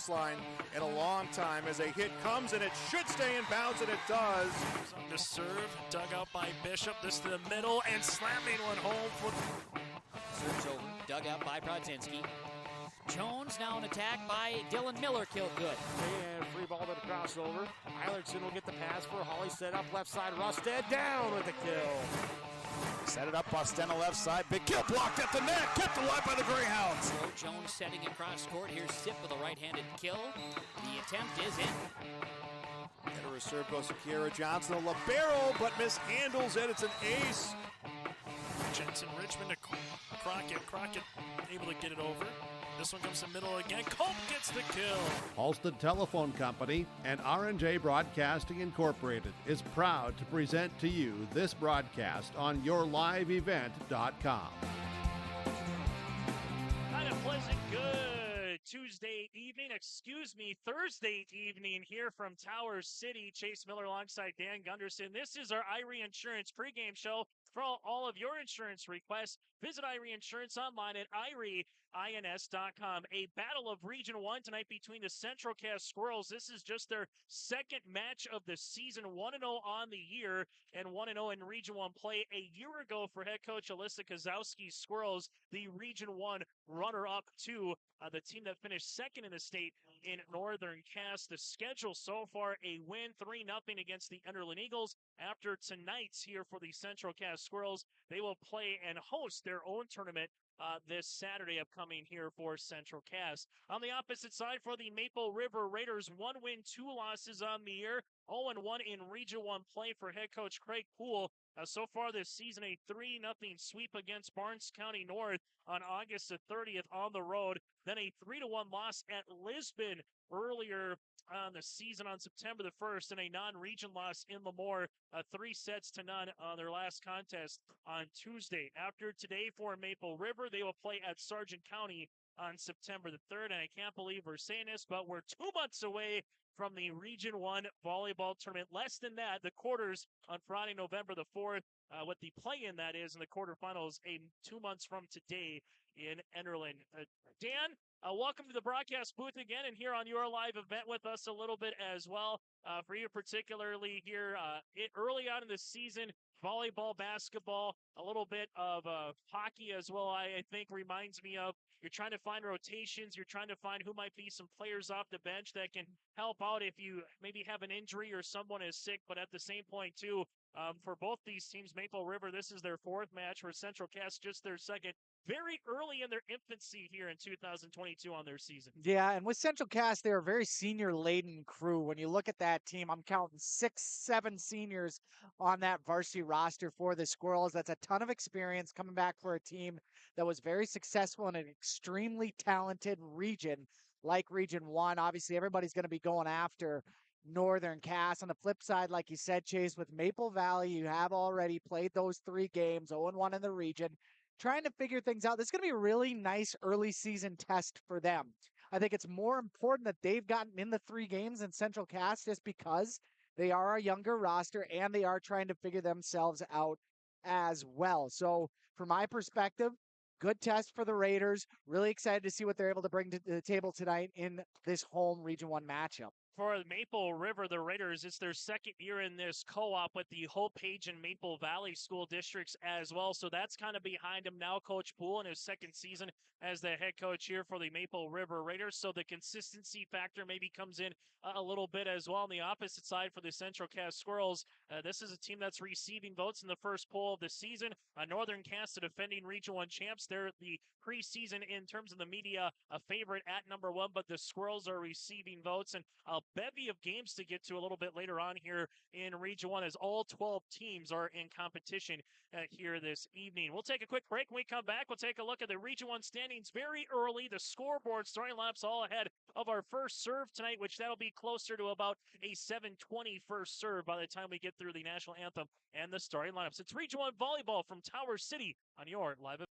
cross line in a long time as a hit comes, and it should stay in bounds, and it does. The serve, dug out by Bishop. This to the middle, and slamming one home. Serves over, dug out by Brodzinski. Jones now an attack by Dylan Miller, killed good. And free ball to the crossover. Eilertson will get the pass for Holly, set up left side. Rusted down with the kill. Set it up, Bostena left side. Big kill blocked at the net. Kept alive by the Greyhounds. So Jones setting across court. Here's Sip with a right-handed kill. The attempt is in. Better serve goes to Kiera Johnson, a libero, but mishandles it. It's an ace. Jensen Richmond to Crockett. Crockett able to get it over. This one comes to the middle again. Cope gets the kill. Halstead Telephone Company and R&J Broadcasting Incorporated is proud to present to you this broadcast on yourliveevent.com. Kind of pleasant, good Thursday evening here from Tower City. Chase Miller alongside Dan Gunderson. This is our Irie Insurance pregame show. For all of your insurance requests, visit Irie Insurance online at IrieINS.com. A battle of Region 1 tonight between the Central Cass Squirrels. This is just their second match of the season, 1-0 on the year and 1-0 in Region 1 play. A year ago for head coach Alyssa Kozowski's Squirrels, the Region 1 runner-up to the team that finished second in the state in Northern Cass. The schedule so far, a win, 3-0 against the Enderlin Eagles. After tonight's here for the Central Cass Squirrels, they will play and host their own tournament this Saturday upcoming here for Central Cass. On the opposite side for the Maple River Raiders, 1 win, 2 losses on the year, 0-1 in Region 1 play for head coach Craig Poole. So far this season, a 3-0 sweep against Barnes County North on August the 30th on the road. Then a 3-1 loss at Lisbon earlier on the season on September the 1st, and a non-region loss in Lemoore, 3-0 on their last contest on Tuesday. After today for Maple River, they will play at Sargent County on September the 3rd, and I can't believe we're saying this, but we're 2 months away from the Region 1 volleyball tournament. Less than that, the quarters on Friday, November the 4th, what the play-in that is in the quarterfinals, 2 months from today in Enderlin. Dan, welcome to the broadcast booth again, and here on your live event with us a little bit as well. For you particularly here early on in the season, volleyball, basketball, a little bit of hockey as well, I think reminds me of. You're trying to find rotations. You're trying to find who might be some players off the bench that can help out if you maybe have an injury or someone is sick. But at the same point, too, for both these teams, Maple River, this is their 4th match. For Central Cass, just their 2nd. Very early in their infancy here in 2022 on their season. Yeah, and with Central Cass, they're a very senior-laden crew. When you look at that team, I'm counting 6, 7 seniors on that varsity roster for the Squirrels. That's a ton of experience coming back for a team that was very successful in an extremely talented region like Region 1. Obviously, everybody's going to be going after Northern Cass. On the flip side, like you said, Chase, with Maple Valley, you have already played those 3 games, 0-1 in the region. Trying to figure things out. This is going to be a really nice early season test for them. I think it's more important that they've gotten in the 3 games in Central Cass just because they are a younger roster and they are trying to figure themselves out as well. So from my perspective, good test for the Raiders. Really excited to see what they're able to bring to the table tonight in this home Region 1 matchup. For Maple River, the Raiders, it's their 2nd year in this co-op with the Hope Page and Maple Valley school districts as well. So that's kind of behind him now, Coach Poole, in his 2nd season as the head coach here for the Maple River Raiders. So the consistency factor maybe comes in a little bit as well. On the opposite side for the Central Cass Squirrels, this is a team that's receiving votes in the first poll of the season. Northern Cass, the defending Region 1 champs. They're the preseason in terms of the media, a favorite at number 1, but the Squirrels are receiving votes. And a bevy of games to get to a little bit later on here in Region 1 as all 12 teams are in competition here this evening. We'll take a quick break. When we come back, we'll take a look at the Region 1 standings very early. The scoreboard starting laps all ahead of our first serve tonight, which that'll be closer to about a 7:20 first serve by the time we get through the national anthem and the starting lineups. It's Region 1 volleyball from Tower City on your live event.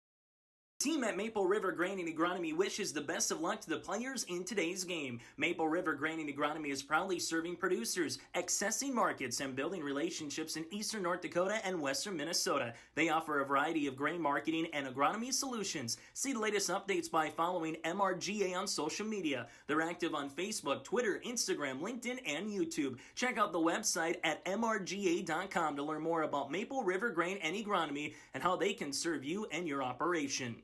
Team at Maple River Grain and Agronomy wishes the best of luck to the players in today's game. Maple River Grain and Agronomy is proudly serving producers, accessing markets, and building relationships in eastern North Dakota and western Minnesota. They offer a variety of grain marketing and agronomy solutions. See the latest updates by following MRGA on social media. They're active on Facebook, Twitter, Instagram, LinkedIn, and YouTube. Check out the website at mrga.com to learn more about Maple River Grain and Agronomy and how they can serve you and your operation.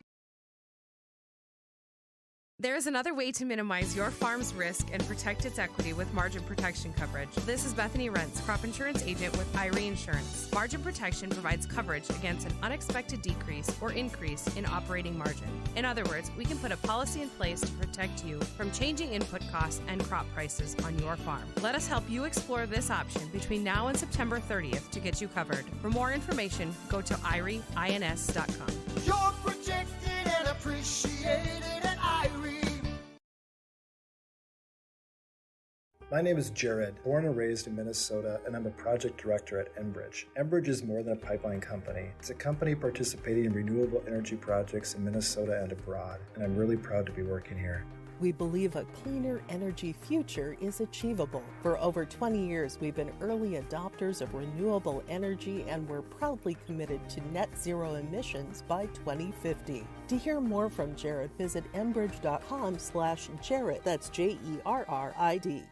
There is another way to minimize your farm's risk and protect its equity with margin protection coverage. This is Bethany Rentz, crop insurance agent with IRE Insurance. Margin protection provides coverage against an unexpected decrease or increase in operating margin. In other words, we can put a policy in place to protect you from changing input costs and crop prices on your farm. Let us help you explore this option between now and September 30th to get you covered. For more information, go to IREINS.com. You're protected and appreciated at IRE. My name is Jared, born and raised in Minnesota, and I'm a project director at Enbridge. Enbridge is more than a pipeline company. It's a company participating in renewable energy projects in Minnesota and abroad, and I'm really proud to be working here. We believe a cleaner energy future is achievable. For over 20 years, we've been early adopters of renewable energy, and we're proudly committed to net zero emissions by 2050. To hear more from Jared, visit enbridge.com/Jared. That's JERRID.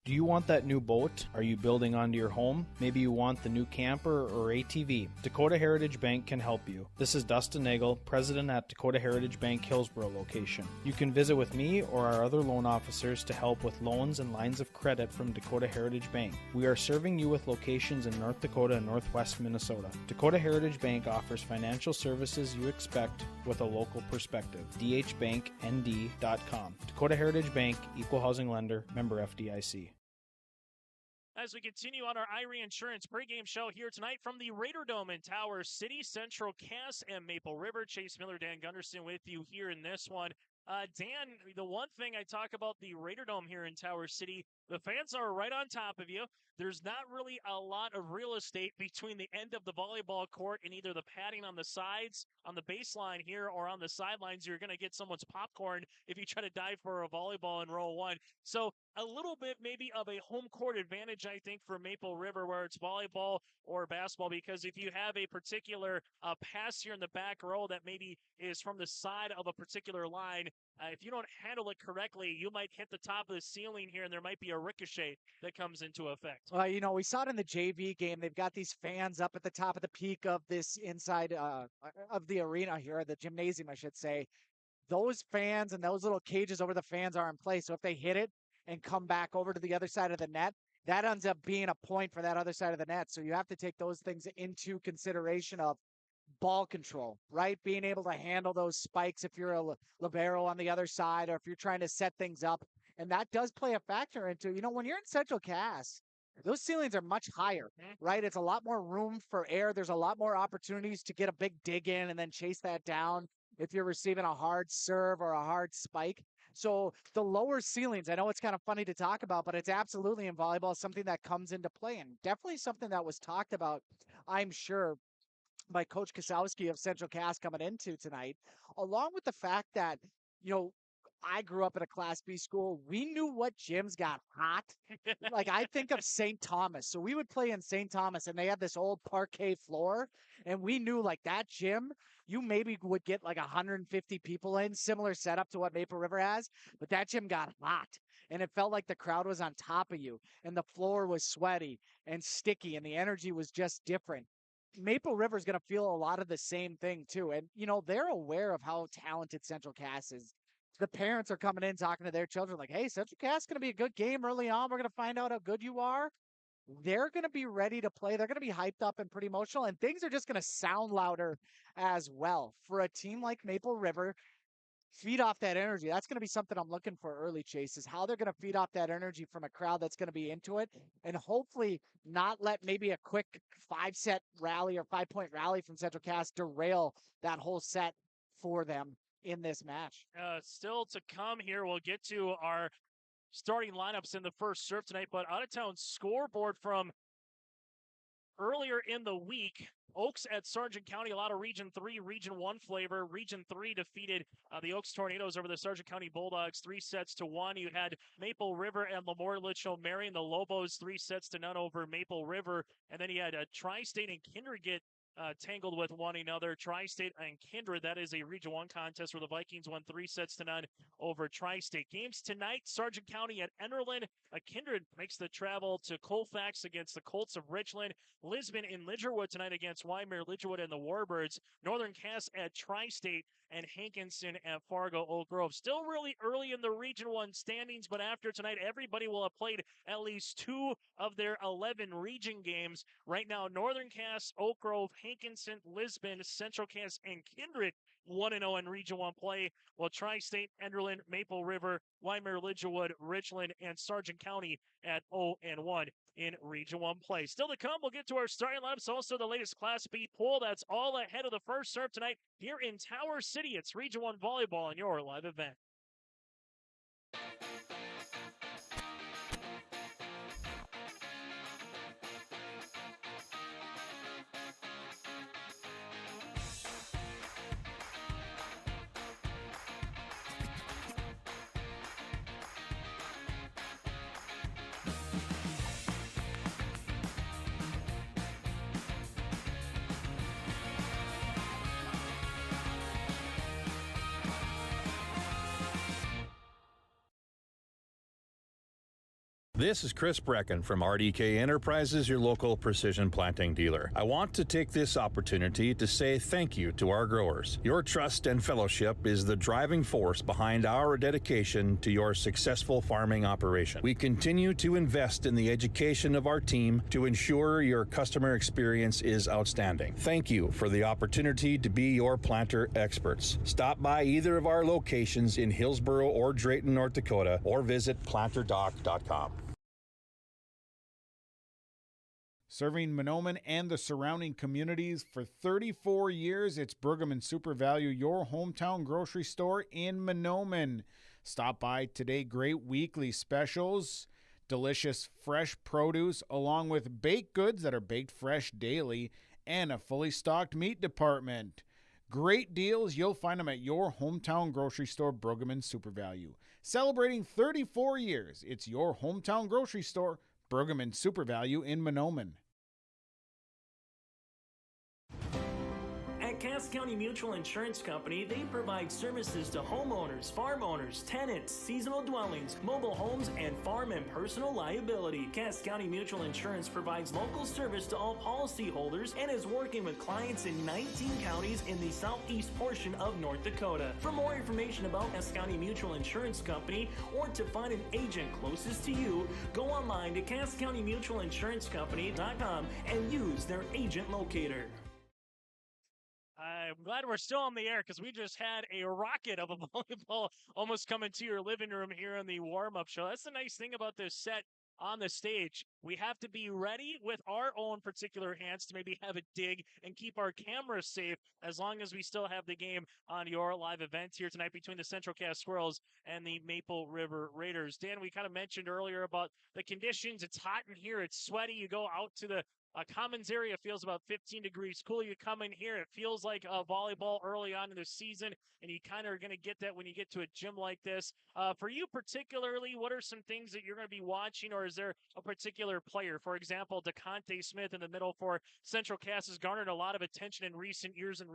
Do you want that new boat? Are you building onto your home? Maybe you want the new camper or ATV. Dakota Heritage Bank can help you. This is Dustin Nagel, president at Dakota Heritage Bank Hillsborough location. You can visit with me or our other loan officers to help with loans and lines of credit from Dakota Heritage Bank. We are serving you with locations in North Dakota and Northwest Minnesota. Dakota Heritage Bank offers financial services you expect with a local perspective. dhbanknd.com. Dakota Heritage Bank, equal housing lender, member FDIC. As we continue on our IRE Insurance pregame show here tonight from the Raider Dome in Tower City, Central Cass and Maple River. Chase Miller, Dan Gunderson with you here in this one. Dan, the one thing I talk about the Raider Dome here in Tower City, the fans are right on top of you. There's not really a lot of real estate between the end of the volleyball court and either the padding on the sides, on the baseline here, or on the sidelines. You're going to get someone's popcorn if you try to dive for a volleyball in row one. So a little bit maybe of a home court advantage, I think, for Maple River, where it's volleyball or basketball, because if you have a particular pass here in the back row that maybe is from the side of a particular line, if you don't handle it correctly, you might hit the top of the ceiling here, and there might be a ricochet that comes into effect. You know, we saw it in the JV game. They've got these fans up at the top of the peak of this inside of the arena here, the gymnasium, I should say. Those fans and those little cages over the fans are in place. So if they hit it and come back over to the other side of the net, that ends up being a point for that other side of the net. So you have to take those things into consideration of ball control, right? Being able to handle those spikes if you're a libero on the other side, or if you're trying to set things up. And that does play a factor into, you know, when you're in Central Cass, those ceilings are much higher, right? It's a lot more room for air. There's a lot more opportunities to get a big dig in and then chase that down if you're receiving a hard serve or a hard spike. So the lower ceilings, I know it's kind of funny to talk about, but it's absolutely in volleyball something that comes into play, and definitely something that was talked about, I'm sure, by Coach Kosowski of Central Cass coming into tonight, along with the fact that, you know, I grew up in a Class B school. We knew what gyms got hot. Like, I think of St. Thomas. So we would play in St. Thomas, and they had this old parquet floor, and we knew, like, that gym, you maybe would get like 150 people in, similar setup to what Maple River has, but that gym got hot, and it felt like the crowd was on top of you, and the floor was sweaty and sticky, and the energy was just different. Maple River is going to feel a lot of the same thing too. And, you know, they're aware of how talented Central Cass is. The parents are coming in talking to their children like, hey, Central Cass is going to be a good game early on. We're going to find out how good you are. They're going to be ready to play. They're going to be hyped up and pretty emotional, and things are just going to sound louder as well. For a team like Maple River, feed off that energy. That's going to be something I'm looking for early, Chase, is how they're going to feed off that energy from a crowd that's going to be into it, and hopefully not let maybe a quick 5-set rally or 5-point rally from Central Cass derail that whole set for them in this match. Still to come here, we'll get to our starting lineups in the first serve tonight, but out of town scoreboard from earlier in the week, Oaks at Sargent County, a lot of Region 3, Region 1 flavor. Region 3 defeated the Oaks Tornadoes over the Sargent County Bulldogs 3-1. You had Maple River and Lemoore Litchfield Marion, the Lobos 3-0 over Maple River. And then you had Tri-State and Kindred get tangled with one another. Tri-State and Kindred, that is a Region 1 contest where the Vikings won 3-0 over Tri-State. Games tonight, Sargent County at Enderlin. Kindred makes the travel to Colfax against the Colts of Richland. Lisbon in Lidgerwood tonight against Wymer, Lidgerwood, and the Warbirds. Northern Cass at Tri-State, and Hankinson at Fargo Oak Grove. Still really early in the Region 1 standings, but after tonight, everybody will have played at least 2 of their 11 region games. Right now, Northern Cass, Oak Grove, Hankinson, Lisbon, Central Cass, and Kindred 1-0 in Region 1 play, while Tri-State, Enderlin, Maple River, Wymer, Lidgerwood, Richland, and Sargent County at 0-1 in Region 1 play. Still to come, we'll get to our starting lineups, also the latest Class B poll. That's all ahead of the first serve tonight here in Tower City. It's Region 1 Volleyball on your live event. This is Chris Brecken from RDK Enterprises, your local precision planting dealer. I want to take this opportunity to say thank you to our growers. Your trust and fellowship is the driving force behind our dedication to your successful farming operation. We continue to invest in the education of our team to ensure your customer experience is outstanding. Thank you for the opportunity to be your planter experts. Stop by either of our locations in Hillsboro or Drayton, North Dakota, or visit planterdoc.com. Serving Mahnomen and the surrounding communities for 34 years, it's Pregame Super Value, your hometown grocery store in Mahnomen. Stop by today. Great weekly specials, delicious fresh produce, along with baked goods that are baked fresh daily, and a fully stocked meat department. Great deals. You'll find them at your hometown grocery store, Pregame Super Value. Celebrating 34 years, it's your hometown grocery store, Pregame Super Value in Mahnomen. At Cass County Mutual Insurance Company, they provide services to homeowners, farm owners, tenants, seasonal dwellings, mobile homes, and farm and personal liability. Cass County Mutual Insurance provides local service to all policyholders and is working with clients in 19 counties in the southeast portion of North Dakota. For more information about Cass County Mutual Insurance Company or to find an agent closest to you, go online to CassCountyMutualInsuranceCompany.com and use their agent locator. I'm glad we're still on the air because we just had a rocket of a volleyball almost coming to your living room here in the warm-up show. That's the nice thing about this set on the stage. We have to be ready with our own particular hands to maybe have a dig and keep our cameras safe as long as we still have the game on your live event here tonight between the Central Cass Squirrels and the Maple River Raiders. Dan, we kind of mentioned earlier about the conditions. It's hot in here. It's sweaty. You go out to the Commons area, feels about 15 degrees cool. You come in here, it feels like volleyball early on in the season, and you kind of are going to get that when you get to a gym like this. For you particularly, what are some things that you're going to be watching, or is there a particular player? For example, DeConte Smith in the middle for Central Cass has garnered a lot of attention in recent years in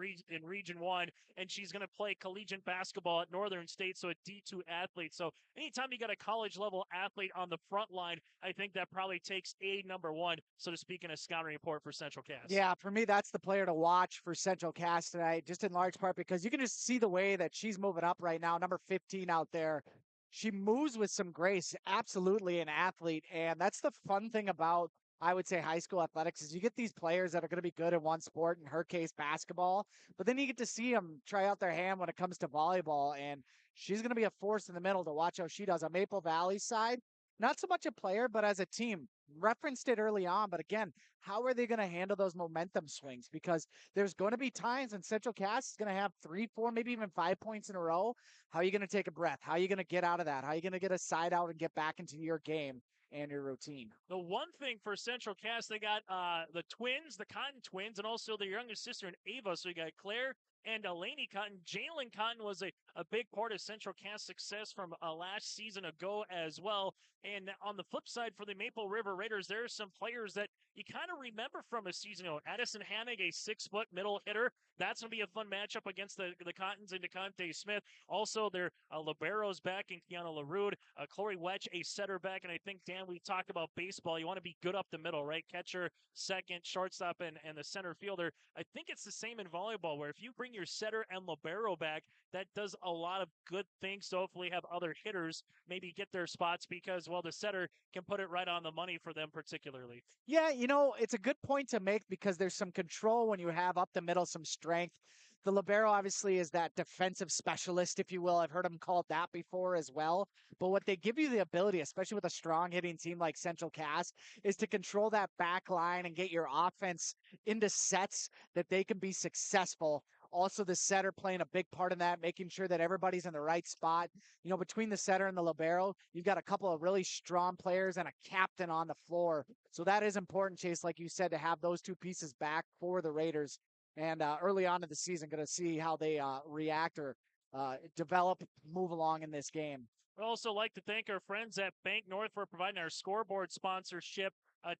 Region 1, and she's going to play collegiate basketball at Northern State, so a D2 athlete. So anytime you got a college-level athlete on the front line, I think that probably takes a number one, so to speak, in a scouting report for Central Cass. Yeah, for me, that's the player to watch for Central Cass tonight, just in large part because you can just see the way that she's moving up right now. Number 15 out there. She moves with some grace, absolutely an athlete. And that's the fun thing about, I would say, high school athletics is you get these players that are going to be good in one sport, in her case, basketball, but then you get to see them try out their hand when it comes to volleyball. And she's going to be a force in the middle to watch how she does. On Maple Valley's side, not so much a player, but as a team. Referenced it early on, but again, how are they going to handle those momentum swings? Because there's going to be times when Central Cass is going to have 3, 4, maybe even 5 points in a row. How are you going to take a breath? How are you going to get out of that? How are you going to get a side out and get back into your game? and your routine. The one thing for Central Cass, they got the twins, the Cotton twins, and also their youngest sister, Ava. So you got Claire and Elaney Cotton. Jalen Cotton was a big part of Central Cass' success from last season ago as well. And on the flip side, for the Maple River Raiders, there are some players that you kind of remember from a season ago. Addison Hannig, a 6-foot middle hitter. That's going to be a fun matchup against the Cottons and DeConte Smith. Also, their liberos back in Kiana LaRude. Corey Wetch, a setter back. And I think, Dan, we talked about baseball. You want to be good up the middle, right? Catcher, second, shortstop, and the center fielder. I think it's the same in volleyball, where if you bring your setter and libero back, that does a lot of good things. So hopefully have other hitters maybe get their spots because, well, the setter can put it right on the money for them particularly. Yeah, it's a good point to make because there's some control when you have up the middle, some strength. The libero obviously is that defensive specialist, if you will. I've heard him called that before as well. But what they give you the ability, especially with a strong hitting team like Central Cass, is to control that back line and get your offense into sets that they can be successful. Also, the setter playing a big part in that, making sure that everybody's in the right spot. Between the setter and the libero, you've got a couple of really strong players and a captain on the floor. So that is important, Chase, like you said, to have those two pieces back for the Raiders. And early on in the season, going to see how they react or develop, move along in this game. We'd also like to thank our friends at Bank North for providing our scoreboard sponsorship.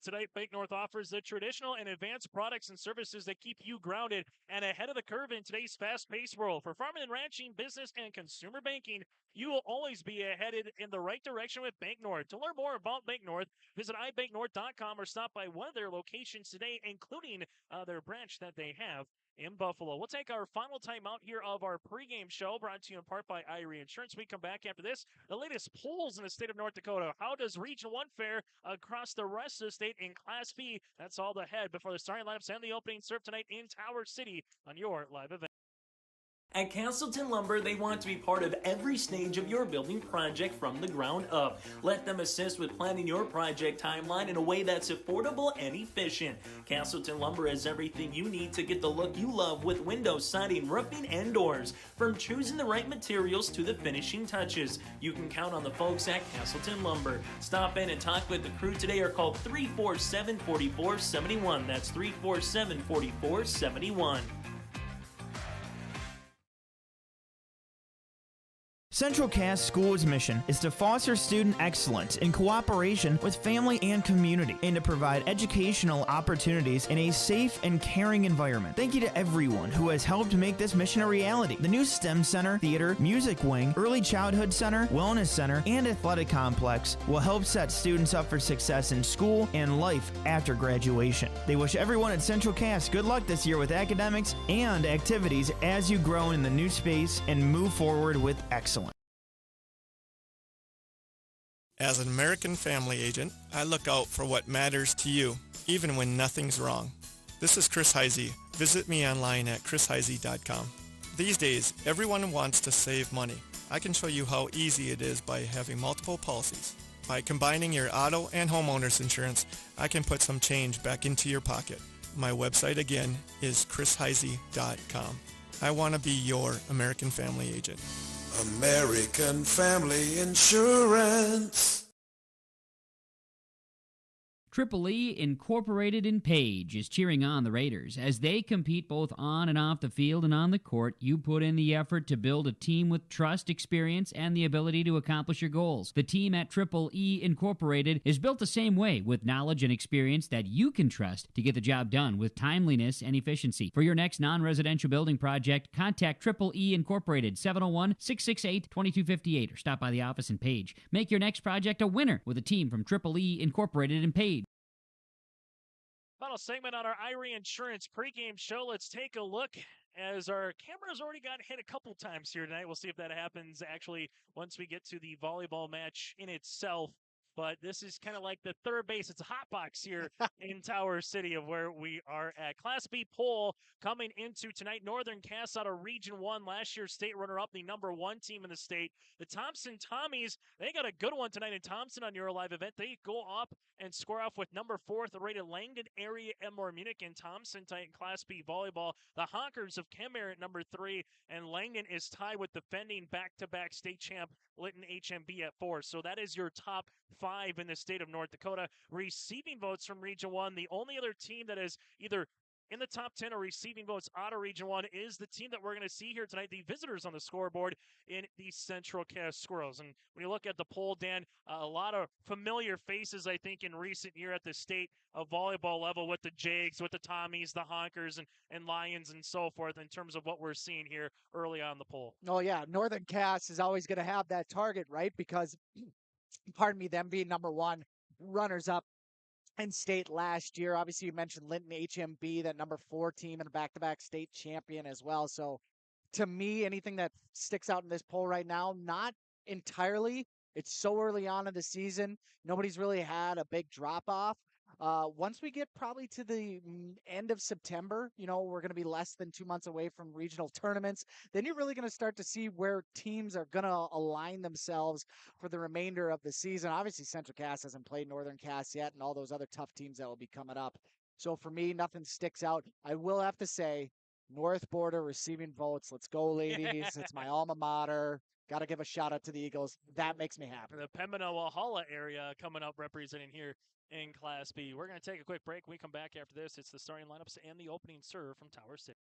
Tonight, Bank North offers the traditional and advanced products and services that keep you grounded and ahead of the curve in today's fast-paced world. For farming and ranching, business, and consumer banking, you will always be headed in the right direction with Bank North. To learn more about Bank North, visit ibanknorth.com or stop by one of their locations today, including their branch that they have in Buffalo. We'll take our final time out here of our pregame show, brought to you in part by Irie Insurance. We come back after this. The latest polls in the state of North Dakota. How does Region 1 fare across the rest of the state in Class B? That's all ahead before the starting lineups and the opening serve tonight in Tower City on your live event. At Castleton Lumber, they want to be part of every stage of your building project from the ground up. Let them assist with planning your project timeline in a way that's affordable and efficient. Castleton Lumber has everything you need to get the look you love with windows, siding, roofing, and doors. From choosing the right materials to the finishing touches, you can count on the folks at Castleton Lumber. Stop in and talk with the crew today or call 347-4471. That's 347-4471. Central Cass School's mission is to foster student excellence in cooperation with family and community and to provide educational opportunities in a safe and caring environment. Thank you to everyone who has helped make this mission a reality. The new STEM Center, Theater, Music Wing, Early Childhood Center, Wellness Center, and Athletic Complex will help set students up for success in school and life after graduation. They wish everyone at Central Cass good luck this year with academics and activities as you grow in the new space and move forward with excellence. As an American Family Agent, I look out for what matters to you, even when nothing's wrong. This is Chris Heisey. Visit me online at chrisheisey.com. These days, everyone wants to save money. I can show you how easy it is by having multiple policies. By combining your auto and homeowner's insurance, I can put some change back into your pocket. My website again is chrisheisey.com. I want to be your American Family Agent. American Family Insurance. Triple E Incorporated in Page is cheering on the Raiders. As they compete both on and off the field and on the court, you put in the effort to build a team with trust, experience, and the ability to accomplish your goals. The team at Triple E Incorporated is built the same way, with knowledge and experience that you can trust to get the job done with timeliness and efficiency. For your next non-residential building project, contact Triple E Incorporated, 701-668-2258, or stop by the office in Page. Make your next project a winner with a team from Triple E Incorporated in Page. Final segment on our Irie Insurance pregame show. Let's take a look as our camera's already got hit a couple times here tonight. We'll see if that happens actually once we get to the volleyball match in itself. But this is kind of like the third base. It's a hot box here in Tower City of where we are at. Class B poll coming into tonight. Northern Cass out of Region 1, last year's state runner-up, the number 1 team in the state. The Thompson Tommies, they got a good one tonight in Thompson on your live event. They go up and score off with number 4th rated Langdon area Emor Munich and Thompson tonight in Class B volleyball. The Honkers of Kemer at number 3, and Langdon is tied with defending back-to-back state champ Lytton HMB at 4. So that is your top 5 in the state of North Dakota. Receiving votes from Region 1, the only other team that is either in the top 10 or receiving votes out of Region 1 is the team that we're going to see here tonight, the visitors on the scoreboard in the Central Cass Squirrels. And when you look at the poll, Dan, a lot of familiar faces, I think, in recent year at the state of volleyball level with the Jags, with the Tommies, the Honkers, and Lions, and so forth in terms of what we're seeing here early on the poll. Oh, yeah. Northern Cass is always going to have that target, right? Because, pardon me, them being number one, runners-up in state last year. Obviously, you mentioned Linton HMB, that number 4 team and a back-to-back state champion as well. So to me, anything that sticks out in this poll right now, not entirely. It's so early on in the season. Nobody's really had a big drop-off. Once we get probably to the end of September, we're going to be less than 2 months away from regional tournaments. Then you're really going to start to see where teams are going to align themselves for the remainder of the season. Obviously, Central Cass hasn't played Northern Cass yet, and all those other tough teams that will be coming up. So for me, nothing sticks out. I will have to say, North Border receiving votes. Let's go, ladies. It's my alma mater. Got to give a shout out to the Eagles. That makes me happy. The Pembina-Walhalla area coming up representing here in Class B. We're going to take a quick break. When we come back after this, it's the starting lineups and the opening serve from Tower City.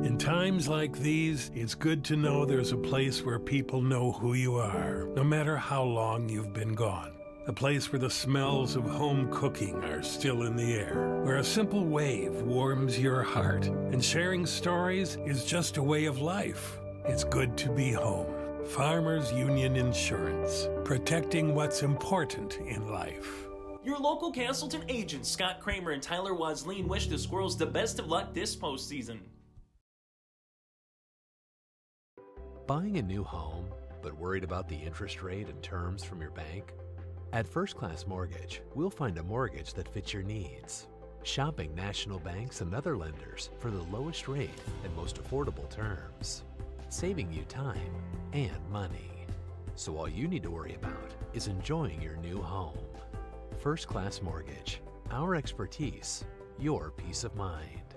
In times like these, it's good to know there's a place where people know who you are, no matter how long you've been gone. A place where the smells of home cooking are still in the air, where a simple wave warms your heart, and sharing stories is just a way of life. It's good to be home. Farmers Union Insurance, protecting what's important in life. Your local Castleton agents, Scott Kramer and Tyler Wasleen, wish the Squirrels the best of luck this postseason. Buying a new home, but worried about the interest rate and terms from your bank? At First Class Mortgage, we'll find a mortgage that fits your needs. Shopping national banks and other lenders for the lowest rate and most affordable terms. Saving you time and money. So all you need to worry about is enjoying your new home. First Class Mortgage. Our expertise, your peace of mind.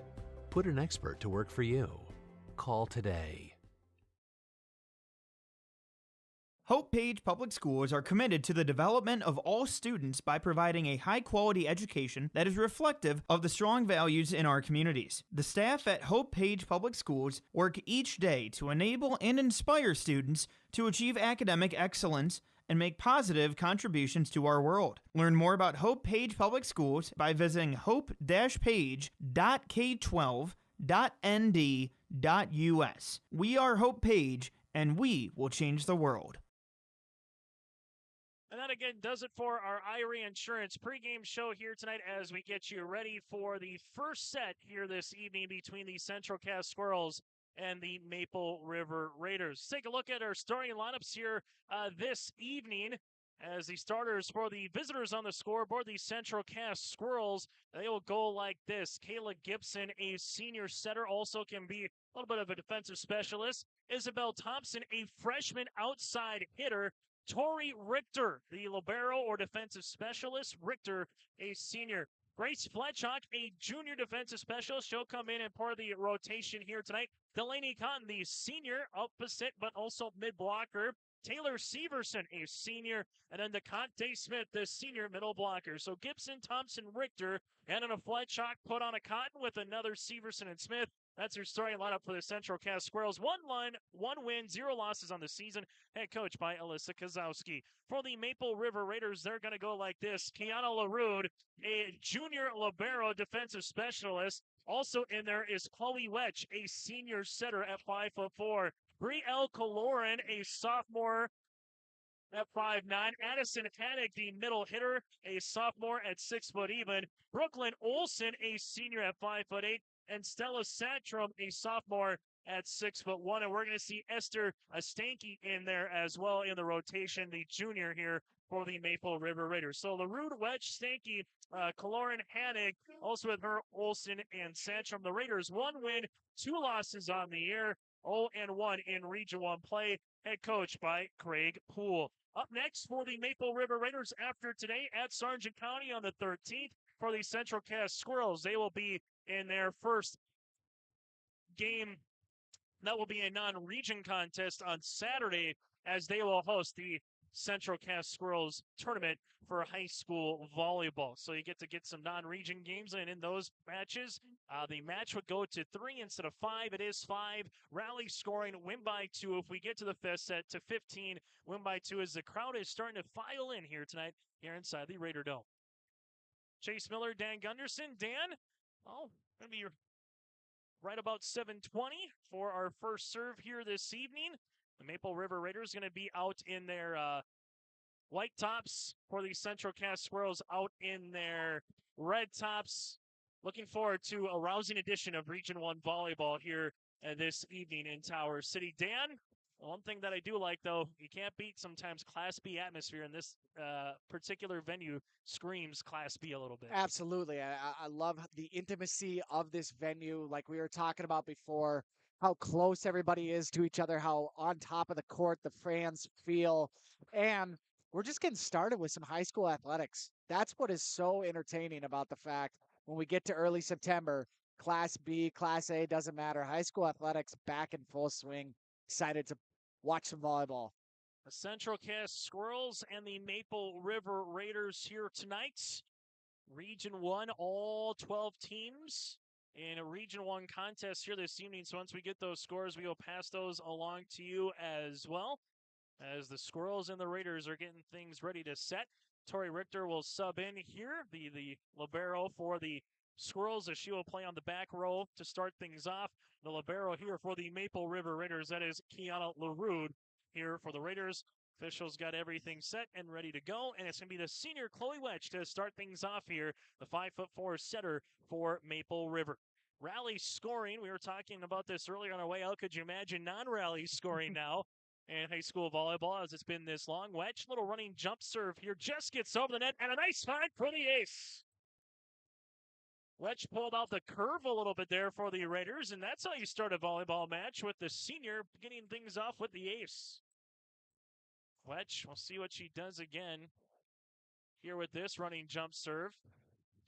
Put an expert to work for you. Call today. Hope Page Public Schools are committed to the development of all students by providing a high-quality education that is reflective of the strong values in our communities. The staff at Hope Page Public Schools work each day to enable and inspire students to achieve academic excellence and make positive contributions to our world. Learn more about Hope Page Public Schools by visiting hope-page.k12.nd.us. We are Hope Page, and we will change the world. And that, again, does it for our Irie Insurance pregame show here tonight as we get you ready for the first set here this evening between the Central Cass Squirrels and the Maple River Raiders. Take a look at our starting lineups here this evening as the starters for the visitors on the scoreboard, the Central Cass Squirrels. They will go like this. Kayla Gibson, a senior setter, also can be a little bit of a defensive specialist. Isabel Thompson, a freshman outside hitter. Tori Richter, the libero or defensive specialist. Richter, a senior. Grace Fletchock, a junior defensive specialist. She'll come in and part of the rotation here tonight. Delaney Cotton, the senior opposite, but also mid-blocker. Taylor Severson, a senior. And then DeConte Smith, the senior middle blocker. So Gibson, Thompson, Richter, and then a Fletchock put on a Cotton with another Severson and Smith. That's your starting lineup for the Central Cass Squirrels. 1 win, 0 losses on the season. Head coach by Alyssa Kozowski. For the Maple River Raiders, they're going to go like this. Kiana LaRude, a junior libero defensive specialist. Also in there is Chloe Wetch, a senior setter at 5'4". Brielle Coloran, a sophomore at 5'9". Addison Haddock, the middle hitter, a sophomore at 6 foot even. Brooklyn Olson, a senior at 5'8". And Stella Satrom, a sophomore at 6'1". And we're going to see Esther Stanky in there as well in the rotation, the junior here for the Maple River Raiders. So LaRude, Wedge, Stanky, Coloran, Hannig, also with her Olson and Satrom. The Raiders 1 win, 2 losses on the year, 0-1 in Region 1 play. Head coach by Craig Poole. Up next for the Maple River Raiders after today at Sargent County on the 13th for the Central Cass Squirrels. They will be in their first game. That will be a non-region contest on Saturday as they will host the Central Cass Squirrels tournament for high school volleyball. So you get some non-region games, and in those matches, the match would go to 3 instead of 5. It is 5. Rally scoring, win by 2. If we get to the fifth set, to 15, win by 2, as the crowd is starting to file in here tonight here inside the Raider Dome. Chase Miller, Dan Gunderson. Dan, going to be right about 7:20 for our first serve here this evening. The Maple River Raiders going to be out in their white tops for the Central Cass Squirrels out in their red tops. Looking forward to a rousing edition of Region 1 volleyball here this evening in Tower City. Dan, one thing that I do like, though, you can't beat sometimes Class B atmosphere, and this particular venue screams Class B a little bit. Absolutely. I love the intimacy of this venue, like we were talking about before, how close everybody is to each other, how on top of the court the fans feel. And we're just getting started with some high school athletics. That's what is so entertaining about the fact when we get to early September, Class B, Class A, doesn't matter. High school athletics back in full swing. Excited to watch some volleyball. The Central Cass Squirrels and the Maple River Raiders here tonight. Region 1, all 12 teams in a Region 1 contest here this evening. So once we get those scores, we will pass those along to you as well, as the Squirrels and the Raiders are getting things ready to set. Tori Richter will sub in here, the libero for the Squirrels, as she will play on the back row to start things off. The libero here for the Maple River Raiders, that is Kiana LaRude here for the Raiders. Officials got everything set and ready to go, and it's going to be the senior Chloe Wedge to start things off here, the 5'4" setter for Maple River. Rally scoring, we were talking about this earlier on our way out. Could you imagine non-rally scoring now in high school volleyball as it's been this long? Wedge, little running jump serve here, just gets over the net, and a nice find for the ace. Wedge pulled out the curve a little bit there for the Raiders, and that's how you start a volleyball match, with the senior getting things off with the ace. Wedge, we'll see what she does again here with this running jump serve.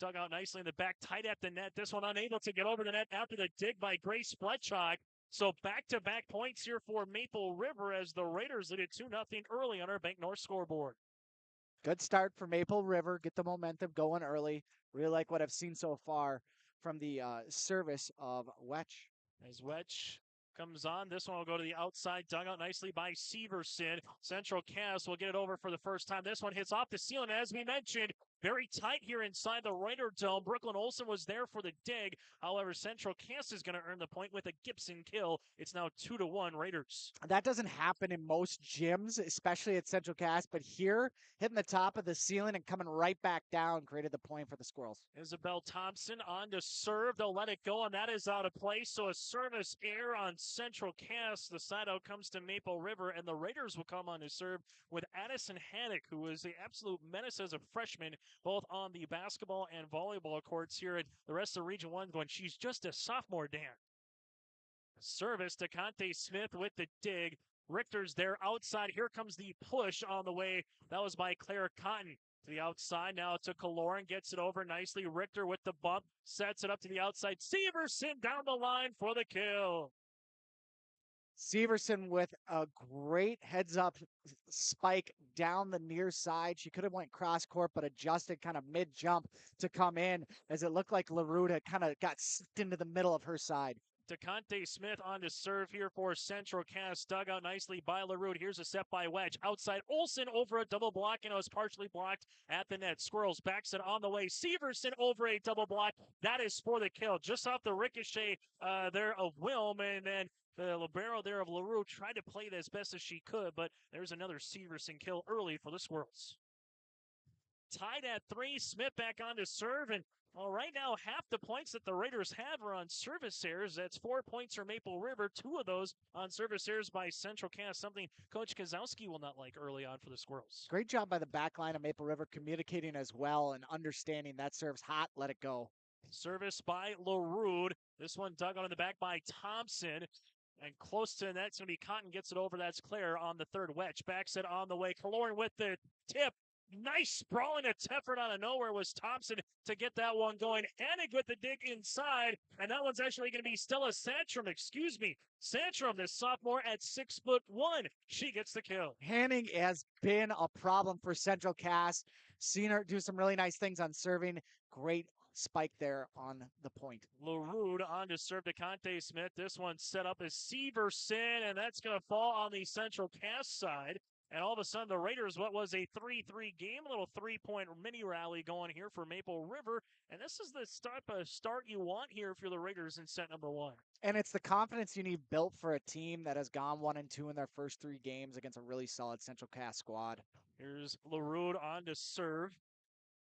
Dug out nicely in the back, tight at the net. This one unable to get over the net after the dig by Grace Fletchock. So back-to-back points here for Maple River as the Raiders lead it 2-0 early on our Bank North scoreboard. Good start for Maple River. Get the momentum going early. Really like what I've seen so far from the service of Wedge. As Wedge comes on, this one will go to the outside, dug out nicely by Severson. Central Cass will get it over for the first time. This one hits off the ceiling, as we mentioned. Very tight here inside the Raider Dome. Brooklyn Olsen was there for the dig. However, Central Cass is going to earn the point with a Gibson kill. It's now 2-1 Raiders. That doesn't happen in most gyms, especially at Central Cass, but here, hitting the top of the ceiling and coming right back down, created the point for the Squirrels. Isabel Thompson on to serve. They'll let it go, and that is out of play. So a service error on Central Cass. The side out comes to Maple River, and the Raiders will come on to serve with Addison Haddock, who is the absolute menace as a freshman, both on the basketball and volleyball courts here at the rest of Region 1 going, she's just a sophomore, Dan. Service to Conte Smith with the dig. Richter's there outside. Here comes the push on the way. That was by Claire Cotton. To the outside, now to Kaloran, gets it over nicely. Richter with the bump, sets it up to the outside. Severson down the line for the kill. Severson with a great heads-up spike down the near side. She could have went cross-court, but adjusted kind of mid-jump to come in, as it looked like LaRude kind of got sucked into the middle of her side. DeConte Smith on to serve here for Central Cass. Dug out nicely by LaRude. Here's a set by Wedge. Outside, Olsen over a double block, and it was partially blocked at the net. Squirrels backs it on the way. Severson over a double block. That is for the kill. Just off the ricochet there of Wilm, and then the libero there of LaRue tried to play it as best as she could, but there's another Severson kill early for the Squirrels. Tied at 3, Smith back on to serve, and well, right now, half the points that the Raiders have are on service errors. That's 4 points for Maple River, 2 of those on service errors by Central Cass, something Coach Kozowski will not like early on for the Squirrels. Great job by the back line of Maple River, communicating as well and understanding that serve's hot, let it go. Service by LaRude. This one dug on in the back by Thompson. And close to the net, it's going to be Cotton, gets it over. That's Claire on the third. Wedge backs it on the way. Kaloran with the tip. Nice sprawling effort out of nowhere was Thompson to get that one going. Hennig with the dig inside, and that one's actually going to be Stella Sandstrom, Sandstrom, the sophomore at 6'1". She gets the kill. Hanning has been a problem for Central Cass. Seen her do some really nice things on serving. Great spike there on the point. LaRue on to serve to Conte Smith. This one set up as Severson, and that's going to fall on the Central Cass side. And all of a sudden, the Raiders, what was a 3-3 game, a little 3-point mini rally going here for Maple River. And this is the start you want here if you're the Raiders in set number 1. And it's the confidence you need built for a team that has gone 1-2 in their first 3 games against a really solid Central Cass squad. Here's LaRue on to serve.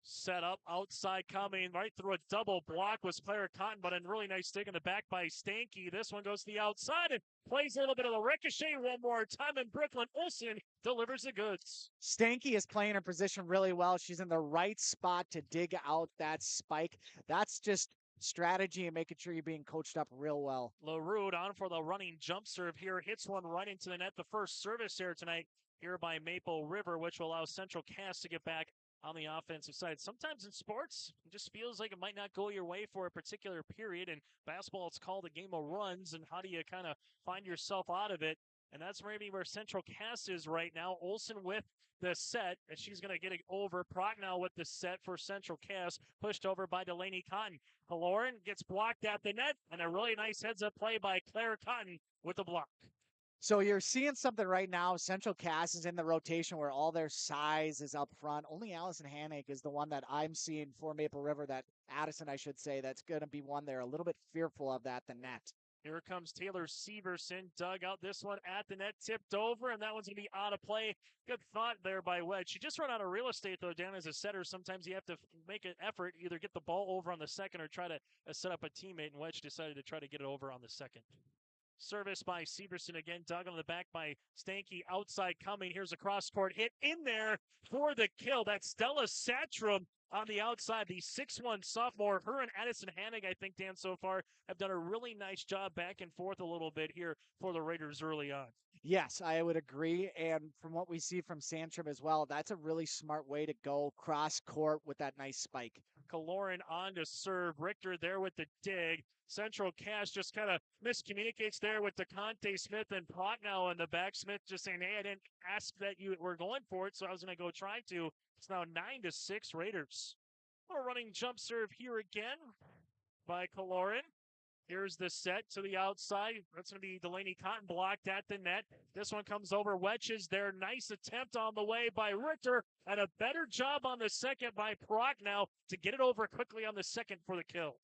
Set up, outside coming, right through a double block was Claire Cotton, but a really nice stick in the back by Stanky. This one goes to the outside and plays a little bit of the ricochet one more time, and Brooklyn Olsen delivers the goods. Stanky is playing her position really well. She's in the right spot to dig out that spike. That's just strategy and making sure you're being coached up real well. LaRue on for the running jump serve here. Hits one right into the net. The first service here tonight here by Maple River, which will allow Central Cass to get back on the offensive side. Sometimes in sports, it just feels like it might not go your way for a particular period. In basketball, it's called a game of runs, and how do you kind of find yourself out of it? And that's maybe where Central Cass is right now. Olsen with the set, and she's going to get it over. Prochnow with the set for Central Cass, pushed over by Delaney Cotton. Lauren gets blocked at the net, and a really nice heads-up play by Claire Cotton with the block. So you're seeing something right now. Central Cass is in the rotation where all their size is up front. Only Allison Hannick is the one that I'm seeing for Maple River, that Addison, I should say, that's going to be one they're a little bit fearful of that, the net. Here comes Taylor Severson, dug out this one at the net, tipped over, and that one's going to be out of play. Good thought there by Wedge. She just run out of real estate, though, down as a setter. Sometimes you have to make an effort, either get the ball over on the second or try to set up a teammate, and Wedge decided to try to get it over on the second. Service by Severson again, dug on the back by Stanky, outside coming. Here's a cross-court hit in there for the kill. That's Stella Satrum on the outside, the 6'1" sophomore. Her and Addison Hannig, I think, Dan, so far have done a really nice job back and forth a little bit here for the Raiders early on. Yes, I would agree. And from what we see from Sandstrom as well, that's a really smart way to go cross-court with that nice spike. Kaloran on to serve. Richter there with the dig. Central Cass just kind of miscommunicates there with DeConte Smith and Prochnow in the back. Smith just saying, hey, I didn't ask that you were going for it, so I was going to go try to. It's now 9-6 Raiders. A running jump serve here again by Kaloran. Here's the set to the outside. That's going to be Delaney Cotton blocked at the net. This one comes over, wedges there. Nice attempt on the way by Richter, and a better job on the second by Prochnow to get it over quickly on the second for the kill.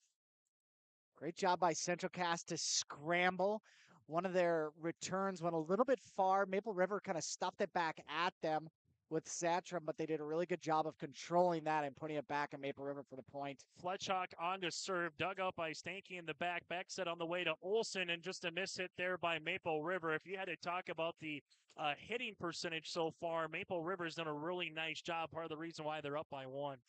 Great job by Central Cass to scramble. One of their returns went a little bit far. Maple River kind of stuffed it back at them with Satrum, but they did a really good job of controlling that and putting it back at Maple River for the point. Fletchhawk on to serve, dug out by Stanky in the back. Back set on the way to Olsen, and just a miss hit there by Maple River. If you had to talk about the hitting percentage so far, Maple River's done a really nice job. Part of the reason why they're up by 1.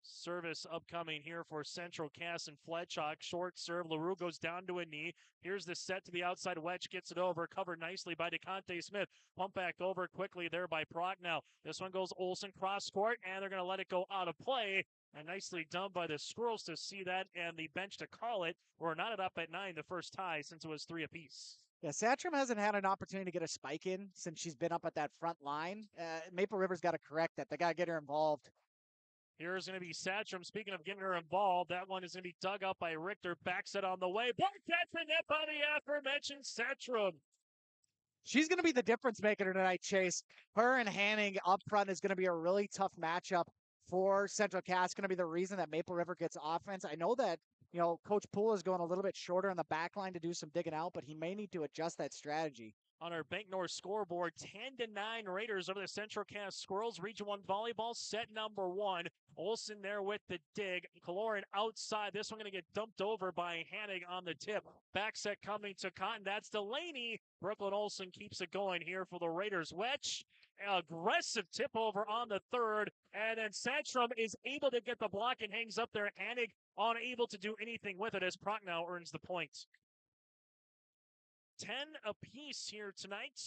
Service upcoming here for Central Cass and Fletchhawk. Short serve. LaRue goes down to a knee. Here's the set to the outside. Wedge gets it over. Covered nicely by DeConte Smith. Pump back over quickly there by Prochnow. This one goes Olsen cross court, and they're going to let it go out of play. And nicely done by the Squirrels to see that, and the bench to call it. We're not up at 9, the first tie since it was 3 apiece. Yeah, Satrum hasn't had an opportunity to get a spike in since she's been up at that front line. Maple River's got to correct that. They got to get her involved. Here's going to be Satrum. Speaking of getting her involved, that one is going to be dug up by Richter. Backs it on the way. Blocked that for net by the aforementioned Satrum. She's going to be the difference maker tonight, Chase. Her and Hanning up front is going to be a really tough matchup for Central Cass. Going to be the reason that Maple River gets offense. I know that, Coach Poole is going a little bit shorter on the back line to do some digging out, but he may need to adjust that strategy. On our Bank North scoreboard, 10-9 Raiders over the Central Cass Squirrels. Region 1 volleyball, set number 1. Olsen there with the dig. Kaloran outside. This one going to get dumped over by Hannig on the tip. Back set coming to Cotton. That's Delaney. Brooklyn Olsen keeps it going here for the Raiders. Wedge, aggressive tip over on the third. And then Satrum is able to get the block and hangs up there. Hannig unable to do anything with it as Prochnow earns the point. 10 apiece here tonight.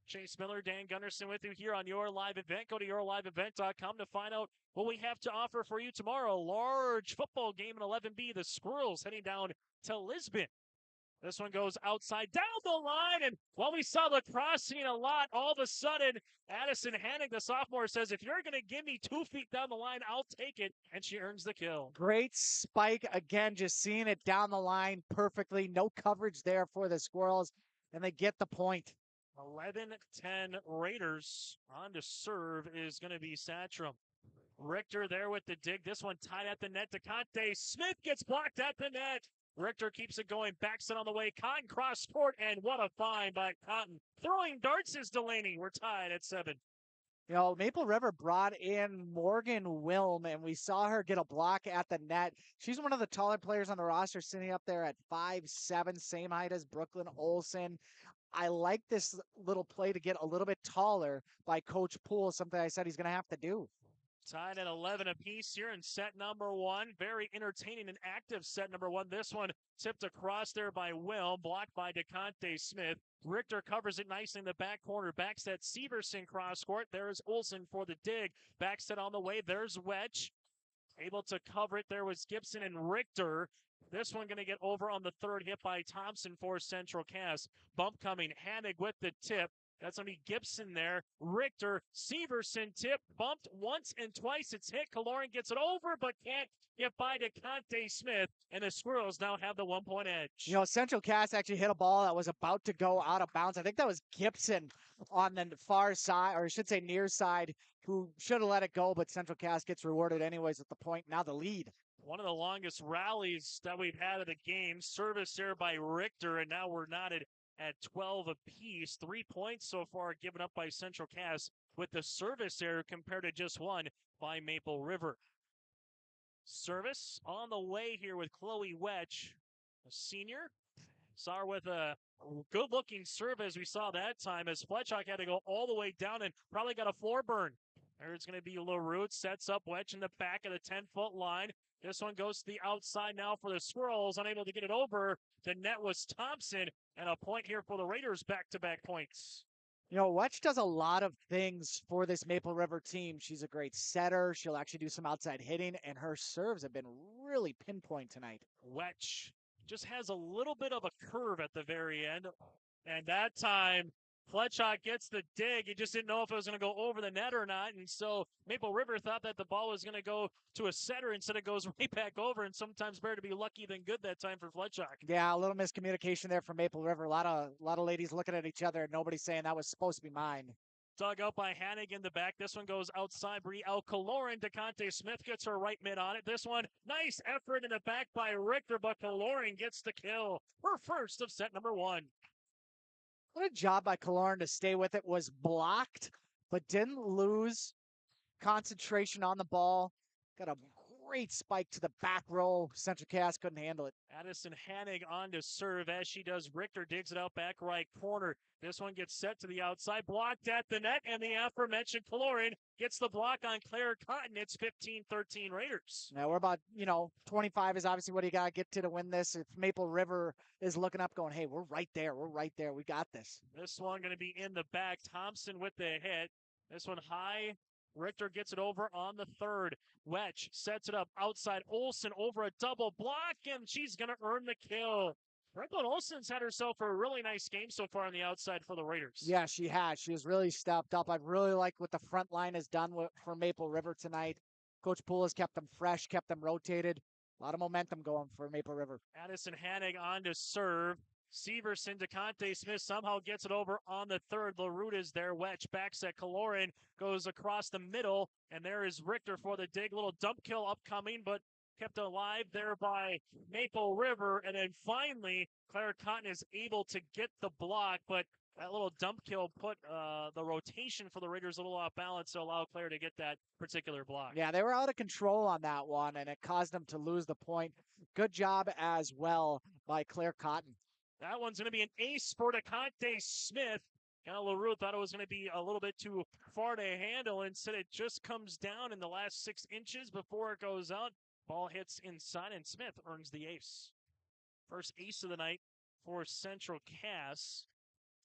Chase Miller, Dan Gunderson with you here on Your Live Event. Go to yourliveevent.com to find out what we have to offer for you tomorrow. Large football game in 11B. The Squirrels heading down to Lisbon. This one goes outside down the line, and while we saw the crossing a lot, all of a sudden, Addison Hannig, the sophomore, says, if you're going to give me 2 feet down the line, I'll take it, and she earns the kill. Great spike. Again, just seeing it down the line perfectly. No coverage there for the Squirrels, and they get the point. 11-10 Raiders. On to serve is going to be Satchram. Richter there with the dig. This one tied at the net. DeConte Smith gets blocked at the net. Richter keeps it going, backs it on the way. Cotton cross court, and what a find by Cotton. Throwing darts is Delaney. We're tied at 7. You know, Maple River brought in Morgan Wilm, and we saw her get a block at the net. She's one of the taller players on the roster, sitting up there at 5'7", same height as Brooklyn Olsen. I like this little play to get a little bit taller by Coach Poole, something I said he's going to have to do. Tied at 11 apiece here in set number 1. Very entertaining and active set number 1. This one tipped across there by Will, blocked by DeConte Smith. Richter covers it nicely in the back corner. Backset Severson cross court. There's Olsen for the dig. Backset on the way. There's Wedge. Able to cover it. There was Gibson and Richter. This one going to get over on the third, hit by Thompson for Central Cass. Bump coming. Hannig with the tip. That's going to be Gibson there. Richter, Severson tip, bumped once and twice. It's hit. Kaloran gets it over, but can't get by DeConte Smith. And the Squirrels now have the 1-point edge. You know, Central Cass actually hit a ball that was about to go out of bounds. I think that was Gibson on the far side, or I should say near side, who should have let it go, but Central Cass gets rewarded anyways at the point. Now the lead. One of the longest rallies that we've had of the game. Service there by Richter, and now we're knotted at 12 apiece. 3 points so far given up by Central Cass with the service error compared to just one by Maple River. Service on the way here with Chloe Wedge, a senior. Saw her with a good-looking serve as we saw that time, as Fletchock had to go all the way down and probably got a floor burn. There's going to be LaRute, sets up Wedge in the back of the 10-foot line. This one goes to the outside now for the Squirrels, unable to get it over. The net was Thompson, and a point here for the Raiders, back-to-back points. You know, Wedge does a lot of things for this Maple River team. She's a great setter. She'll actually do some outside hitting, and her serves have been really pinpoint tonight. Wedge just has a little bit of a curve at the very end, and that time Fletchock gets the dig. He just didn't know if it was going to go over the net or not. And so Maple River thought that the ball was going to go to a setter instead it goes right back over. And sometimes better to be lucky than good that time for Fletchock. Yeah, a little miscommunication there from Maple River. A lot of ladies looking at each other and nobody saying that was supposed to be mine. Dug out by Hannig in the back. This one goes outside. Brielle Kaloran. DeConte Smith gets her right mid on it. This one, nice effort in the back by Richter, but Kaloran gets the kill. Her first of set number 1. What a job by Kaloran to stay with it. Was blocked, but didn't lose concentration on the ball. Got a great spike to the back row. Central Cass couldn't handle it. Addison Hannig on to serve as she does. Richter digs it out back right corner. This one gets set to the outside, blocked at the net, and the aforementioned Kaloran gets the block on Claire Cotton. It's 15-13 Raiders. Now we're about, 25 is obviously what you got to get to win this. If Maple River is looking up going, hey, we're right there. We're right there. We got this. This one going to be in the back. Thompson with the hit. This one high. Richter gets it over on the third. Wedge sets it up outside. Olsen over a double block, and she's going to earn the kill. Brooklyn Olsen's had herself a really nice game so far on the outside for the Raiders. Yeah, she has. She has really stepped up. I really like what the front line has done for Maple River tonight. Coach Poole has kept them fresh, kept them rotated. A lot of momentum going for Maple River. Addison Hannig on to serve. Severson, DeConte Smith somehow gets it over on the third. LaRute is there. Wedge backs at Kaloran, goes across the middle, and there is Richter for the dig. Little dump kill upcoming, but kept alive there by Maple River. And then finally, Claire Cotton is able to get the block, but that little dump kill put the rotation for the Raiders a little off balance to allow Claire to get that particular block. Yeah, they were out of control on that one, and it caused them to lose the point. Good job as well by Claire Cotton. That one's going to be an ace for DeConte Smith. Kind of LaRue thought it was going to be a little bit too far to handle. Instead, it just comes down in the last 6 inches before it goes out. Ball hits inside, and Smith earns the ace. First ace of the night for Central Cass.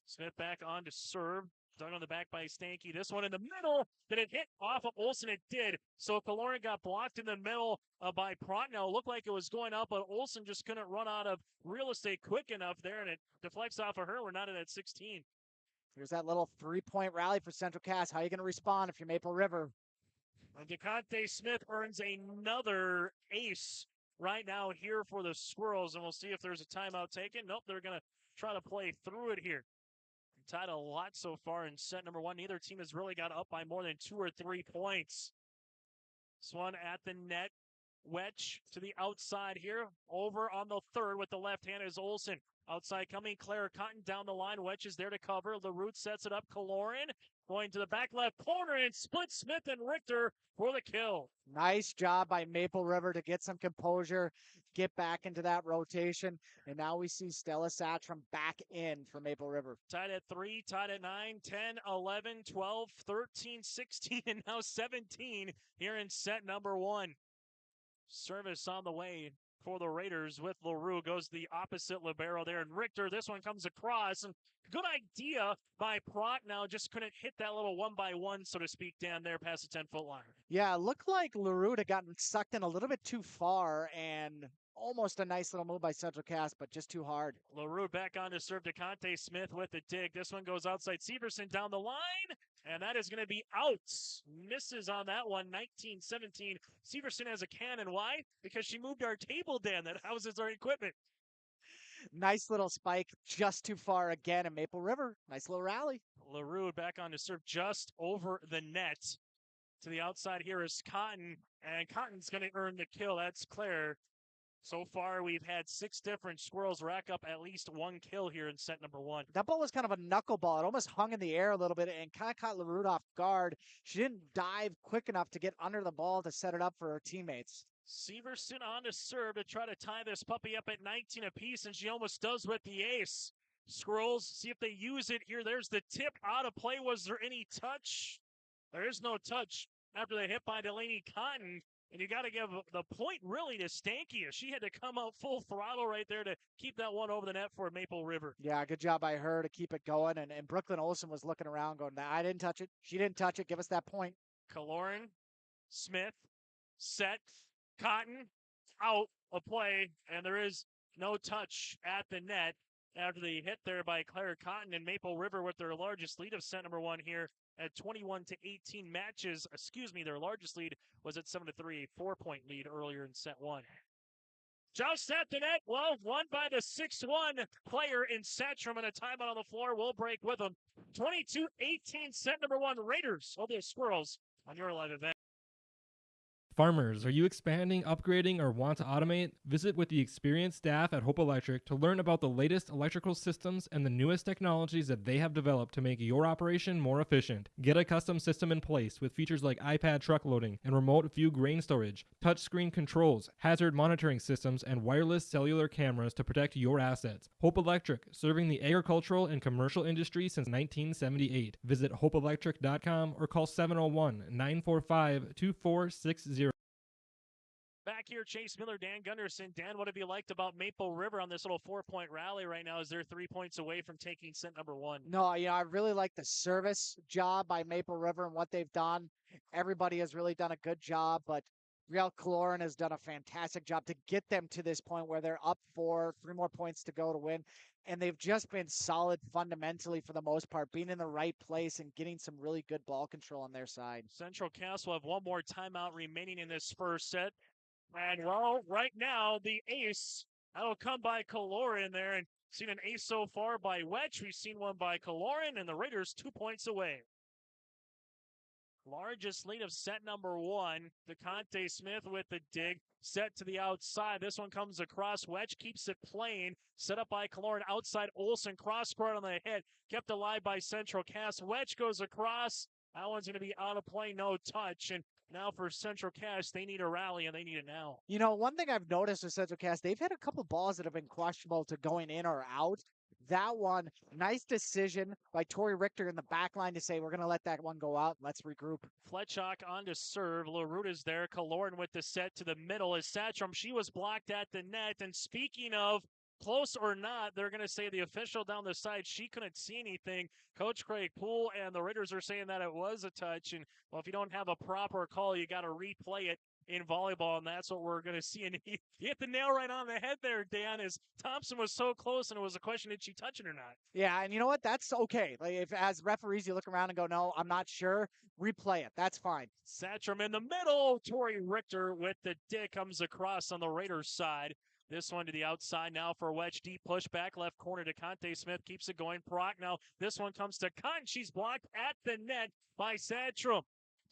Smith back on to serve. Dug on the back by Stanky. This one in the middle. Did it hit off of Olsen? It did. So Kaloran got blocked in the middle by Prochnow. Looked like it was going up, but Olsen just couldn't run out of real estate quick enough there, and it deflects off of her. We're not at 16. Here's that little 3-point rally for Central Cass. How are you going to respond if you're Maple River? And DeConte Smith earns another ace right now here for the Squirrels, and we'll see if there's a timeout taken. Nope, they're going to try to play through it here. Tied a lot so far in set number one. Neither team has really got up by more than 2 or 3 points. This one at the net. Wedge to the outside here. Over on the third with the left hand is Olsen. Outside coming, Claire Cotton down the line. Wedge is there to cover. LaRute sets it up. Kaloran going to the back left corner and split Smith and Richter for the kill. Nice job by Maple River to get some composure, get back into that rotation. And now we see Stella Satcham back in for Maple River. Tied at 3, tied at 9, 10, 11, 12, 13, 16, and now 17 here in set number one. Service on the way for the Raiders with LaRue. Goes the opposite libero there. And Richter, this one comes across. And good idea by Prochnow. Just couldn't hit that little 1-by-1, so to speak, down there past the 10-foot line. Yeah, it looked like LaRue had gotten sucked in a little bit too far, and almost a nice little move by Central Cass, but just too hard. LaRue back on to serve DeConte Smith with the dig. This one goes outside Severson down the line, and that is going to be out. Misses on that one, 19-17. Severson has a cannon. Why? Because she moved our table down that houses our equipment. Nice little spike, just too far again, and Maple River, nice little rally. LaRue back on to serve just over the net. To the outside here is Cotton, and Cotton's going to earn the kill. That's Claire. So far, we've had 6 different Squirrels rack up at least 1 kill here in set number 1. That ball was kind of a knuckleball. It almost hung in the air a little bit and kind of caught LaRue off guard. She didn't dive quick enough to get under the ball to set it up for her teammates. Severson on to serve to try to tie this puppy up at 19 apiece, and she almost does with the ace. Squirrels, see if they use it here. There's the tip out of play. Was there any touch? There is no touch after the hit by Delaney Cotton. And you got to give the point really to Stanky. She had to come out full throttle right there to keep that one over the net for Maple River. Yeah, good job by her to keep it going. And Brooklyn Olsen was looking around going, nah, I didn't touch it. She didn't touch it. Give us that point. Kaloran, Smith, set, Cotton, out of play. And there is no touch at the net after the hit there by Claire Cotton, and Maple River with their largest lead of set number 1 here at 21-18 matches. Their largest lead was at 7-3, a 4-point lead earlier in set 1. Just at the net, well, won by the 6'1 player in Satcham, and a timeout on the floor. We'll break with them. 22-18, set number 1, Raiders over the Squirrels on your live event. Farmers, are you expanding, upgrading, or want to automate? Visit with the experienced staff at Hope Electric to learn about the latest electrical systems and the newest technologies that they have developed to make your operation more efficient. Get a custom system in place with features like iPad truck loading and remote view grain storage, touchscreen controls, hazard monitoring systems, and wireless cellular cameras to protect your assets. Hope Electric, serving the agricultural and commercial industry since 1978. Visit hopeelectric.com or call 701-945-2460. Back here, Chase Miller, Dan Gunderson. Dan, what have you liked about Maple River on this little 4-point rally right now as they're 3 points away from taking set number 1? No, I really like the service job by Maple River and what they've done. Everybody has really done a good job, but Riel Kaloran has done a fantastic job to get them to this point where they're up 4, 3 more points to go to win. And they've just been solid fundamentally for the most part, being in the right place and getting some really good ball control on their side. Central Cass will have one more timeout remaining in this first set. And, well, right now, the ace, that'll come by Kaloran there. And seen an ace so far by Wedge. We've seen one by Kaloran, and the Raiders 2 points away. Largest lead of set number 1. DeConte Smith with the dig. Set to the outside. This one comes across. Wedge keeps it playing. Set up by Kaloran. Outside Olsen. Cross court on the hit. Kept alive by Central Cass. Wedge goes across. That one's going to be out of play. No touch. And now for Central Cass, they need a rally, and they need it now. You know, one thing I've noticed with Central Cass, they've had a couple balls that have been questionable to going in or out. That one, nice decision by Tori Richter in the back line to say, we're going to let that one go out. Let's regroup. Fletchock on to serve. LaRute is there. Kaloran with the set to the middle is Satcham. She was blocked at the net. And speaking of close or not, they're going to say the official down the side, she couldn't see anything. Coach Craig Poole and the Raiders are saying that it was a touch. And, well, if you don't have a proper call, you got to replay it in volleyball, and that's what we're going to see. And you hit the nail right on the head there, Dan, as Thompson was so close, and it was a question, did she touch it or not? Yeah, and you know what? That's okay. Like, if as referees you look around and go, no, I'm not sure, replay it. That's fine. Satcham in the middle. Tori Richter with the dick comes across on the Raiders side. This one to the outside now for a wedge. Deep push back left corner to Conte Smith. Keeps it going. Proc now. This one comes to Con. She's blocked at the net by Satcham.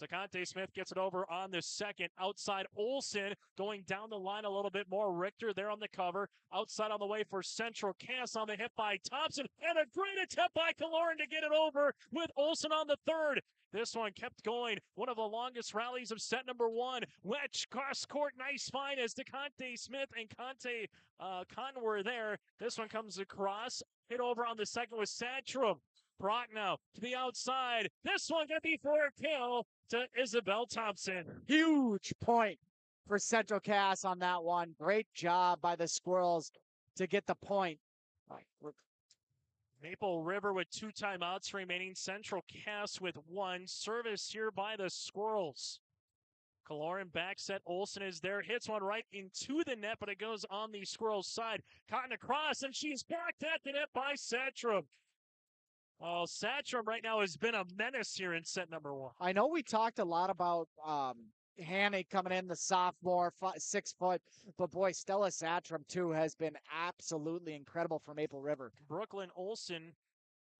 DeConte Smith gets it over on the second. Outside Olsen going down the line a little bit more. Richter there on the cover. Outside on the way for Central. Cass on the hit by Thompson. And a great attempt by Kaloran to get it over with Olsen on the third. This one kept going. One of the longest rallies of set number one. Wedge cross court. Nice find as DeConte Smith and Conte Con were there. This one comes across. Hit over on the second with Satcham. Brock now to the outside. This one going to be for a kill to Isabel Thompson. Huge point for Central Cass on that one. Great job by the Squirrels to get the point. Maple River with 2 timeouts remaining. Central Cass with 1. Service here by the Squirrels. Kaloran back set. Olsen is there. Hits one right into the net, but it goes on the Squirrels side. Cotton across, and she's blocked at the net by Satcham. Oh, Satcham right now has been a menace here in set number 1. I know we talked a lot about Hanny coming in, the sophomore, 6 foot, but boy, Stella Satcham too has been absolutely incredible for Maple River. Brooklyn Olsen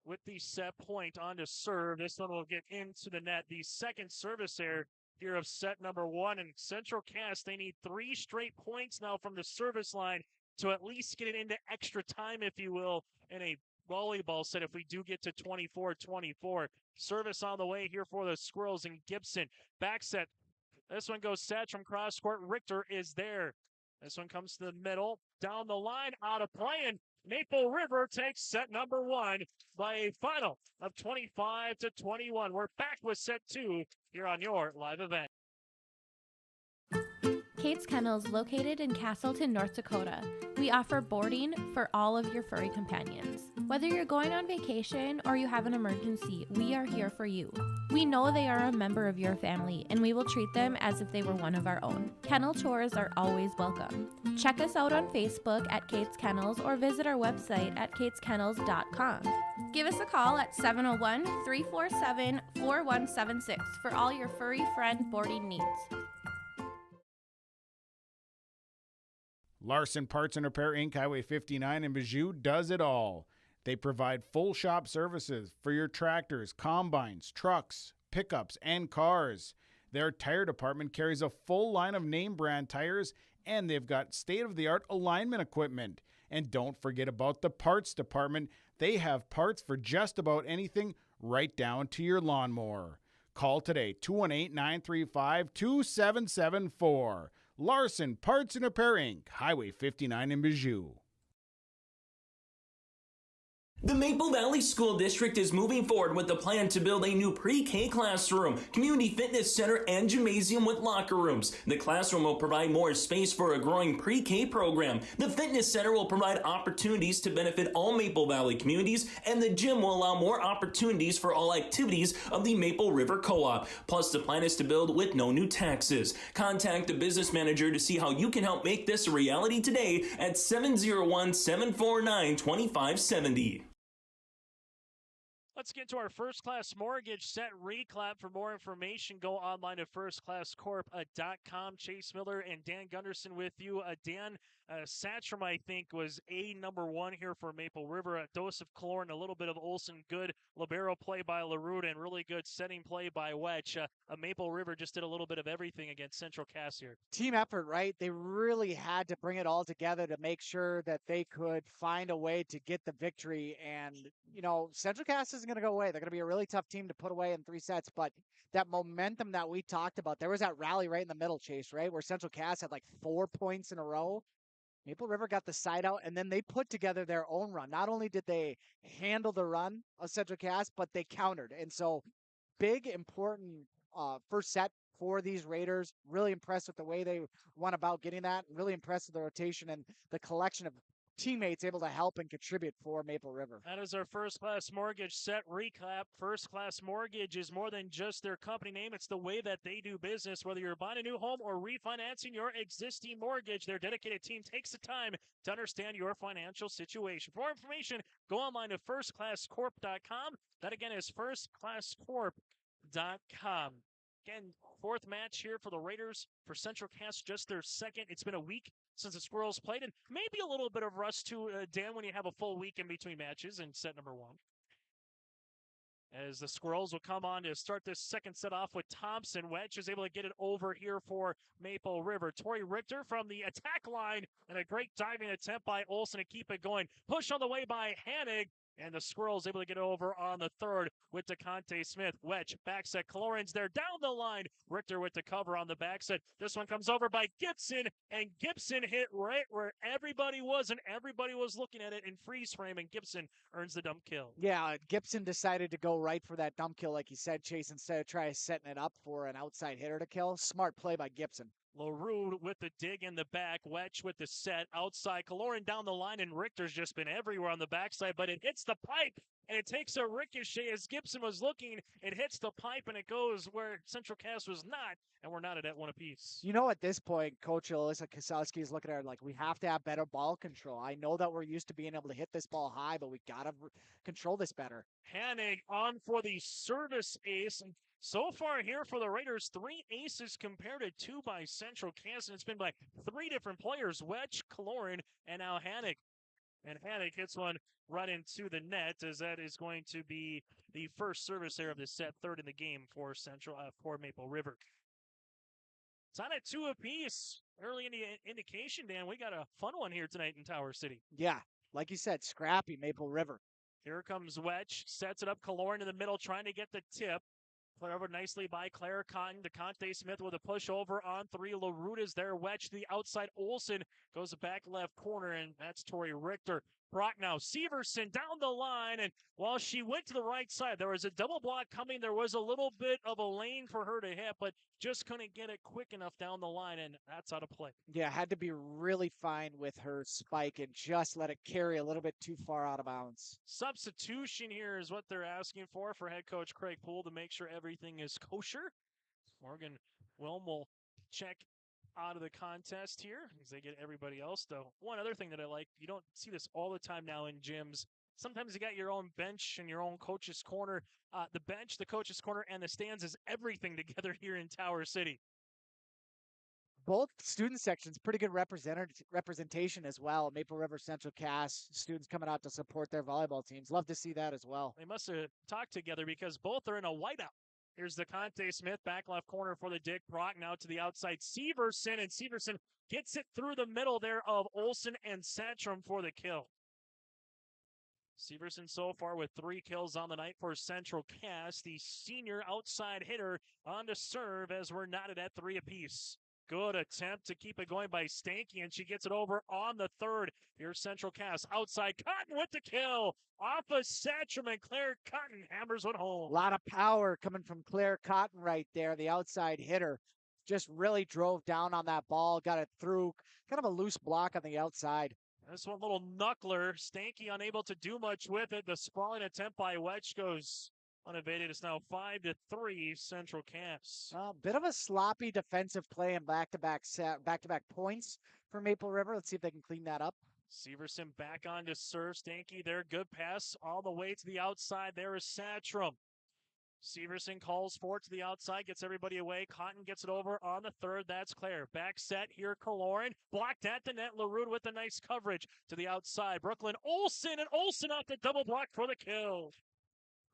with the set point on to serve. This one will get into the net. The second service error here of set number 1, and Central Cass, they need 3 straight points now from the service line to at least get it into extra time, if you will, in a volleyball set if we do get to 24-24. Service on the way here for the Squirrels and Gibson. Back set. This one goes Satcham cross court. Richter is there. This one comes to the middle. Down the line, out of play, and Maple River takes set number 1 by a final of 25-21. We're back with set 2 here on your live event. Kate's Kennels, located in Castleton, North Dakota. We offer boarding for all of your furry companions. Whether you're going on vacation or you have an emergency, we are here for you. We know they are a member of your family, and we will treat them as if they were one of our own. Kennel tours are always welcome. Check us out on Facebook at Kate's Kennels or visit our website at kateskennels.com. Give us a call at 701-347-4176 for all your furry friend boarding needs. Larson Parts and Repair Inc., Highway 59 in Bijou does it all. They provide full shop services for your tractors, combines, trucks, pickups, and cars. Their tire department carries a full line of name brand tires, and they've got state-of-the-art alignment equipment. And don't forget about the parts department. They have parts for just about anything, right down to your lawnmower. Call today, 218-935-2774. Larson Parts and Repair Inc., Highway 59 in Bijou. The Maple Valley School District is moving forward with the plan to build a new pre-K classroom, community fitness center, and gymnasium with locker rooms. The classroom will provide more space for a growing pre-K program. The fitness center will provide opportunities to benefit all Maple Valley communities, and the gym will allow more opportunities for all activities of the Maple River Co-op. Plus, the plan is to build with no new taxes. Contact the business manager to see how you can help make this a reality today at 701-749-2570. Let's get to our First Class Mortgage set recap. For more information, go online at firstclasscorp.com. Chase Miller and Dan Gunderson with you. Dan Satcham, I think, was number 1 here for Maple River. A dose of Kaloran, a little bit of Olsen. Good libero play by LaRue, and really good setting play by Wedge. Maple River just did a little bit of everything against Central Cass here. Team effort, right? They really had to bring it all together to make sure that they could find a way to get the victory. And, you know, Central Cass isn't going to go away. They're going to be a really tough team to put away in 3 sets, but that momentum that we talked about, there was that rally right in the middle, Chase, right? Where Central Cass had like 4 points in a row. Maple River got the side out, and then they put together their own run. Not only did they handle the run of Central Cass, but they countered. And so big, important first set for these Raiders. Really impressed with the way they went about getting that. Really impressed with the rotation and the collection of teammates able to help and contribute for Maple River. That is our First Class Mortgage set recap. First Class Mortgage is more than just their company name. It's the way that they do business. Whether you're buying a new home or refinancing your existing mortgage, their dedicated team takes the time to understand your financial situation. For more information, go online to firstclasscorp.com. That again is firstclasscorp.com. Again, fourth match here for the Raiders. For Central Cass, just their second. It's been a week since the Squirrels played, and maybe a little bit of rust too, Dan, when you have a full week in between matches in set number one. As the Squirrels will come on to start this second set off with Thompson. Wedge is able to get it over here for Maple River. Tori Richter from the attack line, and a great diving attempt by Olsen to keep it going. Push on the way by Hanig. And the Squirrels able to get over on the third with DeConte Smith. Wedge, backset. Caloran's there down the line. Richter with the cover on the backset. This one comes over by Gibson, and Gibson hit right where everybody was, and everybody was looking at it in freeze frame, and Gibson earns the dump kill. Yeah, Gibson decided to go right for that dump kill, like you said, Chase, instead of trying setting it up for an outside hitter to kill. Smart play by Gibson. LaRue with the dig in the back. Wedge with the set. Outside. Caloran down the line, and Richter's just been everywhere on the backside, but it hits the pipe, and it takes a ricochet as Gibson was looking. It hits the pipe, and it goes where Central Cass was not, and we're knotted at one apiece. You know, at this point, Coach Alyssa Kosowski is looking at it like, we have to have better ball control. I know that we're used to being able to hit this ball high, but we got to control this better. Hanig on for the service ace. And so far here for the Raiders, 3 aces compared to 2 by Central Cass, and it's been by 3 different players, Wedge, Caloran, and now Hanig. And Hanig hits one right into the net, as that is going to be the first service error of the set, third in the game for for Maple River. It's on at 2 apiece. Early indication, Dan, we got a fun one here tonight in Tower City. Yeah, like you said, scrappy Maple River. Here comes Wedge, sets it up, Caloran in the middle, trying to get the tip. Played over nicely by Claire Cotton. DeConte Smith with a push over on 3. LaRue is there. Wedge to the outside. Olsen goes back left corner, and that's Tori Richter. Brock now. Severson down the line, and while she went to the right side, there was a double block coming. There was a little bit of a lane for her to hit, but just couldn't get it quick enough down the line, and that's out of play. Yeah, had to be really fine with her spike and just let it carry a little bit too far out of bounds. Substitution here is what they're asking for head coach Craig Poole to make sure everything is kosher. Morgan Wilm will check out of the contest here as they get everybody else, though. One other thing that I like, you don't see this all the time now in gyms. Sometimes you got your own bench and your own coach's corner. The bench, the coach's corner, and the stands is everything together here in Tower City. Both student sections, pretty good representation as well. Maple River, Central Cass, students coming out to support their volleyball teams. Love to see that as well. They must have talked together because both are in a whiteout. Here's DeConte Smith, back left corner for the Dick. Brock now to the outside. Severson, and Severson gets it through the middle there of Olsen and Satcham for the kill. Severson so far with 3 kills on the night for Central Cass. The senior outside hitter on to serve as we're knotted at 3 apiece. Good attempt to keep it going by Stanky, and she gets it over on the third. Here's Central Cass. Outside, Cotton with the kill. Off of Satcham, and Claire Cotton hammers one home. A lot of power coming from Claire Cotton right there, the outside hitter. Just really drove down on that ball, got it through. Kind of a loose block on the outside. This one little knuckler. Stanky unable to do much with it. The sprawling attempt by Wedge goes unevaded. It's now 5-3 Central Cass. A bit of a sloppy defensive play and back-to-back points for Maple River. Let's see if they can clean that up. Severson back on to serve. Stanky there. Good pass all the way to the outside. There is Satcham. Severson calls for it to the outside, gets everybody away. Cotton gets it over on the third. That's Claire. Back set here, Caloran. Blocked at the net. LaRue with the nice coverage to the outside. Brooklyn Olsen, and Olsen off the double block for the kill.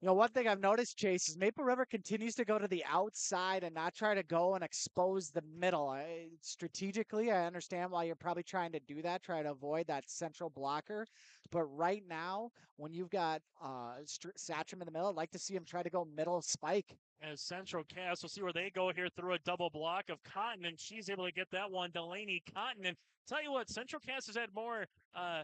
You know, one thing I've noticed, Chase, is Maple River continues to go to the outside and not try to go and expose the middle. Strategically, I understand why you're probably trying to do that, try to avoid that central blocker. But right now, when you've got Satcham in the middle, I'd like to see him try to go middle spike. As Central Cass, we'll see where they go here through a double block of Cotton, and she's able to get that one, Delaney Cotton. And tell you what, Central Cass has had more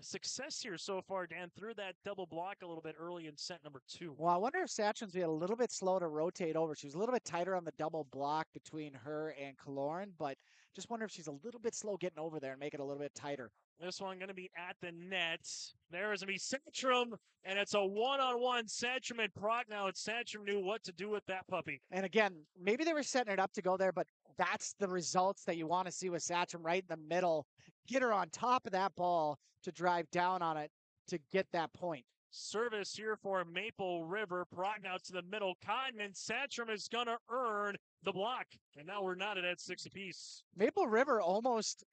success here so far, Dan, through that double block a little bit early in set number 2. Well, I wonder if Satcham's been a little bit slow to rotate over. She was a little bit tighter on the double block between her and Caloran, but just wonder if she's a little bit slow getting over there and make it a little bit tighter. This one going to be at the net. There is going to be Sandstrom, and it's a one-on-one Sandstrom and Proc. Now it's Sandstrom knew what to do with that puppy. And again, maybe they were setting it up to go there, but that's the results that you want to see with Sandstrom right in the middle. Get her on top of that ball to drive down on it to get that point. Service here for Maple River. Proc now to the middle. Cotton, and Sandstrom is going to earn the block. And now we're knotted at 6 apiece. Maple River almost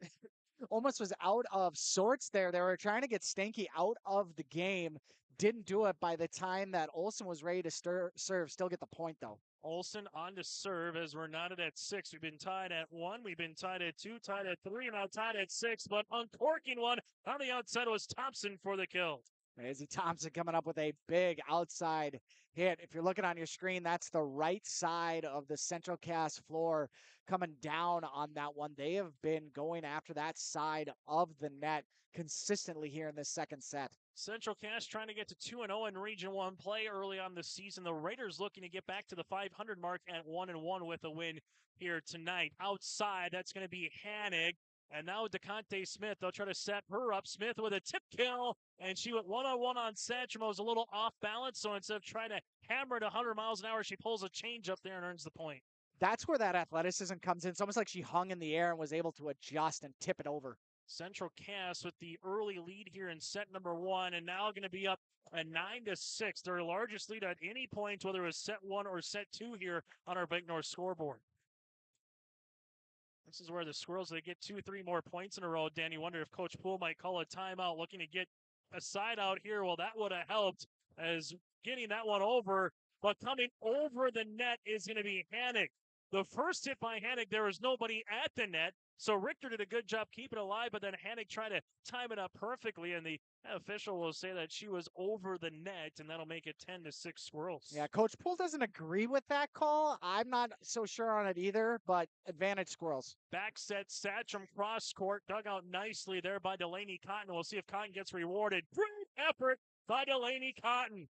was out of sorts there. They were trying to get Stanky out of the game. Didn't do it by the time that Olsen was ready to serve. Still get the point, though. Olsen on to serve as we're knotted at 6. We've been tied at 1. We've been tied at 2, tied at 3, now tied at 6. But uncorking one on the outside was Thompson for the kill. Izzy Thompson coming up with a big outside hit. If you're looking on your screen, that's the right side of the Central Cass floor coming down on that one. They have been going after that side of the net consistently here in this second set. Central Cass trying to get to 2-0 in Region 1 play early on the season. The Raiders looking to get back to the 500 mark at 1-1 with a win here tonight. Outside, that's going to be Hanig. And now DeConte Smith, they'll try to set her up. Smith with a tip kill, and she went one-on-one on Sandstrom. Was a little off balance, so instead of trying to hammer it 100 miles an hour, she pulls a change up there and earns the point. That's where that athleticism comes in. It's almost like she hung in the air and was able to adjust and tip it over. Central Cass with the early lead here in set number 1, and now going to be up a 9-6. Their largest lead at any point, whether it was set 1 or set 2 here on our Big North scoreboard. This is where the Squirrels, they get 2-3 more points in a row. Danny, wonder if Coach Poole might call a timeout, looking to get a side out here. Well, that would have helped as getting that one over. But coming over the net is going to be Hanig. The first hit by Hanig, there was nobody at the net. So Richter did a good job keeping it alive, but then Hanig tried to time it up perfectly, and the official will say that she was over the net, and that'll make it 10-6 Squirrels. Yeah, Coach Poole doesn't agree with that call. I'm not so sure on it either, but advantage Squirrels. Back set, Sandstrom cross court, dug out nicely there by Delaney Cotton. We'll see if Cotton gets rewarded. Great effort by Delaney Cotton.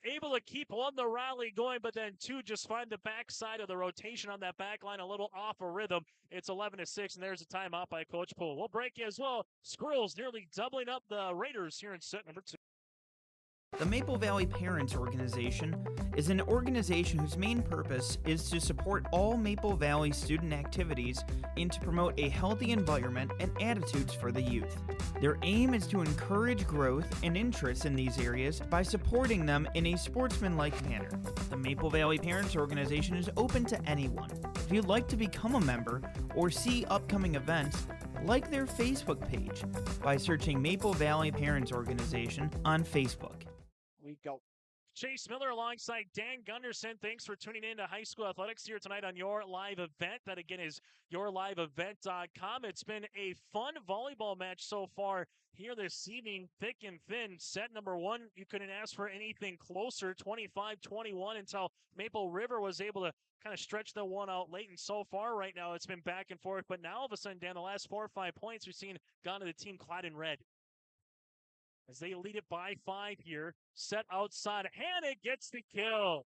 Able to keep the rally going, but then 2 just find the backside of the rotation on that back line a little off a rhythm. It's 11-6, and there's a timeout by Coach Poole. We'll break you as well. Squirrels nearly doubling up the Raiders here in set number 2. The Maple Valley Parents Organization is an organization whose main purpose is to support all Maple Valley student activities and to promote a healthy environment and attitudes for the youth. Their aim is to encourage growth and interest in these areas by supporting them in a sportsmanlike manner. The Maple Valley Parents Organization is open to anyone. If you'd like to become a member or see upcoming events, like their Facebook page by searching Maple Valley Parents Organization on Facebook. We go. Chase Miller alongside Dan Gunderson. Thanks for tuning in to High School Athletics here tonight on Your Live Event. That again is yourliveevent.com. It's been a fun volleyball match so far here this evening. Thick and thin. Set number 1, you couldn't ask for anything closer. 25-21 until Maple River was able to kind of stretch the one out late. And so far right now, it's been back and forth. But now all of a sudden, Dan, the last 4 or 5 points we've seen gone to the team clad in red, as they lead it by 5 here. Set outside. Hanig gets the kill.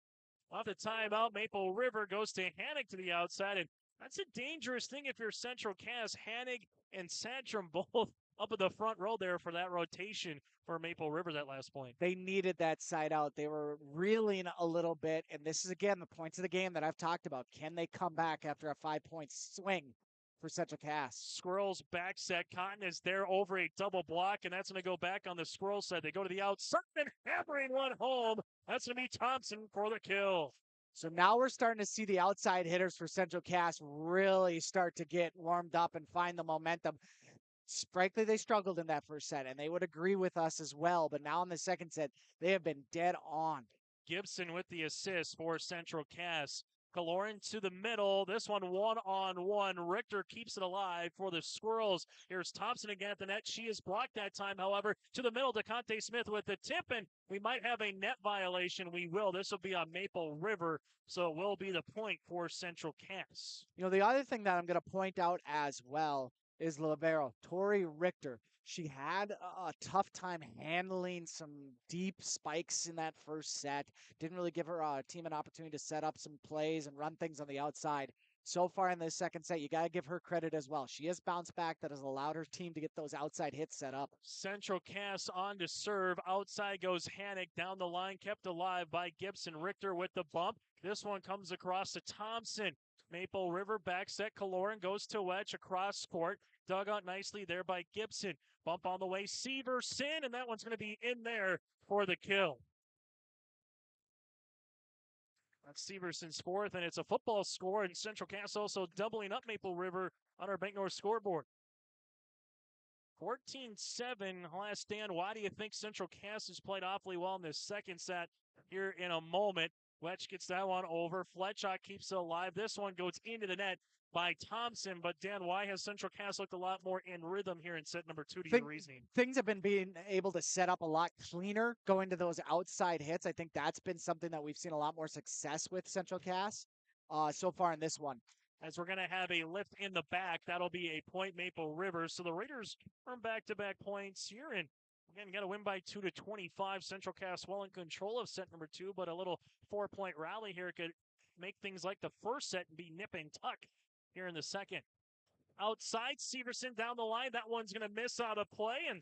Off the timeout, Maple River goes to Hanig to the outside. And that's a dangerous thing if you're Central Cass. Hanig and Sandstrom both up in the front row there for that rotation for Maple River that last point. They needed that side out. They were reeling a little bit. And this is, again, the points of the game that I've talked about. Can they come back after a 5-point swing for Central Cass? Squirrels back set. Cotton is there over a double block, and that's going to go back on the Squirrels side. They go to the outside and hammering one home. That's going to be Thompson for the kill. So now we're starting to see the outside hitters for Central Cass really start to get warmed up and find the momentum. Frankly, they struggled in that first set, and they would agree with us as well. But now in the second set, they have been dead on. Gibson with the assist for Central Cass. Kaloran to the middle. This one 1-on-1. Richter keeps it alive for the Squirrels. Here's Thompson again at the net. She is blocked that time, however. To the middle, DeConte Smith with the tip, and we might have a net violation. We will. This will be on Maple River, so it will be the point for Central Cass. You know, the other thing that I'm going to point out as well is libero, Tori Richter. She had a tough time handling some deep spikes in that first set. Didn't really give her team an opportunity to set up some plays and run things on the outside. so far in this second set. You got to give her credit as well. She has bounced back. That has allowed her team to get those outside hits set up. Central Cass on to serve. Outside goes Hannick. Down the line, kept alive by Gibson. Richter with the bump. This one comes across to Thompson. Maple River back set. Kaloran goes to wedge across court. Dug out nicely there by Gibson. Bump on the way. Severson, and that one's going to be in there for the kill. That's Severson's fourth, and it's a football score, and Central Cass also doubling up Maple River on our Bank North scoreboard. 14-7. I'll ask Dan, why do you think Central Cass has played awfully well in this second set here in a moment? Wetch gets that one over. Fletchock keeps it alive. This one goes into the net by Thompson. But Dan, why has Central Cass looked a lot more in rhythm here in set number 2 to your reasoning? Things have been being able to set up a lot cleaner, going to those outside hits. I think that's been something that we've seen a lot more success with Central Cass so far in this one. As we're going to have a lift in the back, that'll be a point Maple River. So the Raiders earn back-to-back points here. And again, got to win by 2-25. Central Cass well in control of set number 2, but a little 4-point rally here could make things like the first set and be nip and tuck here in the second. Outside, Severson down the line. That one's going to miss out of play. And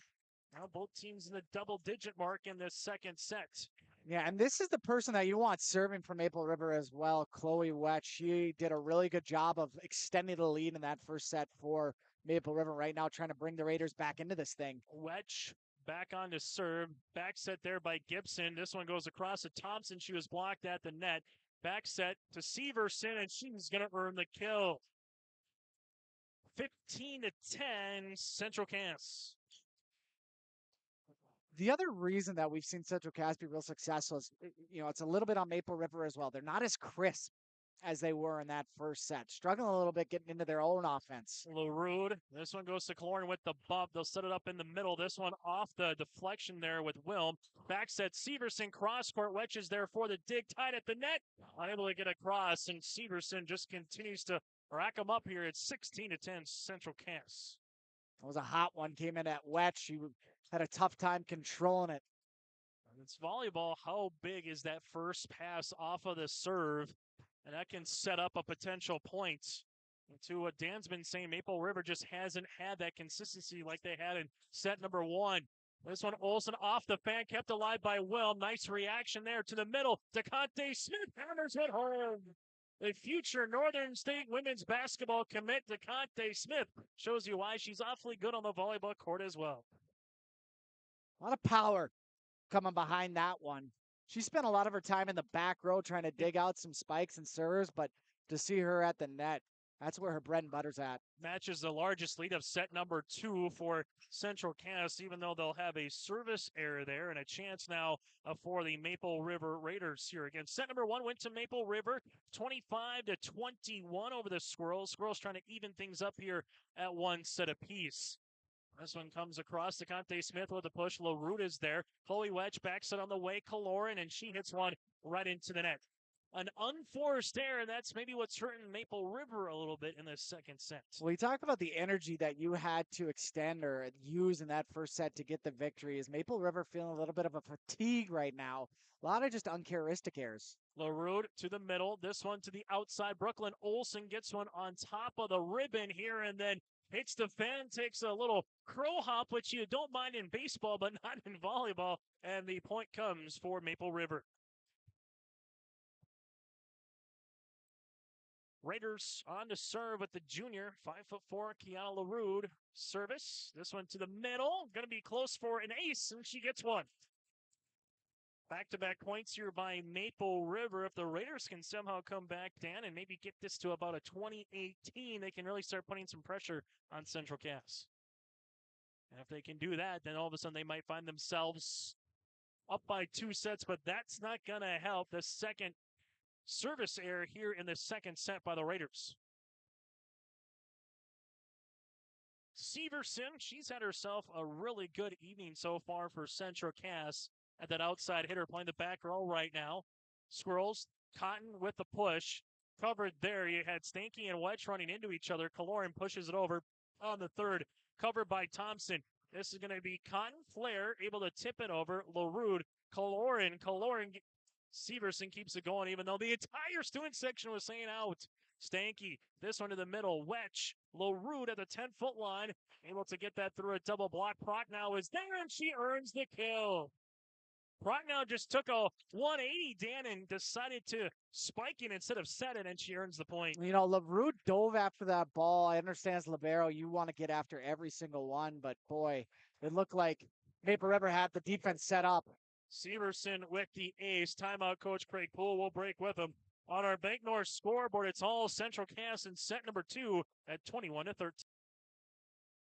now both teams in the double-digit mark in this second set. Yeah, and this is the person that you want serving for Maple River as well, Chloe Wetch. She did a really good job of extending the lead in that first set for Maple River right now, trying to bring the Raiders back into this thing. Wetch back on to serve. Back set there by Gibson. This one goes across to Thompson. She was blocked at the net. Back set to Severson, and she's going to earn the kill. 15-10, Central Cass. The other reason that we've seen Central Cass be real successful is, it's a little bit on Maple River as well. They're not as crisp as they were in that first set. Struggling a little bit getting into their own offense. LaRude. This one goes to Kaloran with the bump. They'll set it up in the middle. This one off the deflection there with Wilm. Back set Severson. Cross court wedges there for the dig. Tied at the net. Unable to get across. And Severson just continues to rack them up here. It's 16-10 Central Cass. That was a hot one. Came in at Wetch. She had a tough time controlling it. It's volleyball. How big is that first pass off of the serve? And that can set up a potential point. And to what Dan's been saying, Maple River just hasn't had that consistency like they had in set number 1. This one, Olsen off the fan, kept alive by Will. Nice reaction there to the middle. DeConte Smith hammers it home. The future Northern State women's basketball commit, DeConte Smith, shows you why she's awfully good on the volleyball court as well. A lot of power coming behind that one. She spent a lot of her time in the back row trying to dig out some spikes and serves, but to see her at the net, that's where her bread and butter's at. Matches the largest lead of set number 2 for Central Cass, even though they'll have a service error there and a chance now for the Maple River Raiders here again. Set number 1 went to Maple River, 25-21 over the Squirrels. Squirrels trying to even things up here at 1 set apiece. This one comes across to Conte Smith with a push. LaRute is there. Chloe Wedge backs it on the way. Kaloran, and she hits one right into the net. An unforced error, and that's maybe what's hurting Maple River a little bit in this second set. Well, you talk about the energy that you had to extend or use in that first set to get the victory. Is Maple River feeling a little bit of a fatigue right now? A lot of just uncharacteristic errors. LaRute to the middle. This one to the outside. Brooklyn Olsen gets one on top of the ribbon here, and then hits the fan, takes a little crow hop, which you don't mind in baseball, but not in volleyball. And the point comes for Maple River. Raiders on to serve with the junior, 5'4", Kiana LaRude. Service. This one to the middle. Going to be close for an ace, and she gets one. Back-to-back points here by Maple River. If the Raiders can somehow come back, Dan, and maybe get this to about a 20-18, they can really start putting some pressure on Central Cass. And if they can do that, then all of a sudden they might find themselves up by 2 sets, but that's not going to help. The second service error here in the second set by the Raiders. Severson, she's had herself a really good evening so far for Central Cass at that outside hitter, playing the back row right now. Squirrels, Cotton with the push. Covered there. You had Stanky and Wedge running into each other. Kaloran pushes it over on the third. Covered by Thompson. This is going to be Cotton Flair able to tip it over. LaRude, Kaloran, Severson keeps it going, even though the entire student section was saying out. Stanky, this one to the middle. Wetch, LaRue at the 10-foot line. Able to get that through a double block. Prochnow is there, and she earns the kill. Prochnow just took a 180, Dan, and decided to spike it instead of set it, and she earns the point. You know, LaRue dove after that ball. I understand as libero, you want to get after every single one, but boy, it looked like Maple River had the defense set up. Severson with the ace. Timeout, Coach Craig Poole. We'll break with him. On our Bank North scoreboard, it's all Central Cass in set number 2 at 21-13.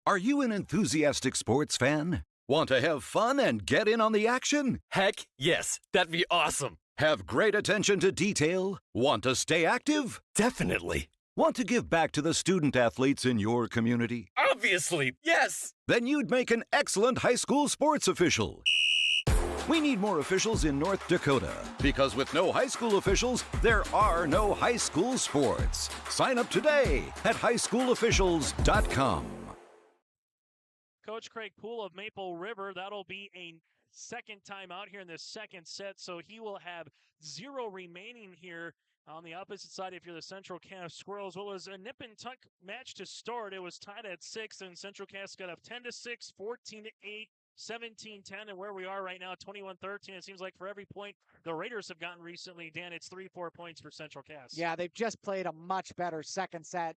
Are you an enthusiastic sports fan? Want to have fun and get in on the action? Heck, yes. That'd be awesome. Have great attention to detail? Want to stay active? Definitely. Want to give back to the student athletes in your community? Obviously, yes. Then you'd make an excellent high school sports official. We need more officials in North Dakota, because with no high school officials, there are no high school sports. Sign up today at highschoolofficials.com. Coach Craig Poole of Maple River, that'll be a second time out here in this second set, so he will have 0 remaining here. On the opposite side, if you're the Central Cass Squirrels, well, it was a nip and tuck match to start. It was tied at 6, and Central Cass got up 10-6, 14-8, 17-10, and where we are right now, 21-13. It seems like for every point the Raiders have gotten recently, Dan, it's 3-4 points for Central Cass. Yeah, they've just played a much better second set.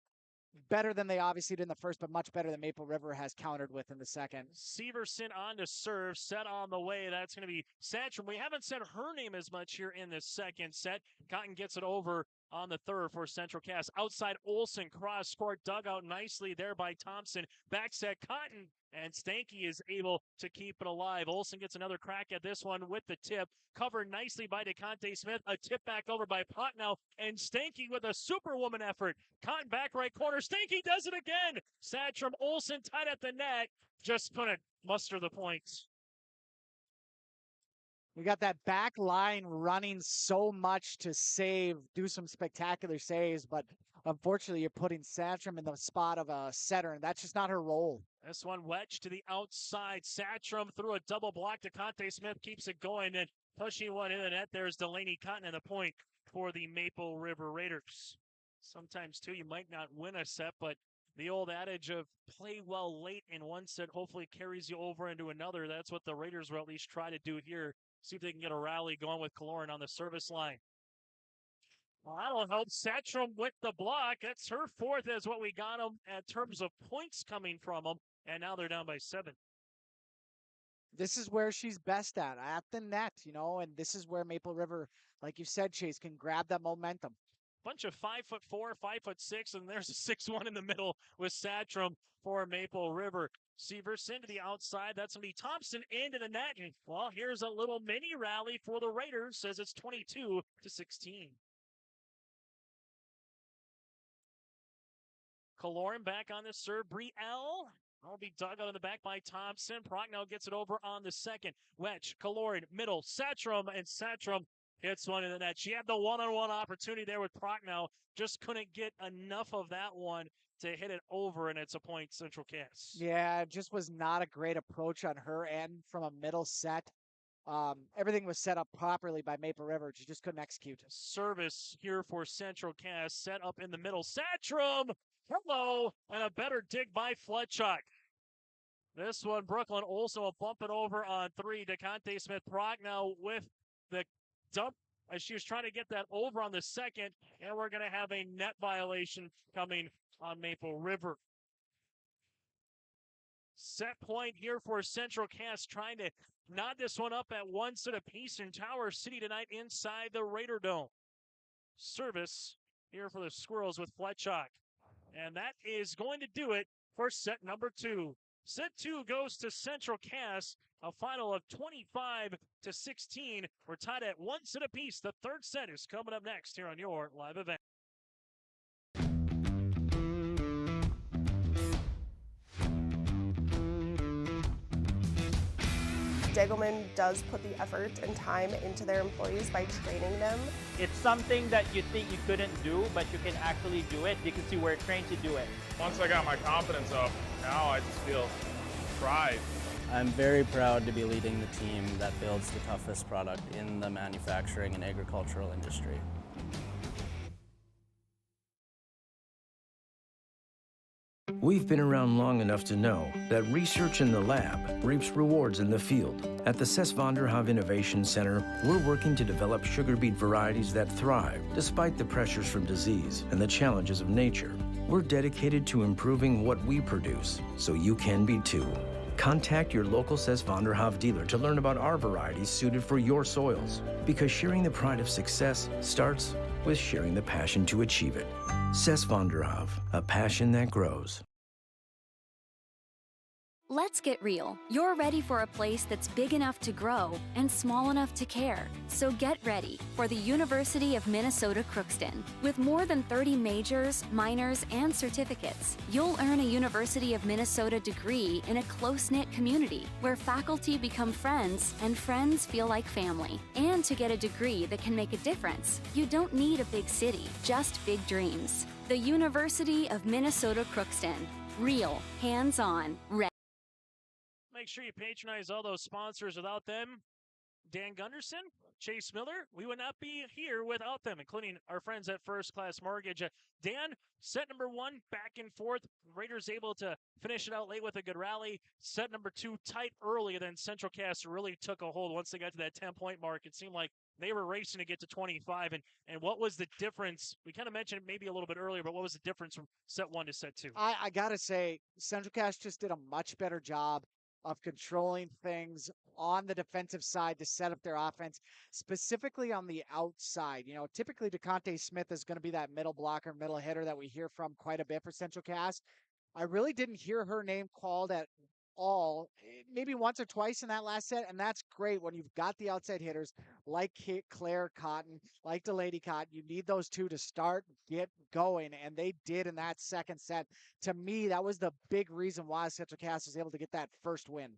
Better than they obviously did in the first, but much better than Maple River has countered with in the second. Severson on to serve, set on the way. That's going to be Satcham. We haven't said her name as much here in the second set. Cotton gets it over on the third for Central Cass. Outside Olsen, cross court, dug out nicely there by Thompson. Back set Cotton, and Stanky is able to keep it alive. Olsen gets another crack at this one with the tip. Covered nicely by DeConte Smith. A tip back over by Prochnow, and Stanky with a superwoman effort. Cotton back right corner. Stanky does it again. Satcham, Olsen tied at the net. Just couldn't muster the points. We got that back line running so much to save, do some spectacular saves, but unfortunately you're putting Satcham in the spot of a setter, and that's just not her role. This one wedge to the outside. Satcham through a double block. DeConte Smith keeps it going, and pushing one in the net. There's Delaney Cotton and the point for the Maple River Raiders. Sometimes, too, you might not win a set, but the old adage of play well late in one set hopefully carries you over into another. That's what the Raiders will at least try to do here. See if they can get a rally going with Kaloran on the service line. Well, that'll help. Satcham with the block. That's her fourth as what we got them in terms of points coming from them. And now they're down by 7. This is where she's best at the net, you know, and this is where Maple River, like you said, Chase, can grab that momentum. Bunch of 5'4", 5'6", and there's a 6'1" in the middle with Satcham for Maple River. Severson to the outside. That's going to be Thompson into the net. And, well, here's a little mini rally for the Raiders as it's 22-16. Kaloran back on the serve. Brielle will be dug out of the back by Thompson. Prochnow gets it over on the second. Wedge, Kaloran, middle, Satcham, and Satcham hits one in the net. She had the one-on-one opportunity there with Prochnow. Just couldn't get enough of that one to hit it over, and it's a point, Central Cass. Yeah, it just was not a great approach on her end from a middle set. Everything was set up properly by Maple River. She just couldn't execute. Service here for Central Cass. Set up in the middle. Satcham! Hello! And a better dig by Fletchuk. This one, Brooklyn Olsen will bump it over on 3. DeConte Smith Prochnow with the dump as she was trying to get that over on the second. And we're going to have a net violation coming on Maple River. Set point here for Central Cass, trying to knot this one up at one set apiece in Tower City tonight inside the Raider Dome. Service here for the Squirrels with Fletchuk. And that is going to do it for set number 2. Set 2 goes to Central Cass, a final of 25-16. We're tied at one set apiece. The third set is coming up next here on your live event. Degelman does put the effort and time into their employees by training them. It's something that you think you couldn't do, but you can actually do it because you were trained to do it. Once I got my confidence up, now I just feel pride. I'm very proud to be leading the team that builds the toughest product in the manufacturing and agricultural industry. We've been around long enough to know that research in the lab reaps rewards in the field. At the Ses van der Haaf Innovation Center, we're working to develop sugar beet varieties that thrive despite the pressures from disease and the challenges of nature. We're dedicated to improving what we produce, so you can be too. Contact your local Ses van der Haaf dealer to learn about our varieties suited for your soils, because sharing the pride of success starts with sharing the passion to achieve it. Ses van der Haaf, a passion that grows. Let's get real. You're ready for a place that's big enough to grow and small enough to care. So get ready for the University of Minnesota Crookston. With more than 30 majors, minors, and certificates, you'll earn a University of Minnesota degree in a close-knit community where faculty become friends and friends feel like family. And to get a degree that can make a difference, you don't need a big city, just big dreams. The University of Minnesota Crookston. Real, hands-on, ready. Make sure you patronize all those sponsors. Without them, Dan Gunderson, Chase Miller, we would not be here without them, including our friends at First Class Mortgage. Dan, set number 1, back and forth. Raiders able to finish it out late with a good rally. Set number 2, tight early, then Central Cast really took a hold once they got to that 10-point mark. It seemed like they were racing to get to 25. And what was the difference? We kind of mentioned it maybe a little bit earlier, but what was the difference from set 1 to set 2? I got to say, Central Cast just did a much better job of controlling things on the defensive side to set up their offense, specifically on the outside. You know, typically DeConte Smith is going to be that middle blocker, middle hitter that we hear from quite a bit for Central Cast. I really didn't hear her name called at all, maybe once or twice in that last set, and that's great when you've got the outside hitters like Claire Cotton, like Delaney Cotton. You need those two to start, get going, and they did in that second set. To me, that was the big reason why Central Cast was able to get that first win.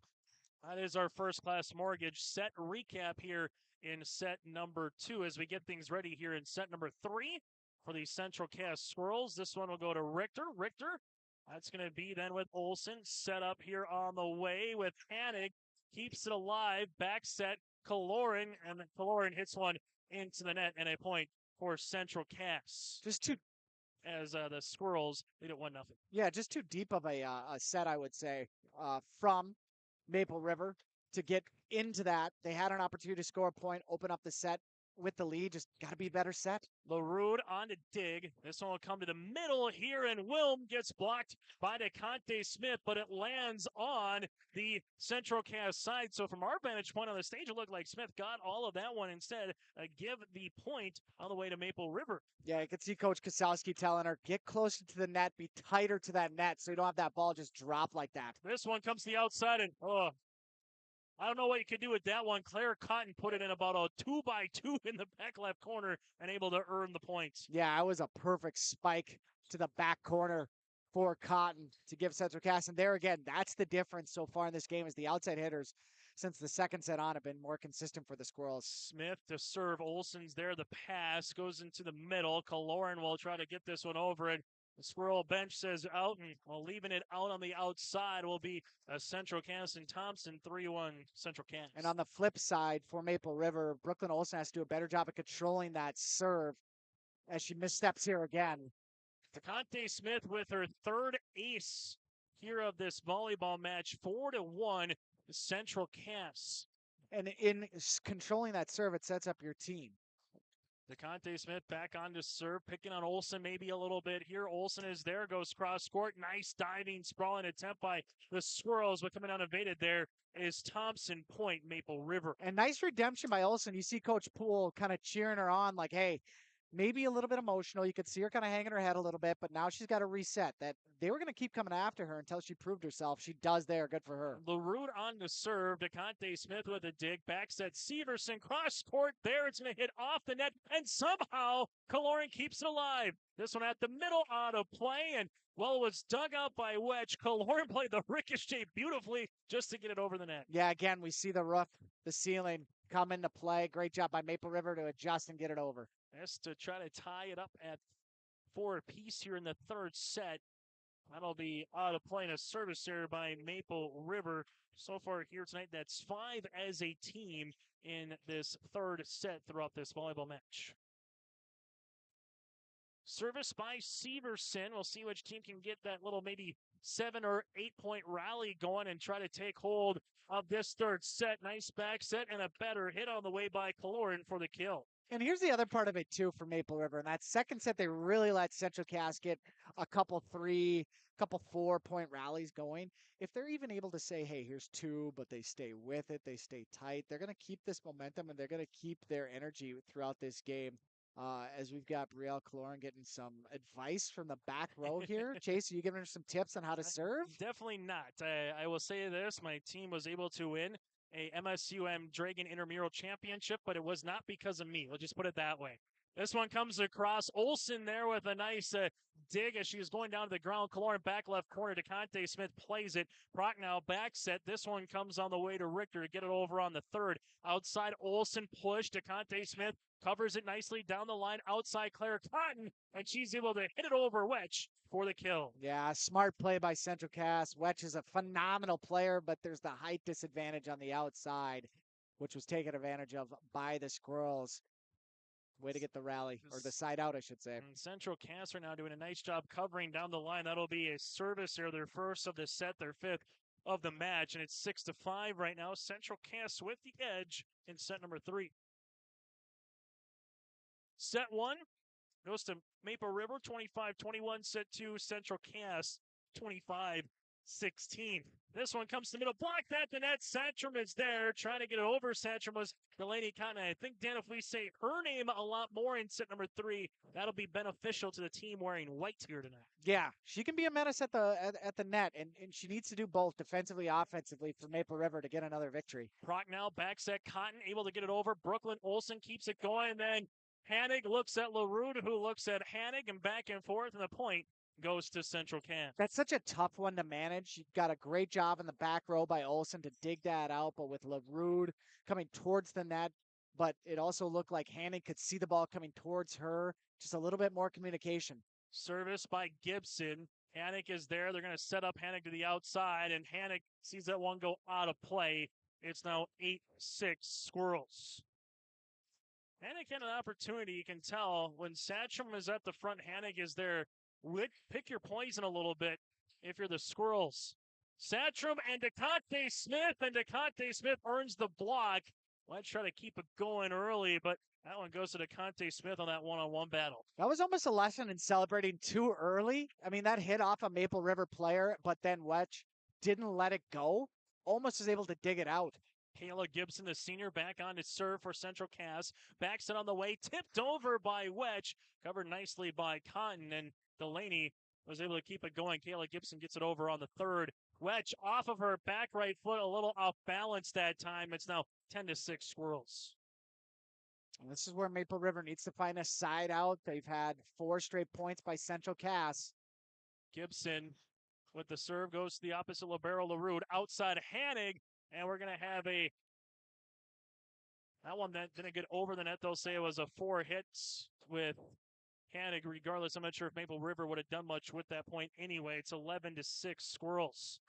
That is our First Class Mortgage set recap here in set number 2 as we get things ready here in set number 3 for the Central Cast Squirrels. This one will go to Richter. Richter, that's going to be then with Olson set up here on the way with Hanig. Keeps it alive. Back set, Kaloran, and Kaloran hits one into the net and a point for Central Cast. Just too, as the Squirrels lead at 1-0. Yeah, just too deep of a set, I would say, from Maple River to get into that. They had an opportunity to score a point, open up the set with the lead. Just got to be better set. LaRude on to dig. This one will come to the middle here, and Wilm gets blocked by DeConte Smith, but it lands on the Central Cast side. So from our vantage point on the stage, it looked like Smith got all of that one instead. Give the point all the way to Maple River. Yeah, you can see Coach Kosowski telling her, get closer to the net, be tighter to that net so you don't have that ball just drop like that. This one comes to the outside, and I don't know what you could do with that one. Claire Cotton put it in about a 2x2 in the back left corner and able to earn the points. Yeah, it was a perfect spike to the back corner for Cotton to give Central Cast. And there again, that's the difference so far in this game is the outside hitters since the second set on have been more consistent for the Squirrels. Smith to serve. Olson's there. The pass goes into the middle. Kaloran will try to get this one over it. The Squirrel bench says out, and leaving it out on the outside will be Central Cast and Thompson, 3-1 Central Cast. And on the flip side for Maple River, Brooklyn Olsen has to do a better job of controlling that serve as she missteps here again. DeConte Smith with her third ace here of this volleyball match, 4-1 Central Cast. And in controlling that serve, it sets up your team. DeConte Smith back on to serve, picking on Olsen maybe a little bit here. Olsen is there, goes cross court. Nice diving, sprawling attempt by the Squirrels, but coming unevaded there is Thompson, point Maple River. And nice redemption by Olsen. You see Coach Poole kind of cheering her on like, hey, maybe a little bit emotional. You could see her kind of hanging her head a little bit, but now she's got to reset. That they were going to keep coming after her until she proved herself. She does there. Good for her. LaRude on to serve. DeConte Smith with a dig. Back set Severson. Cross court there. It's going to hit off the net. And somehow Kaloran keeps it alive. This one at the middle out of play. And well, it was dug out by Wedge. Kaloran played the ricochet beautifully just to get it over the net. Yeah, again, we see the roof, the ceiling come into play. Great job by Maple River to adjust and get it over. That's to try to tie it up at 4 apiece here in the third set. That'll be out of play in a service error by Maple River. So far here tonight, that's 5 as a team in this third set throughout this volleyball match. Service by Severson. We'll see which team can get that little maybe 7 or 8 point rally going and try to take hold of this third set. Nice back set and a better hit on the way by Kaloran for the kill. And here's the other part of it too for Maple River. In that second set, they really let Central Cass get a couple 4 point rallies going. If they're even able to say, hey, here's 2, but they stay with it, they stay tight, they're going to keep this momentum and they're going to keep their energy throughout this game. As we've got Brielle Kaloran getting some advice from the back row here. Chase, are you giving her some tips on how to serve? Definitely not. I will say this. My team was able to win a MSUM Dragon Intramural Championship, but it was not because of me. We'll just put it that way. This one comes across. Olsen there with a nice dig as she was going down to the ground. Kaloran back left corner. DeConte Smith plays it. Prochnow back set. This one comes on the way to Richter to get it over on the third. Outside Olsen push. DeConte Smith covers it nicely down the line. Outside Claire Cotton, and she's able to hit it over Wetch for the kill. Yeah, smart play by Central Cass. Wetch is a phenomenal player, but there's the height disadvantage on the outside, which was taken advantage of by the Squirrels. Way to get the rally, or the side out, I should say. And Central Cass are now doing a nice job covering down the line. That'll be a service here, their first of the set, their 5th of the match, and it's 6-5 right now. Central Cass with the edge in set number 3. Set 1 goes to Maple River, 25-21. Set 2, Central Cass, 25-16. This one comes to the middle, block that, the net. Satcham is there, trying to get it over. Satcham was Delaney Cotton. I think, Dan, if we say her name a lot more in set number 3, that'll be beneficial to the team wearing white here tonight. Yeah, she can be a menace at the net, and she needs to do both defensively, offensively for Maple River to get another victory. Prochnow back set, Cotton able to get it over. Brooklyn Olsen keeps it going, and then Hanig looks at LaRue, who looks at Hanig, and back and forth, and the point goes to Central Cass. That's such a tough one to manage. You got a great job in the back row by Olsen to dig that out, but with LaRue coming towards the net, but it also looked like Hanig could see the ball coming towards her. Just a little bit more communication. Service by Gibson. Hanig is there. They're going to set up Hanig to the outside, and Hanig sees that one go out of play. It's now 8-6 Squirrels. Hanig had an opportunity. You can tell when Satcham is at the front, Hanig is there. Pick your poison a little bit if you're the Squirrels. Satcham and DeConte Smith earns the block. Let's try to keep it going early, but that one goes to DeConte Smith on that one-on-one battle. That was almost a lesson in celebrating too early. I mean, that hit off a Maple River player, but then Wetch didn't let it go. Almost was able to dig it out. Kayla Gibson, the senior, back on to serve for Central Cass. Backs it on the way, tipped over by Wetch. Covered nicely by Cotton, and Delaney was able to keep it going. Kayla Gibson gets it over on the third. Wetch off of her back right foot, a little off balance that time. It's now 10-6 Squirrels. And this is where Maple River needs to find a side out. They've had 4 straight points by Central Cass. Gibson with the serve goes to the opposite libero, LaRue. Outside Hanig, and we're going to have that one that didn't get over the net. They'll say it was a 4 hits with Hanig. Regardless, I'm not sure if Maple River would have done much with that point anyway. It's 11-6 Squirrels.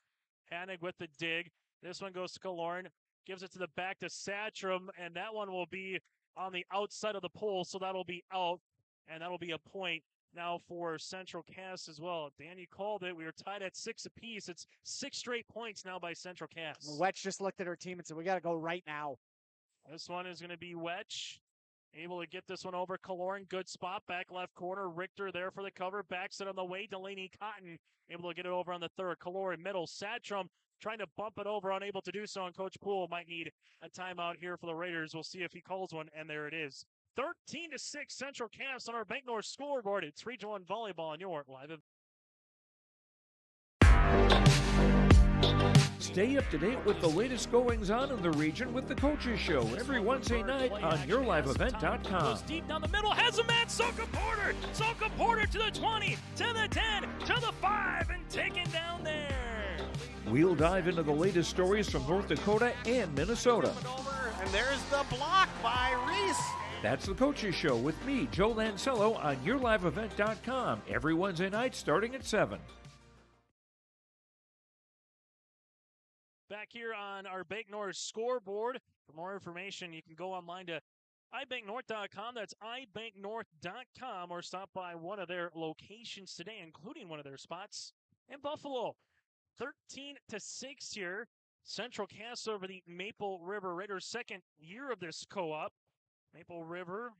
Hanig with the dig. This one goes to Kaloran. Gives it to the back to Satcham, and that one will be on the outside of the pole, so that'll be out, and that'll be a point now for Central Cass as well. Dan, you called it. We were tied at 6 apiece. It's 6 straight points now by Central Cass. Wetch just looked at her team and said, we got to go right now. This one is going to be Wetch. Able to get this one over. Kaloran, good spot, back left corner. Richter there for the cover. Backs it on the way. Delaney Cotton able to get it over on the third. Kaloran middle. Satcham trying to bump it over, unable to do so. And Coach Poole might need a timeout here for the Raiders. We'll see if he calls one, and there it is. 13-6 Central Cass on our Bank North scoreboard. It's Region 1 Volleyball on your live event. Stay up to date with the latest goings-on in the region with the Coaches Show every Wednesday night on YourLiveEvent.com. Goes deep down the middle, has a man, Soka Porter! Soka Porter to the 20, to the 10, to the 5, and taken down there. We'll dive into the latest stories from North Dakota and Minnesota. And there's the block by Reese. That's the Coaches Show with me, Joe Lancello, on YourLiveEvent.com every Wednesday night starting at 7. Back here on our Bank North scoreboard. For more information, you can go online to ibanknorth.com. That's ibanknorth.com, or stop by one of their locations today, including one of their spots in Buffalo. 13-6 here. Central Cass over the Maple River Raiders. Second year of this co-op. Maple River,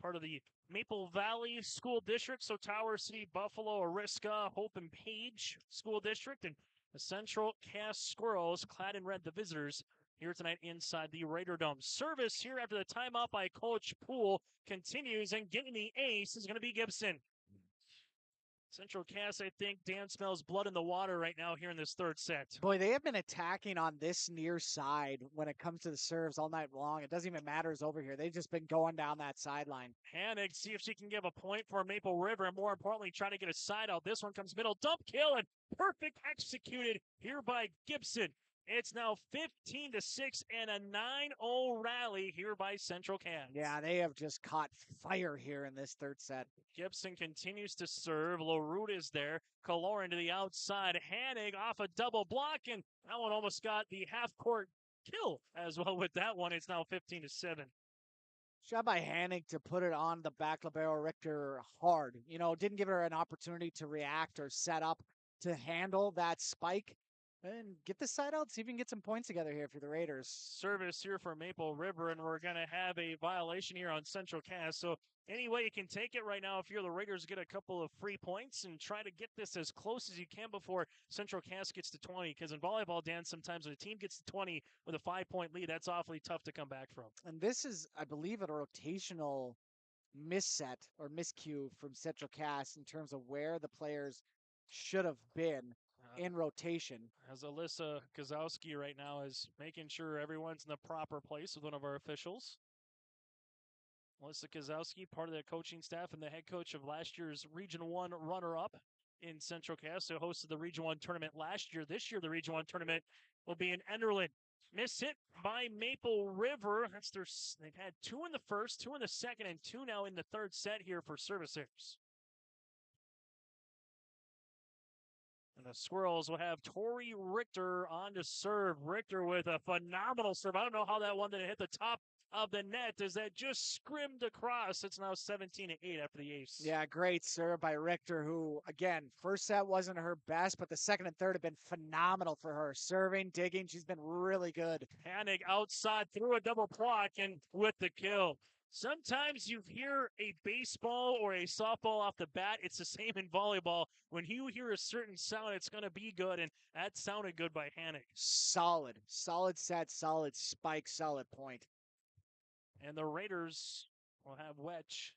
part of the Maple Valley School District. So Tower City, Buffalo, Ariska, Hope, and Page School District. And the Central Cass Squirrels, clad in red, the visitors, here tonight inside the Raider Dome. Service here after the timeout by Coach Poole continues, and getting the ace is going to be Gibson. Central Cass, I think, Dan smells blood in the water right now here in this third set. Boy, they have been attacking on this near side when it comes to the serves all night long. It doesn't even matter who's over here. They've just been going down that sideline. Hanig, see if she can give a point for Maple River, and more importantly, try to get a side out. This one comes middle, dump kill, and perfect executed here by Gibson. It's now 15-6 and a 9-0 rally here by Central Cass. Yeah, they have just caught fire here in this third set. Gibson continues to serve. LaRute is there. Kaloran to the outside. Hanig off a double block, and that one almost got the half-court kill as well with that one. It's now 15-7. Shot by Hanig to put it on the back libero Richter hard. You know, didn't give her an opportunity to react or set up to handle that spike. And get the side out, see if you can get some points together here for the Raiders. Service here for Maple River, and we're going to have a violation here on Central Cass. So any way you can take it right now, if you're the Raiders, get a couple of free points and try to get this as close as you can before Central Cass gets to 20. Because in volleyball, Dan, sometimes when a team gets to 20 with a 5-point lead, that's awfully tough to come back from. And this is, I believe, a rotational misset or miscue from Central Cass in terms of where the players should have been in rotation. As Alyssa Kozowski right now is making sure everyone's in the proper place with one of our officials. Alyssa Kozowski, part of the coaching staff and the head coach of last year's Region 1 runner-up in Central Cass, who hosted the Region 1 tournament last year. This year, the Region 1 tournament will be in Enderlin. Miss hit by Maple River. They've had 2 in the first, 2 in the second, and 2 now in the third set here for service errors. And the Squirrels will have Tori Richter on to serve. Richter with a phenomenal serve. I don't know how that one didn't hit the top of the net as that just scrimmed across. It's now 17-8 after the ace. Yeah, great serve by Richter, who, again, first set wasn't her best, but the second and third have been phenomenal for her. Serving, digging, she's been really good. Hanig outside through a double block and with the kill. Sometimes you hear a baseball or a softball off the bat. It's the same in volleyball. When you hear a certain sound, it's going to be good, and that sounded good by Hanig. Solid set, solid spike, solid point. And the Raiders will have Wetch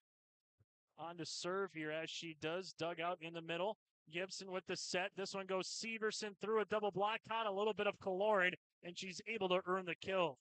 on to serve here as she does. Dug out in the middle. Gibson with the set. This one goes Severson through a double block. Caught a little bit of Kaloran, and she's able to earn the kill.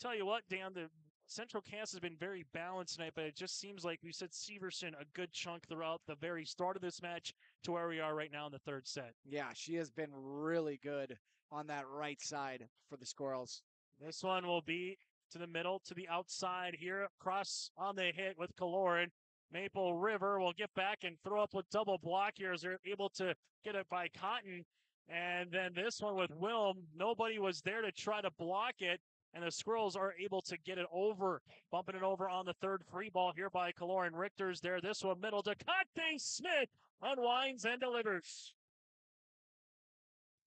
Tell you what, Dan, the Central Cass has been very balanced tonight, but it just seems like we said Severson a good chunk throughout the very start of this match to where we are right now in the third set. Yeah, she has been really good on that right side for the Squirrels. This one will be to the middle, to the outside here. Cross on the hit with Kaloran. Maple River will get back and throw up with double block here as they're able to get it by Cotton. And then this one with Wilm. Nobody was there to try to block it. And the Squirrels are able to get it over, bumping it over on the third free ball here by Kaloran. Richter's there. This one middle to Conte Smith. Unwinds and delivers.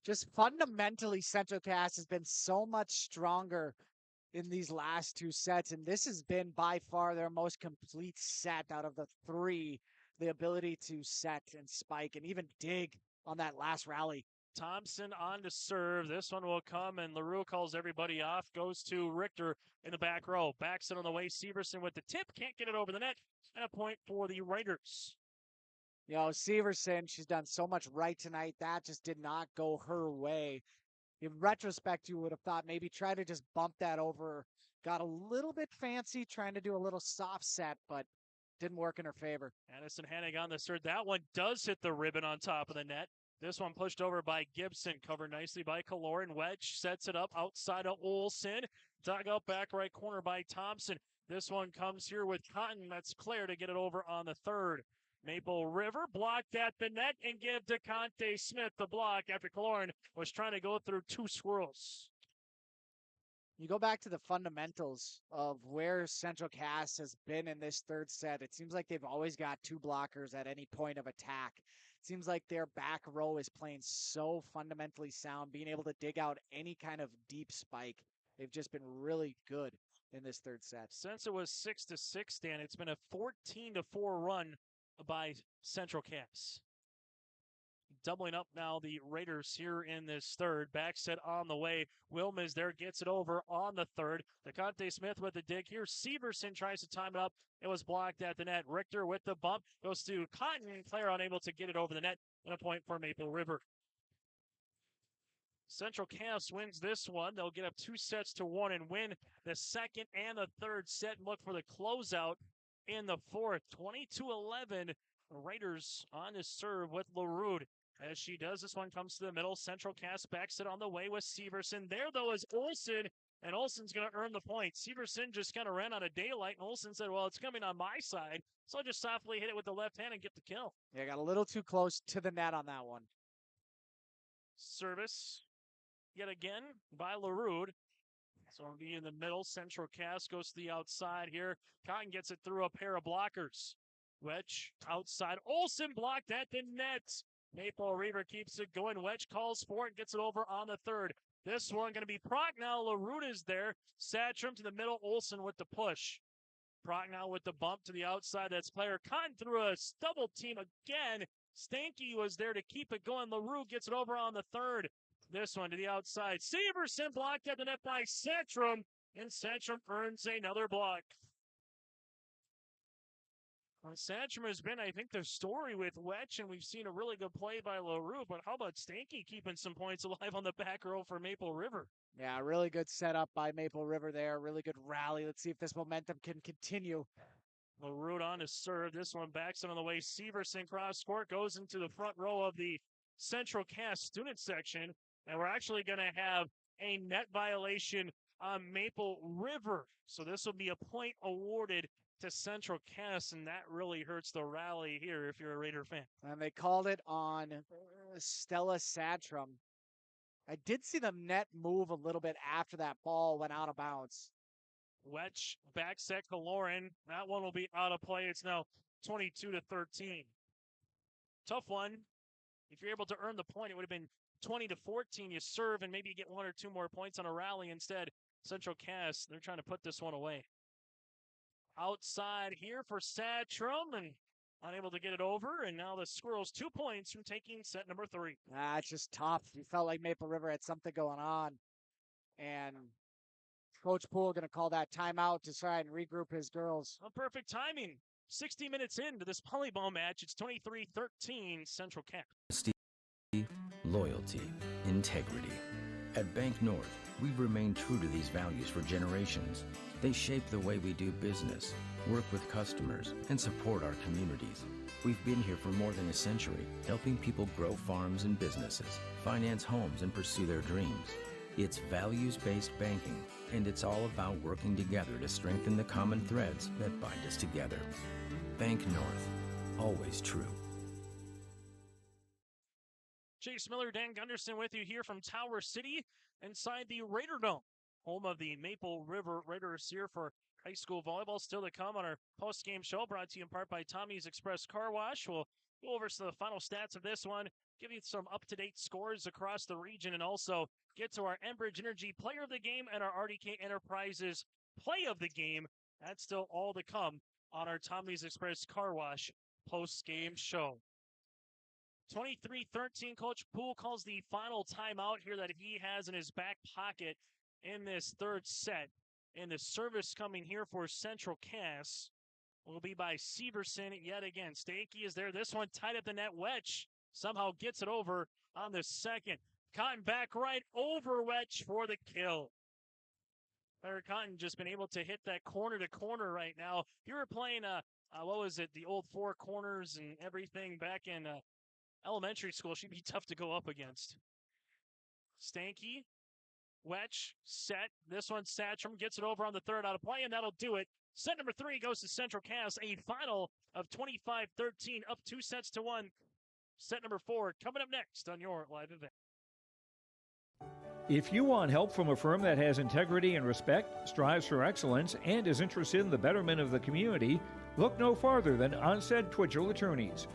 Just fundamentally, Central Cass has been so much stronger in these last 2 sets, and this has been by far their most complete set out of the 3. The ability to set and spike and even dig on that last rally. Thompson on to serve. This one will come, and LaRue calls everybody off. Goes to Richter in the back row. Backs it on the way. Severson with the tip. Can't get it over the net. And a point for the Raiders. You know, Severson, she's done so much right tonight. That just did not go her way. In retrospect, you would have thought maybe try to just bump that over. Got a little bit fancy trying to do a little soft set, but didn't work in her favor. Addison Hanig on the serve. That one does hit the ribbon on top of the net. This one pushed over by Gibson, covered nicely by Kaloran. Wedge sets it up outside of Olsen. Dug out back right corner by Thompson. This one comes here with Cotton. That's Claire to get it over on the third. Maple River blocked at the net and give DeConte Smith the block after Kaloran was trying to go through 2 Squirrels. You go back to the fundamentals of where Central Cass has been in this third set. It seems like they've always got two blockers at any point of attack. It seems like their back row is playing so fundamentally sound, being able to dig out any kind of deep spike. They've just been really good in this third set. Since it was 6-6, Dan, it's been a 14-4 run by Central Cass. Doubling up now the Raiders here in this third. Back set on the way. Wilma there, gets it over on the third. DeConte Smith with the dig here. Severson tries to time it up. It was blocked at the net. Richter with the bump. Goes to Cotton. Claire unable to get it over the net. And a point for Maple River. Central Cass wins this one. They'll get up 2-1 and win the second and the third set and look for the closeout in the fourth. 22-11. Raiders on to serve with LaRue. As she does, this one comes to the middle. Central Cass backs it on the way with Severson. There, though, is Olsen, and Olsen's going to earn the point. Severson just kind of ran out of daylight, and Olsen said, well, it's coming on my side, so I'll just softly hit it with the left hand and get the kill. Yeah, got a little too close to the net on that one. Service, yet again, by LaRue. So it'll be in the middle. Central Cass goes to the outside here. Cotton gets it through a pair of blockers. Wedge outside. Olsen blocked at the net. Maple River keeps it going. Wedge calls for it, gets it over on the third. This one going to be Prochnow. LaRue is there. Satcham to the middle. Olsen with the push. Prochnow with the bump to the outside. That's player Cotton through a double team again. Stanky was there to keep it going. LaRue gets it over on the third. This one to the outside. Severson blocked at the net by Satcham, and Satcham earns another block. Satcham has been, I think, the story with Wetch, and we've seen a really good play by LaRue, but how about Stanky keeping some points alive on the back row for Maple River? Yeah, really good setup by Maple River there. Really good rally. Let's see if this momentum can continue. LaRue on to serve. This one backs it on the way. Severson cross court goes into the front row of the Central Cass student section, and we're actually going to have a net violation on Maple River. So this will be a point awarded to Central Cass, and that really hurts the rally here if you're a Raider fan. And they called it on Stella Satcham. I did see the net move a little bit after that ball went out of bounds. Wedge back set to Lauren. That one will be out of play. It's now 22-13. Tough one. If you're able to earn the point, it would have been 20-14. You serve and maybe you get one or two more points on a rally. Instead, Central Cass, they're trying to put this one away. Outside here for Satcham and unable to get it over. And now the Squirrels 2 points from taking set number 3. It's just tough. You felt like Maple River had something going on. And Coach Poole going to call that timeout to try and regroup his girls. Perfect timing. 60 minutes into this volleyball match. It's 23-13 Central Cass. Loyalty, integrity. At Bank North, we've remained true to these values for generations. They shape the way we do business, work with customers, and support our communities. We've been here for more than a century, helping people grow farms and businesses, finance homes, and pursue their dreams. It's values-based banking, and it's all about working together to strengthen the common threads that bind us together. Bank North, always true. Chase Miller, Dan Gunderson with you here from Tower City inside the Raider Dome, home of the Maple River Raiders here for high school volleyball. Still to come on our post-game show, brought to you in part by Tommy's Express Car Wash. We'll go over some of the final stats of this one, give you some up-to-date scores across the region, and also get to our Enbridge Energy Player of the Game and our RDK Enterprises Play of the Game. That's still all to come on our Tommy's Express Car Wash post-game show. 23-13, Coach Poole calls the final timeout here that he has in his back pocket in this third set. And the service coming here for Central Cass will be by Severson yet again. Stanky is there. This one tied up the net. Wedge somehow gets it over on the second. Cotton back right over Wedge for the kill. Claire Cotton just been able to hit that corner to corner right now. If you were playing, what was it, the old four corners and everything back in elementary school, she'd be tough to go up against. Stanky, Wedge, set. This one, Satcham gets it over on the third out of play, and that'll do it. Set number 3 goes to Central Cass, a final of 25-13, up 2-1. Set number 4 coming up next on your live event. If you want help from a firm that has integrity and respect, strives for excellence, and is interested in the betterment of the community, look no farther than Onstead Twitchell Attorneys.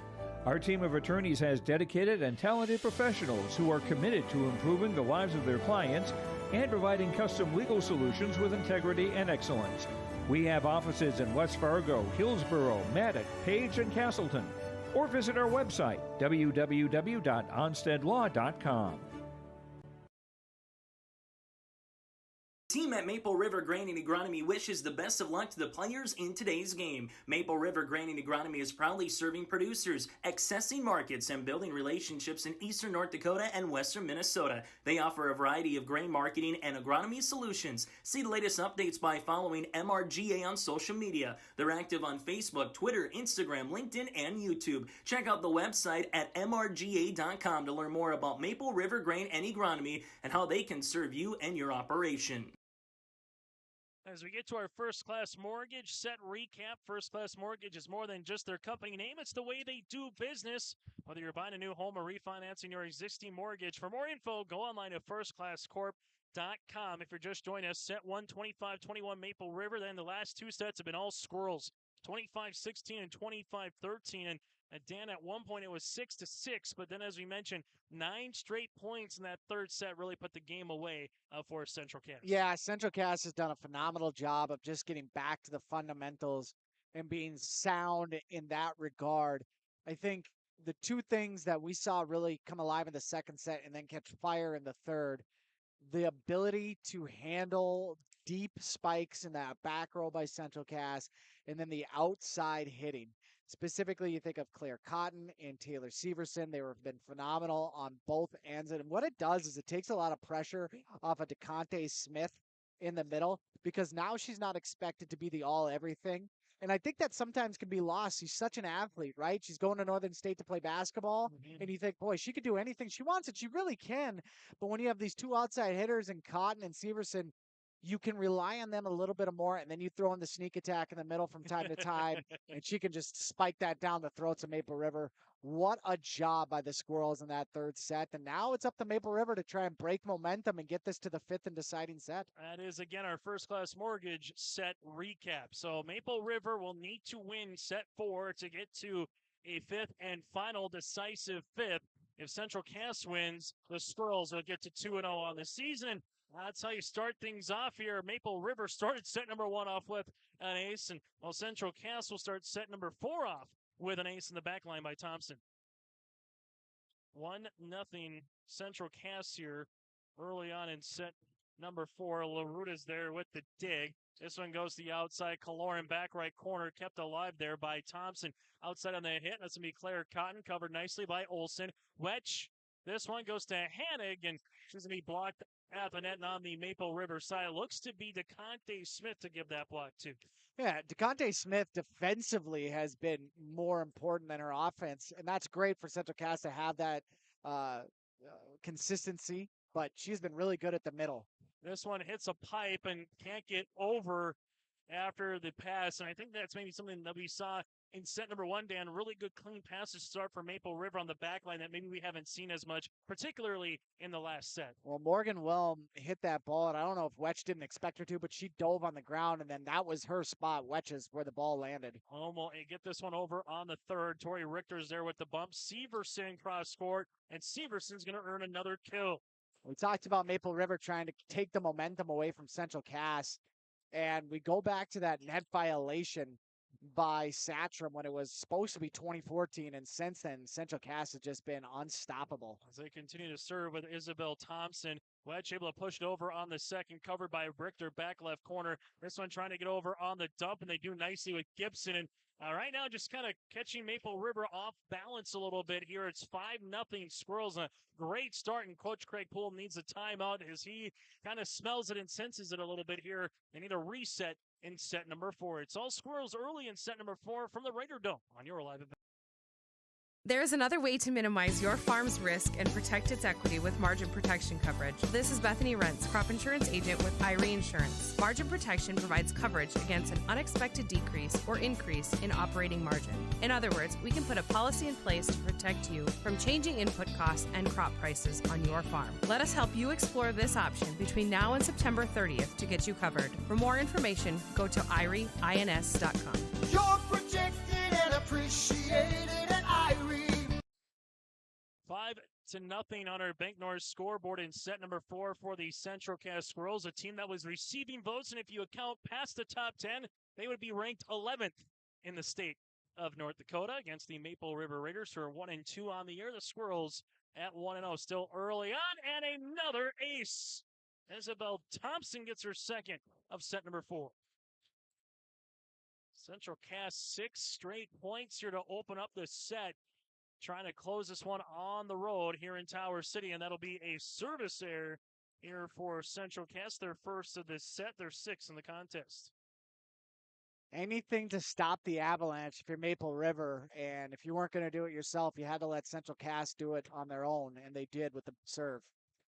Our team of attorneys has dedicated and talented professionals who are committed to improving the lives of their clients and providing custom legal solutions with integrity and excellence. We have offices in West Fargo, Hillsborough, Maddox, Page, and Castleton. Or visit our website, www.onsteadlaw.com. Team at Maple River Grain and Agronomy wishes the best of luck to the players in today's game. Maple River Grain and Agronomy is proudly serving producers, accessing markets, and building relationships in eastern North Dakota and western Minnesota. They offer a variety of grain marketing and agronomy solutions. See the latest updates by following MRGA on social media. They're active on Facebook, Twitter, Instagram, LinkedIn, and YouTube. Check out the website at mrga.com to learn more about Maple River Grain and Agronomy and how they can serve you and your operation. As we get to our First Class Mortgage set recap, First Class Mortgage is more than just their company name. It's the way they do business. Whether you're buying a new home or refinancing your existing mortgage, for more info, go online to firstclasscorp.com. If you're just joining us, set 125-21 Maple River. Then the last two sets have been all squirrels, 25-16 and 25-13. And Dan, at one point it was 6-6, but then as we mentioned, 9 straight points in that third set really put the game away for Central Cass. Yeah, Central Cass has done a phenomenal job of just getting back to the fundamentals and being sound in that regard. I think the two things that we saw really come alive in the second set and then catch fire in the third, the ability to handle deep spikes in that back row by Central Cass, and then the outside hitting. Specifically, you think of Claire Cotton and Taylor Severson. They have been phenomenal on both ends. And what it does is it takes a lot of pressure off of DeConte Smith in the middle, because now she's not expected to be the all-everything. And I think that sometimes can be lost. She's such an athlete, right? She's going to Northern State to play basketball, and you think, boy, she could do anything she wants, and she really can. But when you have these two outside hitters in Cotton and Severson, you can rely on them a little bit more, and then you throw in the sneak attack in the middle from time to time, and she can just spike that down the throats of Maple River. What a job by the Squirrels in that third set. And now it's up to Maple River to try and break momentum and get this to the fifth and deciding set. That is, again, our First Class Mortgage set recap. So Maple River will need to win set 4 to get to a fifth and final decisive fifth. If Central Cass wins, the Squirrels will get to 2-0 on the season. That's how you start things off here. Maple River started set number 1 off with an ace, and while Central Cass will start set number 4 off with an ace in the back line by Thompson. 1-0 Central Cass here early on in set number 4. LaRuta's there with the dig. This one goes to the outside. Kaloran back right corner, kept alive there by Thompson. Outside on the hit, that's going to be Claire Cotton, covered nicely by Olson. Wetch, this one goes to Hanig, and she's going to be blocked at the net and on the Maple River side. Looks to be DeConte Smith to give that block to. Yeah, DeConte Smith defensively has been more important than her offense, and that's great for Central Cass to have that consistency, but she's been really good at the middle. This one hits a pipe and can't get over after the pass, and I think that's maybe something that we saw in set number 1, Dan. Really good clean passes start for Maple River on the back line that maybe we haven't seen as much, particularly in the last set. Well, Morgan Wilm hit that ball, and I don't know if Wetch didn't expect her to, but she dove on the ground, and then that was her spot, Wetch's, where the ball landed. Will get this one over on the third. Tori Richter's there with the bump. Severson cross court, and Severson's going to earn another kill. We talked about Maple River trying to take the momentum away from Central Cass, and we go back to that net violation by Satchram when it was supposed to be 2014, and since then, Central Cass has just been unstoppable. As they continue to serve with Isabel Thompson, Wedge able to push it over on the second, covered by Richter, back left corner. This one trying to get over on the dump, and they do nicely with Gibson. And right now, just kind of catching Maple River off balance a little bit here. It's 5-0 Squirrels. A great start, and Coach Craig Poole needs a timeout as he kind of smells it and senses it a little bit here. They need a reset in set number 4. It's all Squirrels early in set number 4 from the Raider Dome on your live event. There is another way to minimize your farm's risk and protect its equity with margin protection coverage. This is Bethany Rentz, crop insurance agent with Irie Insurance. Margin protection provides coverage against an unexpected decrease or increase in operating margin. In other words, we can put a policy in place to protect you from changing input costs and crop prices on your farm. Let us help you explore this option between now and September 30th to get you covered. For more information, go to irieins.com. You're protected and appreciated at Irie. 5-0 on our Bank North scoreboard in set number 4 for the Central Cass Squirrels, a team that was receiving votes, and if you account past the top 10, they would be ranked 11th in the state of North Dakota against the Maple River Raiders, who are 1-2 on the year. The Squirrels at 1-0, still early on, and another ace. Isabel Thompson gets her second of set number 4. Central Cass 6 straight points here to open up the set. Trying to close this one on the road here in Tower City, and that'll be a service error here for Central Cass, their first of this set, their 6th in the contest. Anything to stop the Avalanche if you're Maple River, and if you weren't going to do it yourself, you had to let Central Cass do it on their own, and they did with the serve.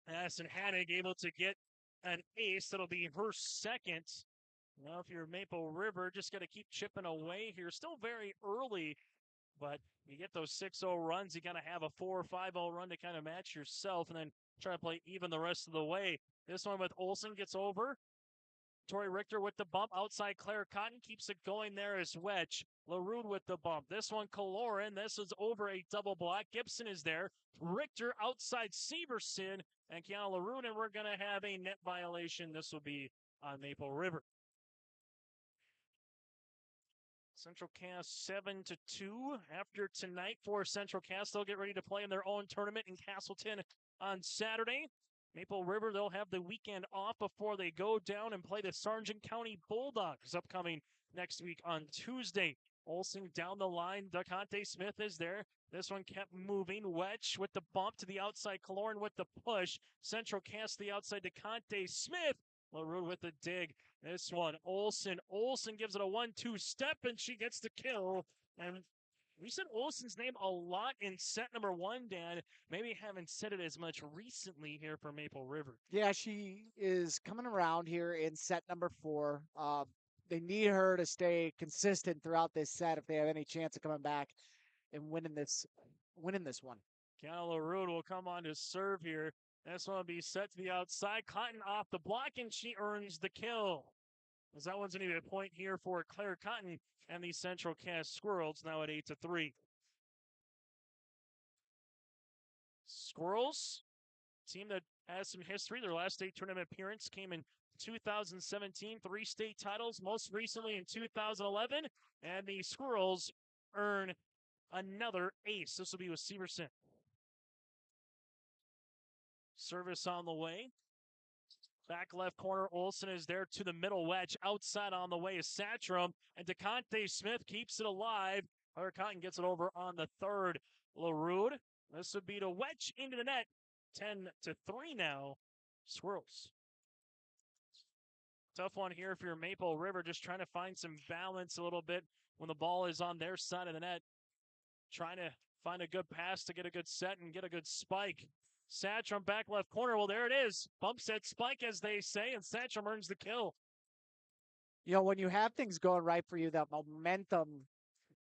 Addison Hanig able to get an ace. That'll be her second. Now, if you're Maple River, just got to keep chipping away here. Still very early, but you get those 6-0 runs, you got to have a 4 or 5-0 run to kind of match yourself and then try to play even the rest of the way. This one with Olsen gets over. Tori Richter with the bump. Outside Claire Cotton keeps it going there as Wedge. LaRue with the bump. This one Kaloran. This is over a double block. Gibson is there. Richter outside Severson and Kiana LaRue, and we're going to have a net violation. This will be on Maple River. Central Cass 7-2 after tonight for Central Cass. They'll get ready to play in their own tournament in Castleton on Saturday. Maple River, they'll have the weekend off before they go down and play the Sargent County Bulldogs upcoming next week on Tuesday. Olsen down the line. DeConte Smith is there. This one kept moving. Wedge with the bump to the outside. Kaloran with the push. Central Cass the outside. DeConte Smith. LaRue with the dig. This one, Olsen. Olsen gives it a 1-2 step, and she gets the kill. And we said Olsen's name a lot in set number 1, Dan. Maybe haven't said it as much recently here for Maple River. Yeah, she is coming around here in set number 4. They need her to stay consistent throughout this set if they have any chance of coming back and winning this one. Kiana LaRue will come on to serve here. This one will be set to the outside. Cotton off the block, and she earns the kill. As that one's going to be a point here for Claire Cotton and the Central Cass Squirrels, now at 8-3. Squirrels, team that has some history. Their last state tournament appearance came in 2017, 3 state titles, most recently in 2011. And the Squirrels earn another ace. This will be with Severson. Service on the way. Back left corner, Olsen is there to the middle. Wedge outside on the way is Satchram, and DeConte Smith keeps it alive. Claire Cotton gets it over on the third. LaRue, this would be to Wedge into the net. 10-3 now. Squirrels. Tough one here if you're Maple River, just trying to find some balance a little bit when the ball is on their side of the net. Trying to find a good pass to get a good set and get a good spike. Satchram back left corner. Well, there it is. Bump set spike, as they say, and Satchram earns the kill. You know, when you have things going right for you, that momentum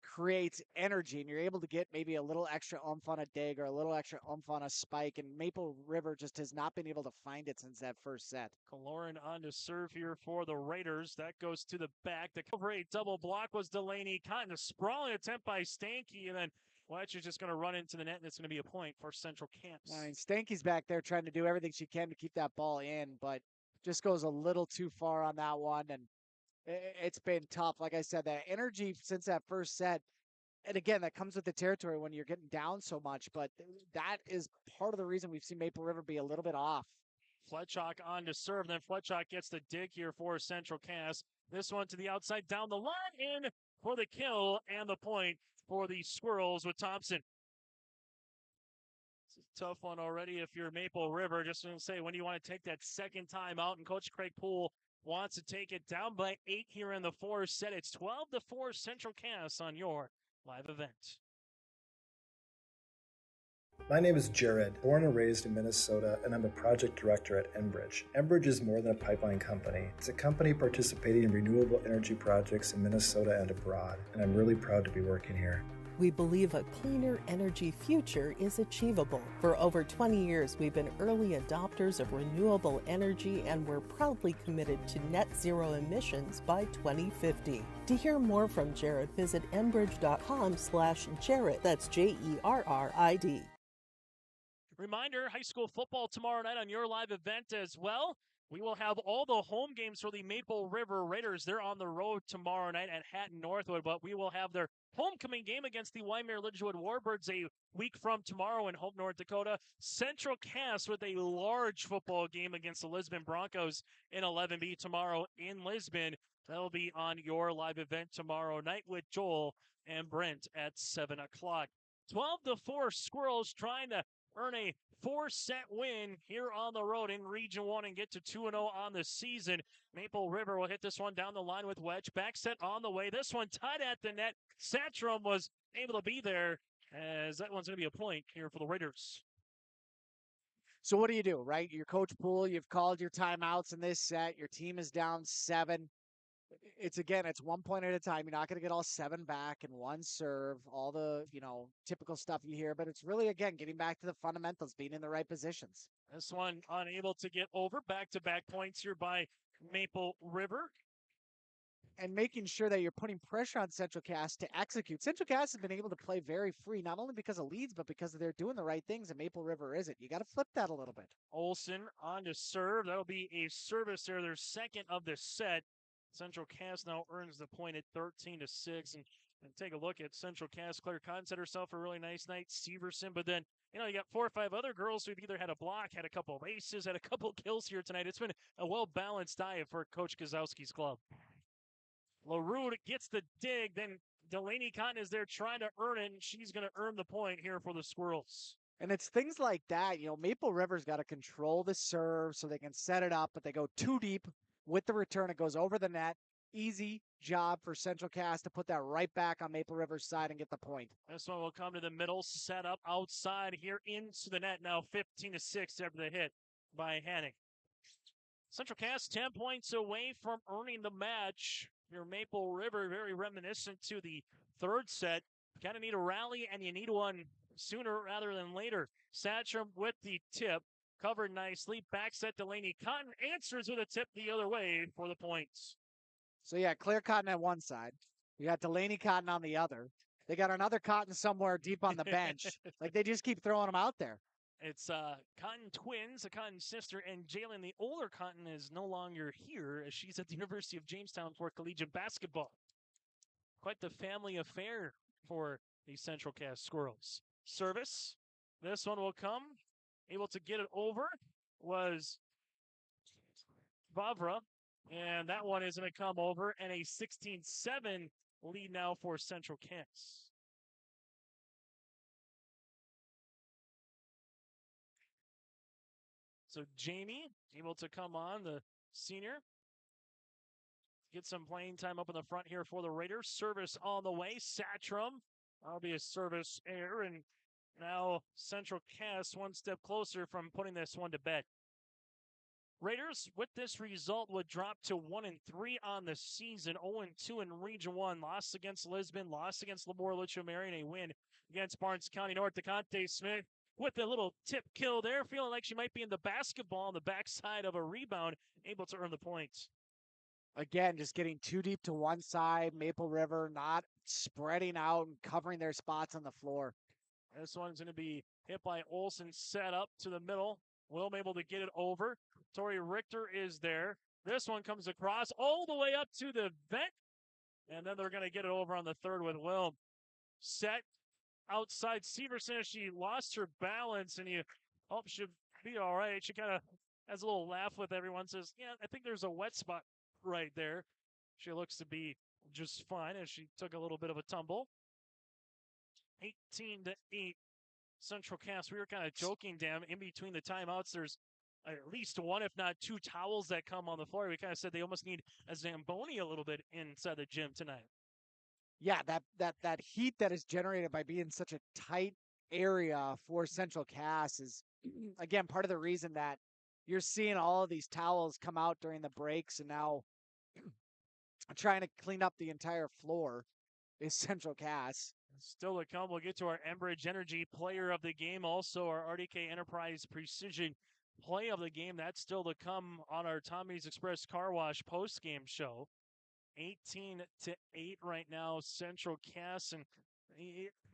creates energy, and you're able to get maybe a little extra oomph on a dig or a little extra oomph on a spike, and Maple River just has not been able to find it since that first set. Kaloran on to serve here for the Raiders. That goes to the back. The cover a double block was Delaney Cotton. A sprawling attempt by Stanky, and then Wedge is just going to run into the net, and it's going to be a point for Central Cass. I mean, Stanky's back there trying to do everything she can to keep that ball in, but just goes a little too far on that one, and it's been tough. Like I said, that energy since that first set, and again, that comes with the territory when you're getting down so much, but that is part of the reason we've seen Maple River be a little bit off. Fletchock on to serve, then Fletchock gets the dig here for Central Cass. This one to the outside, down the line, in for the kill and the point for the Squirrels with Thompson. It's a tough one already if you're Maple River. Just going to say, when do you want to take that second time out? And Coach Craig Poole wants to take it down by 8 here in the fourth set. It's 12-4 Central Cass on your live event. My name is Jared, born and raised in Minnesota, and I'm a project director at Enbridge. Enbridge is more than a pipeline company. It's a company participating in renewable energy projects in Minnesota and abroad, and I'm really proud to be working here. We believe a cleaner energy future is achievable. For over 20 years, we've been early adopters of renewable energy, and we're proudly committed to net zero emissions by 2050. To hear more from Jared, visit enbridge.com/Jared. That's JERRID. Reminder, high school football tomorrow night on your live event as well. We will have all the home games for the Maple River Raiders. They're on the road tomorrow night at Hatton Northwood, but we will have their homecoming game against the Wymer Lidgewood Warbirds a week from tomorrow in Hope, North Dakota. Central Cass with a large football game against the Lisbon Broncos in 11B tomorrow in Lisbon. That'll be on your live event tomorrow night with Joel and Brent at 7 o'clock. 12-4 Squirrels trying to earn a 4-set win here on the road in Region 1 and get to 2-0 on the season. Maple River will hit this one down the line with wedge. Back set on the way. This one tied at the net. Satchram was able to be there, as that one's going to be a point here for the Raiders. So what do you do, right? Your coach Poole, you've called your timeouts in this set. Your team is down 7. It's 1 point at a time. You're not going to get all 7 back in one serve, all the, typical stuff you hear, but it's really, again, getting back to the fundamentals, being in the right positions. This one unable to get over. Back-to-back points here by Maple River. And making sure that you're putting pressure on Central Cass to execute. Central Cass has been able to play very free, not only because of leads, but because they're doing the right things, and Maple River isn't. You got to flip that a little bit. Olsen on to serve. That'll be a service there, their second of the set. Central Cass now earns the point at 13-6. And take a look at Central Cass. Claire Cotton set herself a really nice night. Severson, but then, you got 4 or 5 other girls who've either had a block, had a couple of aces, had a couple of kills here tonight. It's been a well-balanced diet for Coach Gazowski's club. LaRue gets the dig, then Delaney Cotton is there trying to earn it, and she's going to earn the point here for the Squirrels. And it's things like that. Maple River's got to control the serve so they can set it up, but they go too deep with the return. It goes over the net. Easy job for Central Cass to put that right back on Maple River's side and get the point. This one will come to the middle, set up outside here into the net. Now 15-6 after the hit by Hanning. Central Cass 10 points away from earning the match. Your Maple River very reminiscent to the third set. Kind of need a rally, and you need one sooner rather than later. Satcham with the tip. Covered nicely. Back set Delaney Cotton answers with a tip the other way for the points. So, yeah, Claire Cotton at one side. You got Delaney Cotton on the other. They got another Cotton somewhere deep on the bench. They just keep throwing them out there. It's Cotton twins, a Cotton sister, and Jalen, the older Cotton, is no longer here as she's at the University of Jamestown for collegiate basketball. Quite the family affair for the Central Cass Squirrels. Service. This one will come. Able to get it over was Bavra, and that one is going to come over, and a 16-7 lead now for Central Cass. So Jamie able to come on, the senior. Get some playing time up in the front here for the Raiders. Service on the way. Satchram. That'll be a service error. And now Central Cass one step closer from putting this one to bed. Raiders, with this result, would drop to 1-3 on the season. 0-2 in Region 1. Lost against Lisbon. Lost against Lemoore Litchfield and a win against Barnes County North. DeConte Smith with a little tip kill there, feeling like she might be in the basketball on the backside of a rebound, able to earn the points. Again, just getting too deep to one side. Maple River not spreading out and covering their spots on the floor. This one's going to be hit by Olsen, set up to the middle. Wilm able to get it over. Tori Richter is there. This one comes across all the way up to the vent, and then they're going to get it over on the third with Wilm. Set outside Severson. She lost her balance, and you hope she'll be all right. She kind of has a little laugh with everyone, says, yeah, I think there's a wet spot right there. She looks to be just fine as she took a little bit of a tumble. 18-8 Central Cass. We were kind of joking, Dan, in between the timeouts, there's at least one, if not two towels that come on the floor. We kind of said they almost need a Zamboni a little bit inside the gym tonight. Yeah, that heat that is generated by being such a tight area for Central Cass is, again, part of the reason that you're seeing all of these towels come out during the breaks and now trying to clean up the entire floor is Central Cass. Still to come, we'll get to our Enbridge Energy Player of the Game, also our RDK Enterprise Precision Play of the Game. That's still to come on our Tommy's Express Car Wash post-game show. 18-8 right now, Central Cass, and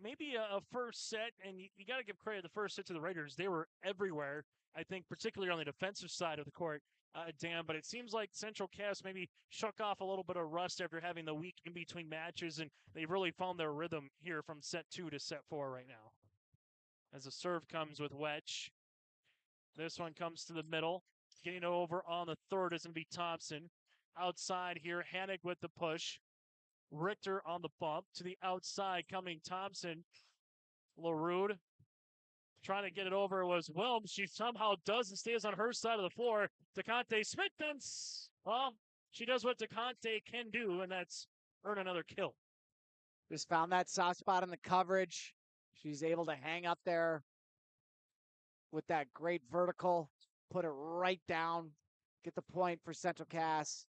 maybe a first set, and you got to give credit the first set to the Raiders. They were everywhere, I think, particularly on the defensive side of the court, Dan, but it seems like Central Cass maybe shook off a little bit of rust after having the week in between matches, and they've really found their rhythm here from set 2 to set 4 right now. As the serve comes with Wetch. This one comes to the middle. Getting over on the third is going to be Thompson. Outside here, Hannick with the push. Richter on the bump. To the outside coming Thompson. LaRude trying to get it over was Wilms. She somehow does and stays on her side of the floor. DeConte Smith well, she does what DeConte can do, and that's earn another kill. Just found that soft spot in the coverage. She's able to hang up there with that great vertical, put it right down, get the point for Central Cass.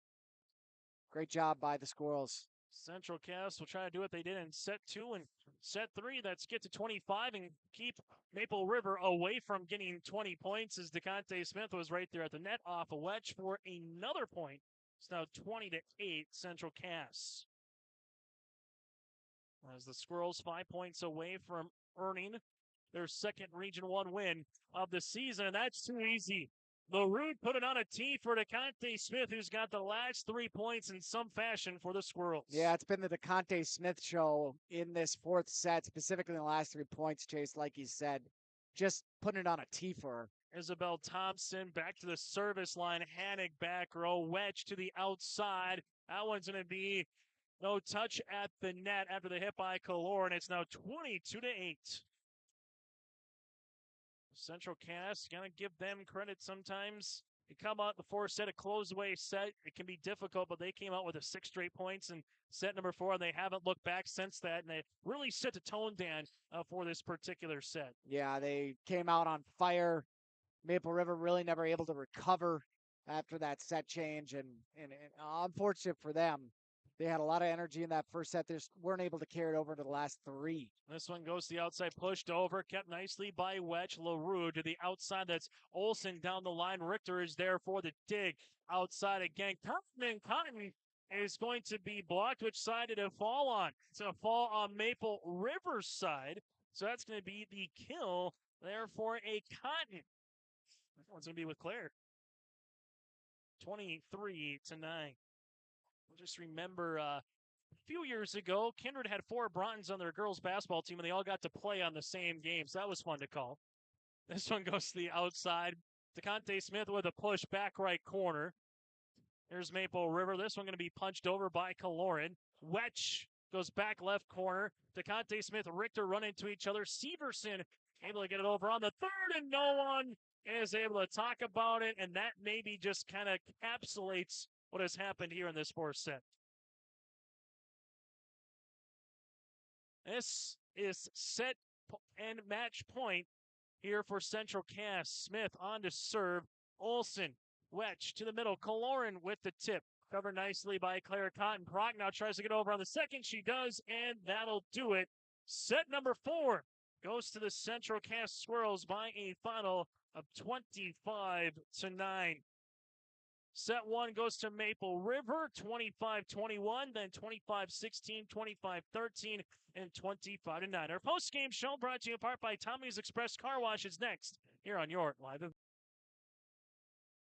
Great job by the Squirrels. Central Cass will try to do what they did in set 2 and set 3. That's get to 25 and keep Maple River away from getting 20 points as DeConte Smith was right there at the net off a wedge for another point. It's now 20-8 Central Cass. As the Squirrels 5 points away from earning their second Region 1 win of the season, and that's too easy. LaRude put it on a tee for DeConte Smith, who's got the last 3 points in some fashion for the Squirrels. Yeah, it's been the DeConte Smith show in this fourth set, specifically in the last 3 points, Chase, like you said. Just putting it on a tee for her. Isabel Thompson back to the service line. Hannick back row, wedge to the outside. That one's going to be no touch at the net after the hit by Kalor, and it's now 22-8. Central Cass, gonna give them credit sometimes. You come out the fourth set, a close-away set. It can be difficult, but they came out with 6 straight points in set number 4, and they haven't looked back since that, and they really set the tone, Dan, for this particular set. Yeah, they came out on fire. Maple River really never able to recover after that set change, and unfortunate for them. They had a lot of energy in that first set. They just weren't able to carry it over to the last 3. This one goes to the outside, pushed over, kept nicely by Wetch. LaRue to the outside. That's Olsen down the line. Richter is there for the dig. Outside again. Cotton is going to be blocked. Which side did it fall on? It's going to fall on Maple River's side. So that's going to be the kill there for a Cotton. That one's going to be with Claire. 23-9. Just remember a few years ago, Kindred had 4 Brontons on their girls basketball team, and they all got to play on the same games. That was fun to call. This one goes to the outside. DeConte Smith with a push back right corner. Here's Maple River. This one going to be punched over by Kaloran. Wetch goes back left corner. DeConte Smith, Richter run into each other. Severson able to get it over on the third, and no one is able to talk about it, and that maybe just kind of encapsulates what has happened here in this fourth set. This is set and match point here for Central Cass. Smith on to serve. Olsen, Wetch to the middle. Kaloran with the tip. Covered nicely by Claire Cotton. Proc now tries to get over on the second. She does, and that'll do it. Set number 4 goes to the Central Cass Squirrels by a final of 25-9. Set 1 goes to Maple River, 25-21, then 25-16, 25-13, and 25-9. Our post-game show brought to you in part by Tommy's Express Car Wash is next here on your Live Event.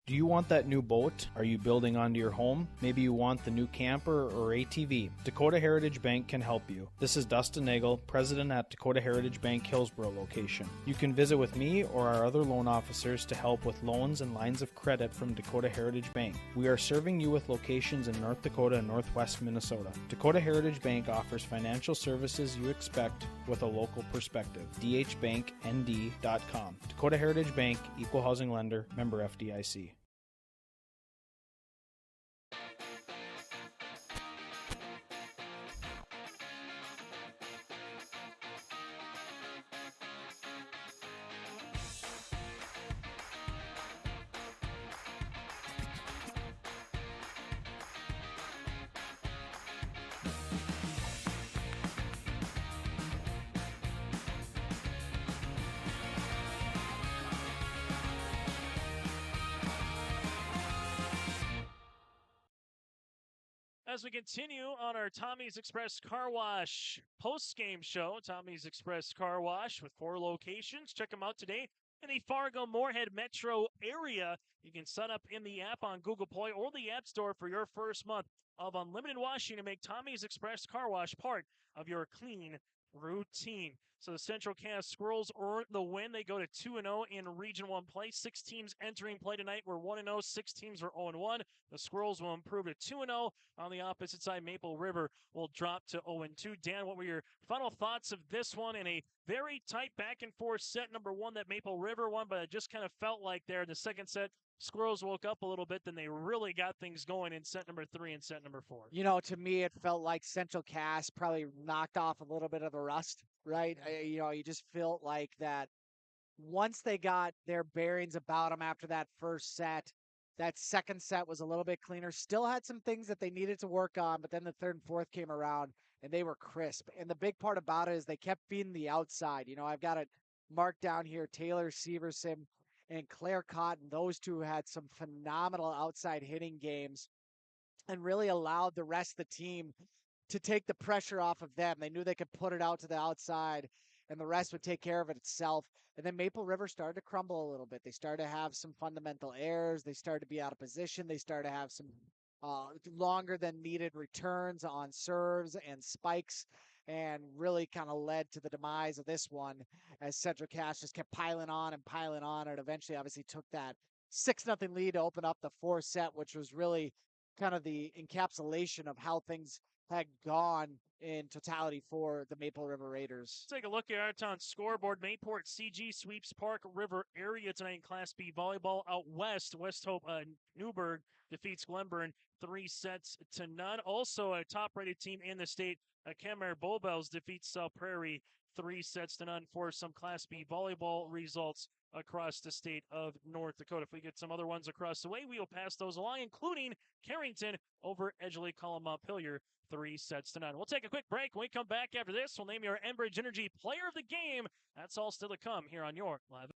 Do you want that new boat? Are you building onto your home? Maybe you want the new camper or ATV. Dakota Heritage Bank can help you. This is Dustin Nagel, president at Dakota Heritage Bank Hillsborough location. You can visit with me or our other loan officers to help with loans and lines of credit from Dakota Heritage Bank. We are serving you with locations in North Dakota and Northwest Minnesota. Dakota Heritage Bank offers financial services you expect with a local perspective. dhbanknd.com. Dakota Heritage Bank, Equal Housing Lender, member FDIC. As we continue on our Tommy's Express Car Wash post-game show, Tommy's Express Car Wash with 4 locations. Check them out today in the Fargo-Moorhead metro area. You can sign up in the app on Google Play or the App Store for your first month of unlimited washing to make Tommy's Express Car Wash part of your clean routine. So the Central Cass Squirrels earned the win. They go to 2-0 in Region 1 play. 6 teams entering play tonight were 1-0. 6 teams were 0-1. The Squirrels will improve to 2-0. On the opposite side, Maple River will drop to 0-2. Dan, what were your final thoughts of this one in a very tight back-and-forth set number 1 that Maple River won, but it just kind of felt like there in the second set, Squirrels woke up a little bit, then they really got things going in set number 3 and set number 4. You know, to me, it felt like Central Cass probably knocked off a little bit of the rust, right? You just felt like that once they got their bearings about them after that first set, that second set was a little bit cleaner. Still had some things that they needed to work on, but then the third and fourth came around and they were crisp. And the big part about it is they kept beating the outside. I've got it marked down here, Taylor Severson and Claire Cotton. Those two had some phenomenal outside hitting games and really allowed the rest of the team to take the pressure off of them. They knew they could put it out to the outside and the rest would take care of it itself. And then Maple River started to crumble a little bit. They started to have some fundamental errors. They started to be out of position. They started to have some longer than needed returns on serves and spikes, and really kind of led to the demise of this one as Central Cass just kept piling on and eventually obviously took that 6-0 lead to open up the 4th set, which was really kind of the encapsulation of how things had gone in totality for the Maple River Raiders. Let's take a look at our town scoreboard. Mayport CG sweeps Park River area tonight in Class B volleyball. Out west, West Hope Newburgh defeats Glenburn 3-0. Also, a top-rated team in the state, Kenmare Bowbells defeats South Prairie 3-0 for some Class B volleyball results across the state of North Dakota. If we get some other ones across the way, we will pass those along, including Carrington over Edgeley Column Montpelier 3-0. We'll take a quick break. When we come back after this, we'll name your Enbridge Energy Player of the Game. That's all still to come here on your Live.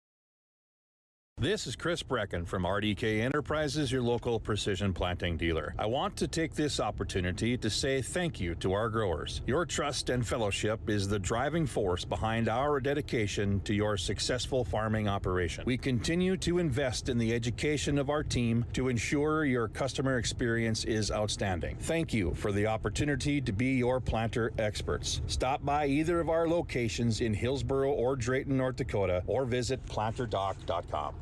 This is Chris Brecken from RDK Enterprises, your local precision planting dealer. I want to take this opportunity to say thank you to our growers. Your trust and fellowship is the driving force behind our dedication to your successful farming operation. We continue to invest in the education of our team to ensure your customer experience is outstanding. Thank you for the opportunity to be your planter experts. Stop by either of our locations in Hillsboro or Drayton, North Dakota, or visit planterdoc.com.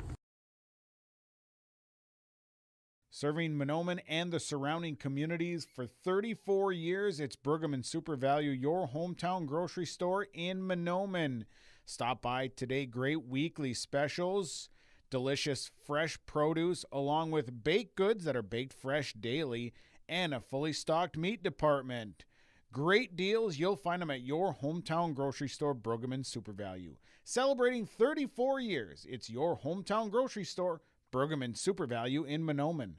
Serving Mahnomen and the surrounding communities for 34 years, it's Pregame and Super Value, your hometown grocery store in Mahnomen. Stop by today. Great weekly specials, delicious fresh produce, along with baked goods that are baked fresh daily, and a fully stocked meat department. Great deals. You'll find them at your hometown grocery store, Pregame and Super Value. Celebrating 34 years, it's your hometown grocery store, Pregame and Super Value in Mahnomen.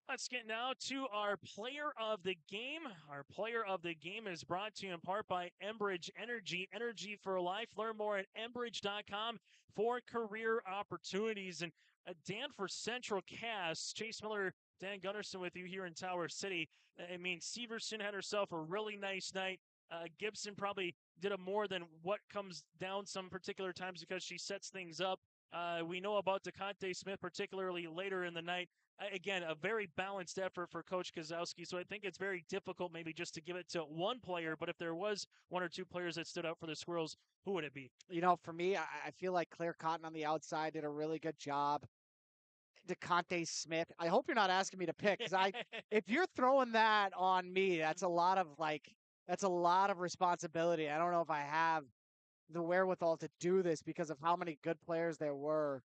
Let's get now to our player of the game. Our player of the game is brought to you in part by Enbridge Energy, Energy for Life. Learn more at enbridge.com for career opportunities. And Dan, for Central Cass, Chase Miller, Dan Gunderson with you here in Tower City. I mean, Severson had herself a really nice night. Gibson probably did a more than what comes down some particular times because she sets things up. We know about DeConte Smith, particularly later in the night. Again, a very balanced effort for Coach Kozowski, so I think it's very difficult maybe just to give it to one player, but if there was 1 or 2 players that stood out for the Squirrels, who would it be? For me, I feel like Claire Cotton on the outside did a really good job. DeConte Smith, I hope you're not asking me to pick, because if you're throwing that on me, that's a lot of responsibility. I don't know if I have the wherewithal to do this because of how many good players there were.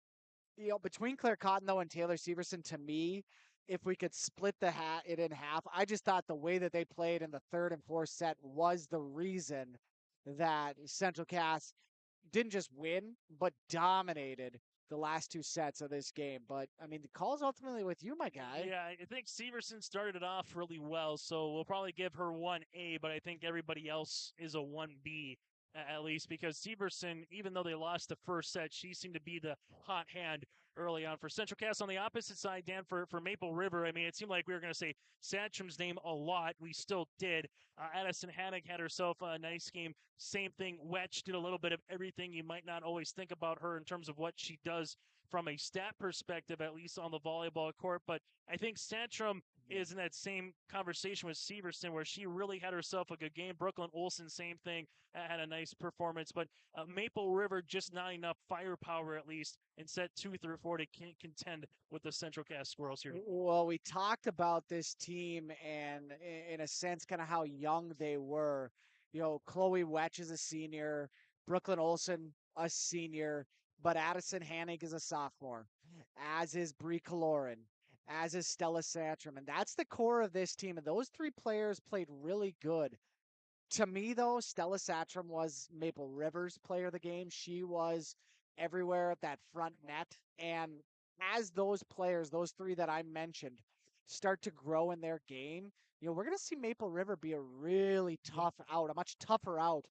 Between Claire Cotton, though, and Taylor Severson, to me, if we could split it in half, I just thought the way that they played in the 3rd and 4th set was the reason that Central Cass didn't just win, but dominated the last 2 sets of this game. But, I mean, the call's ultimately with you, my guy. Yeah, I think Severson started it off really well, so we'll probably give her 1A, but I think everybody else is a 1B. At least, because Severson, even though they lost the first set, she seemed to be the hot hand early on. For Central Cass on the opposite side, Dan, for Maple River, I mean, it seemed like we were going to say Satcham's name a lot. We still did. Addison Haddock had herself a nice game. Same thing. Wetch did a little bit of everything. You might not always think about her in terms of what she does from a stat perspective, at least on the volleyball court. But I think Satcham is in that same conversation with Severson where she really had herself a good game. Brooklyn Olsen, same thing, had a nice performance. But Maple River just not enough firepower, at least, in set 2 through 4 to contend with the Central Cass Squirrels here. Well, we talked about this team and, in a sense, kind of how young they were. You know, Chloe Wetch is a senior, Brooklyn Olsen a senior, but Addison Hannig is a sophomore, as is Bree Kaloran, as is Stella Satcham. And that's the core of this team. And those three players played really good. To me, though, Stella Satcham was Maple River's player of the game. She was everywhere at that front net. And as those players, those three that I mentioned, start to grow in their game, you know, we're going to see Maple River be a really tough out, a much tougher out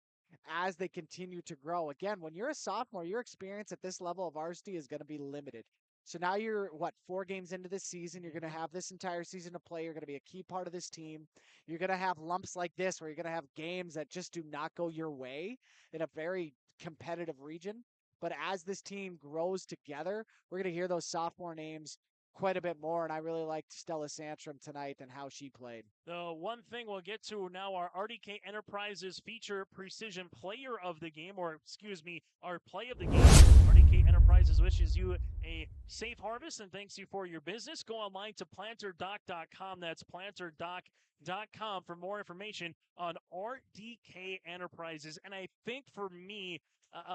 as they continue to grow. Again, when you're a sophomore, your experience at this level of varsity is going to be limited. So now you're, 4 games into this season. You're going to have this entire season to play. You're going to be a key part of this team. You're going to have lumps like this where you're going to have games that just do not go your way in a very competitive region. But as this team grows together, we're going to hear those sophomore names quite a bit more, and I really liked Stella Satcham tonight and how she played. The one thing we'll get to now, our RDK Enterprises feature precision player of the game, or excuse me, our play of the game. RDK Enterprises wishes you a safe harvest and thanks you for your business. Go online to planterdoc.com. That's planterdoc.com for more information on RDK Enterprises. And I think for me,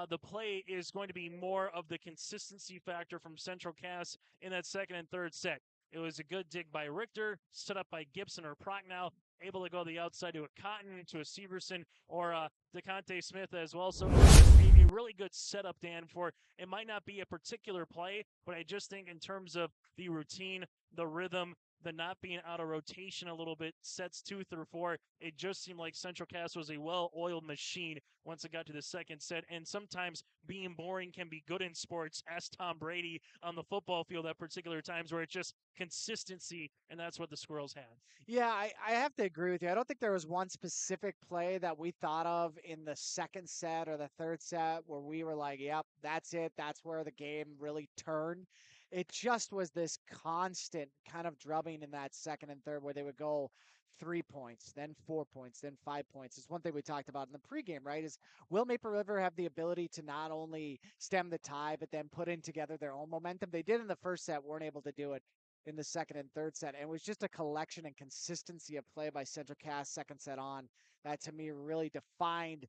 the play is going to be more of the consistency factor from Central Cass in that second and third set. It was a good dig by Richter, set up by Gibson or Prochnow, able to go the outside to a Cotton, to a Severson, or DeConte Smith as well. So it was just a really good setup, Dan, for it might not be a particular play, but I just think in terms of the routine, the rhythm, the not being out of rotation a little bit, sets 2 through 4, it just seemed like Central Cass was a well-oiled machine once it got to the second set. And sometimes being boring can be good in sports. Ask Tom Brady on the football field at particular times where it's just consistency, and that's what the Squirrels had. Yeah, I have to agree with you. I don't think there was one specific play that we thought of in the second set or the third set where we were like, yep, that's it. That's where the game really turned. It just was this constant kind of drubbing in that second and third where they would go 3 points, then 4 points, then 5 points. It's one thing we talked about in the pregame, right? Is will Maple River have the ability to not only stem the tie, but then put in together their own momentum? They did in the first set, weren't able to do it in the second and third set. And it was just a collection and consistency of play by Central Cass second set on that to me really defined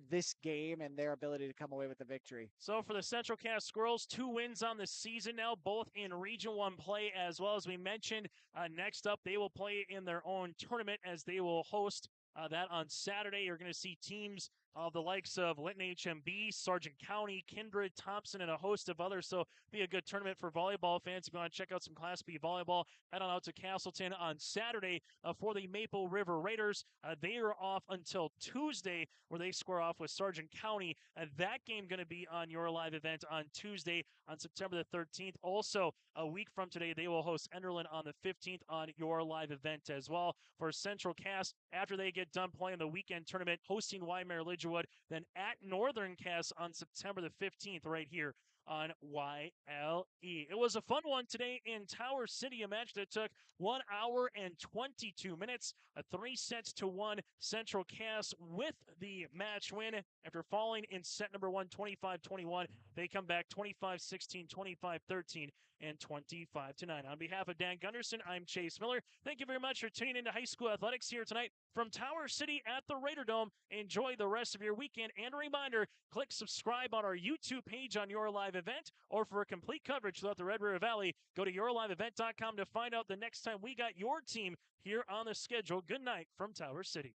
this game and their ability to come away with the victory. So for the Central Cass Squirrels, 2 wins on the season now, both in Region 1 play as well. As we mentioned, next up, they will play in their own tournament as they will host that on Saturday. You're going to see teams of the likes of Linton HMB, Sargent County, Kindred, Thompson, and a host of others. So be a good tournament for volleyball fans. If you want to check out some Class B volleyball, head on out to Castleton on Saturday for the Maple River Raiders. They are off until Tuesday where they square off with Sargent County. That game going to be on your live event on Tuesday on September the 13th. Also, a week from today, they will host Enderlin on the 15th on your live event as well. For Central Cass, after they get done playing the weekend tournament, hosting Waimea Ridgewood, then at Northern Cass on September the 15th right here on YLE. It was a fun one today in Tower City, a match that took 1 hour and 22 minutes, 3-1 Central Cass with the match win after falling in set number 1, 25-21. They come back 25-16, 25-13, and 25-9. On behalf of Dan Gunderson, I'm Chase Miller. Thank you very much for tuning into high school athletics here tonight from Tower City at the Raider Dome. Enjoy the rest of your weekend. And a reminder, click subscribe on our YouTube page on Your Live Event, or for a complete coverage throughout the Red River Valley, go to yourliveevent.com to find out the next time we got your team here on the schedule. Good night from Tower City.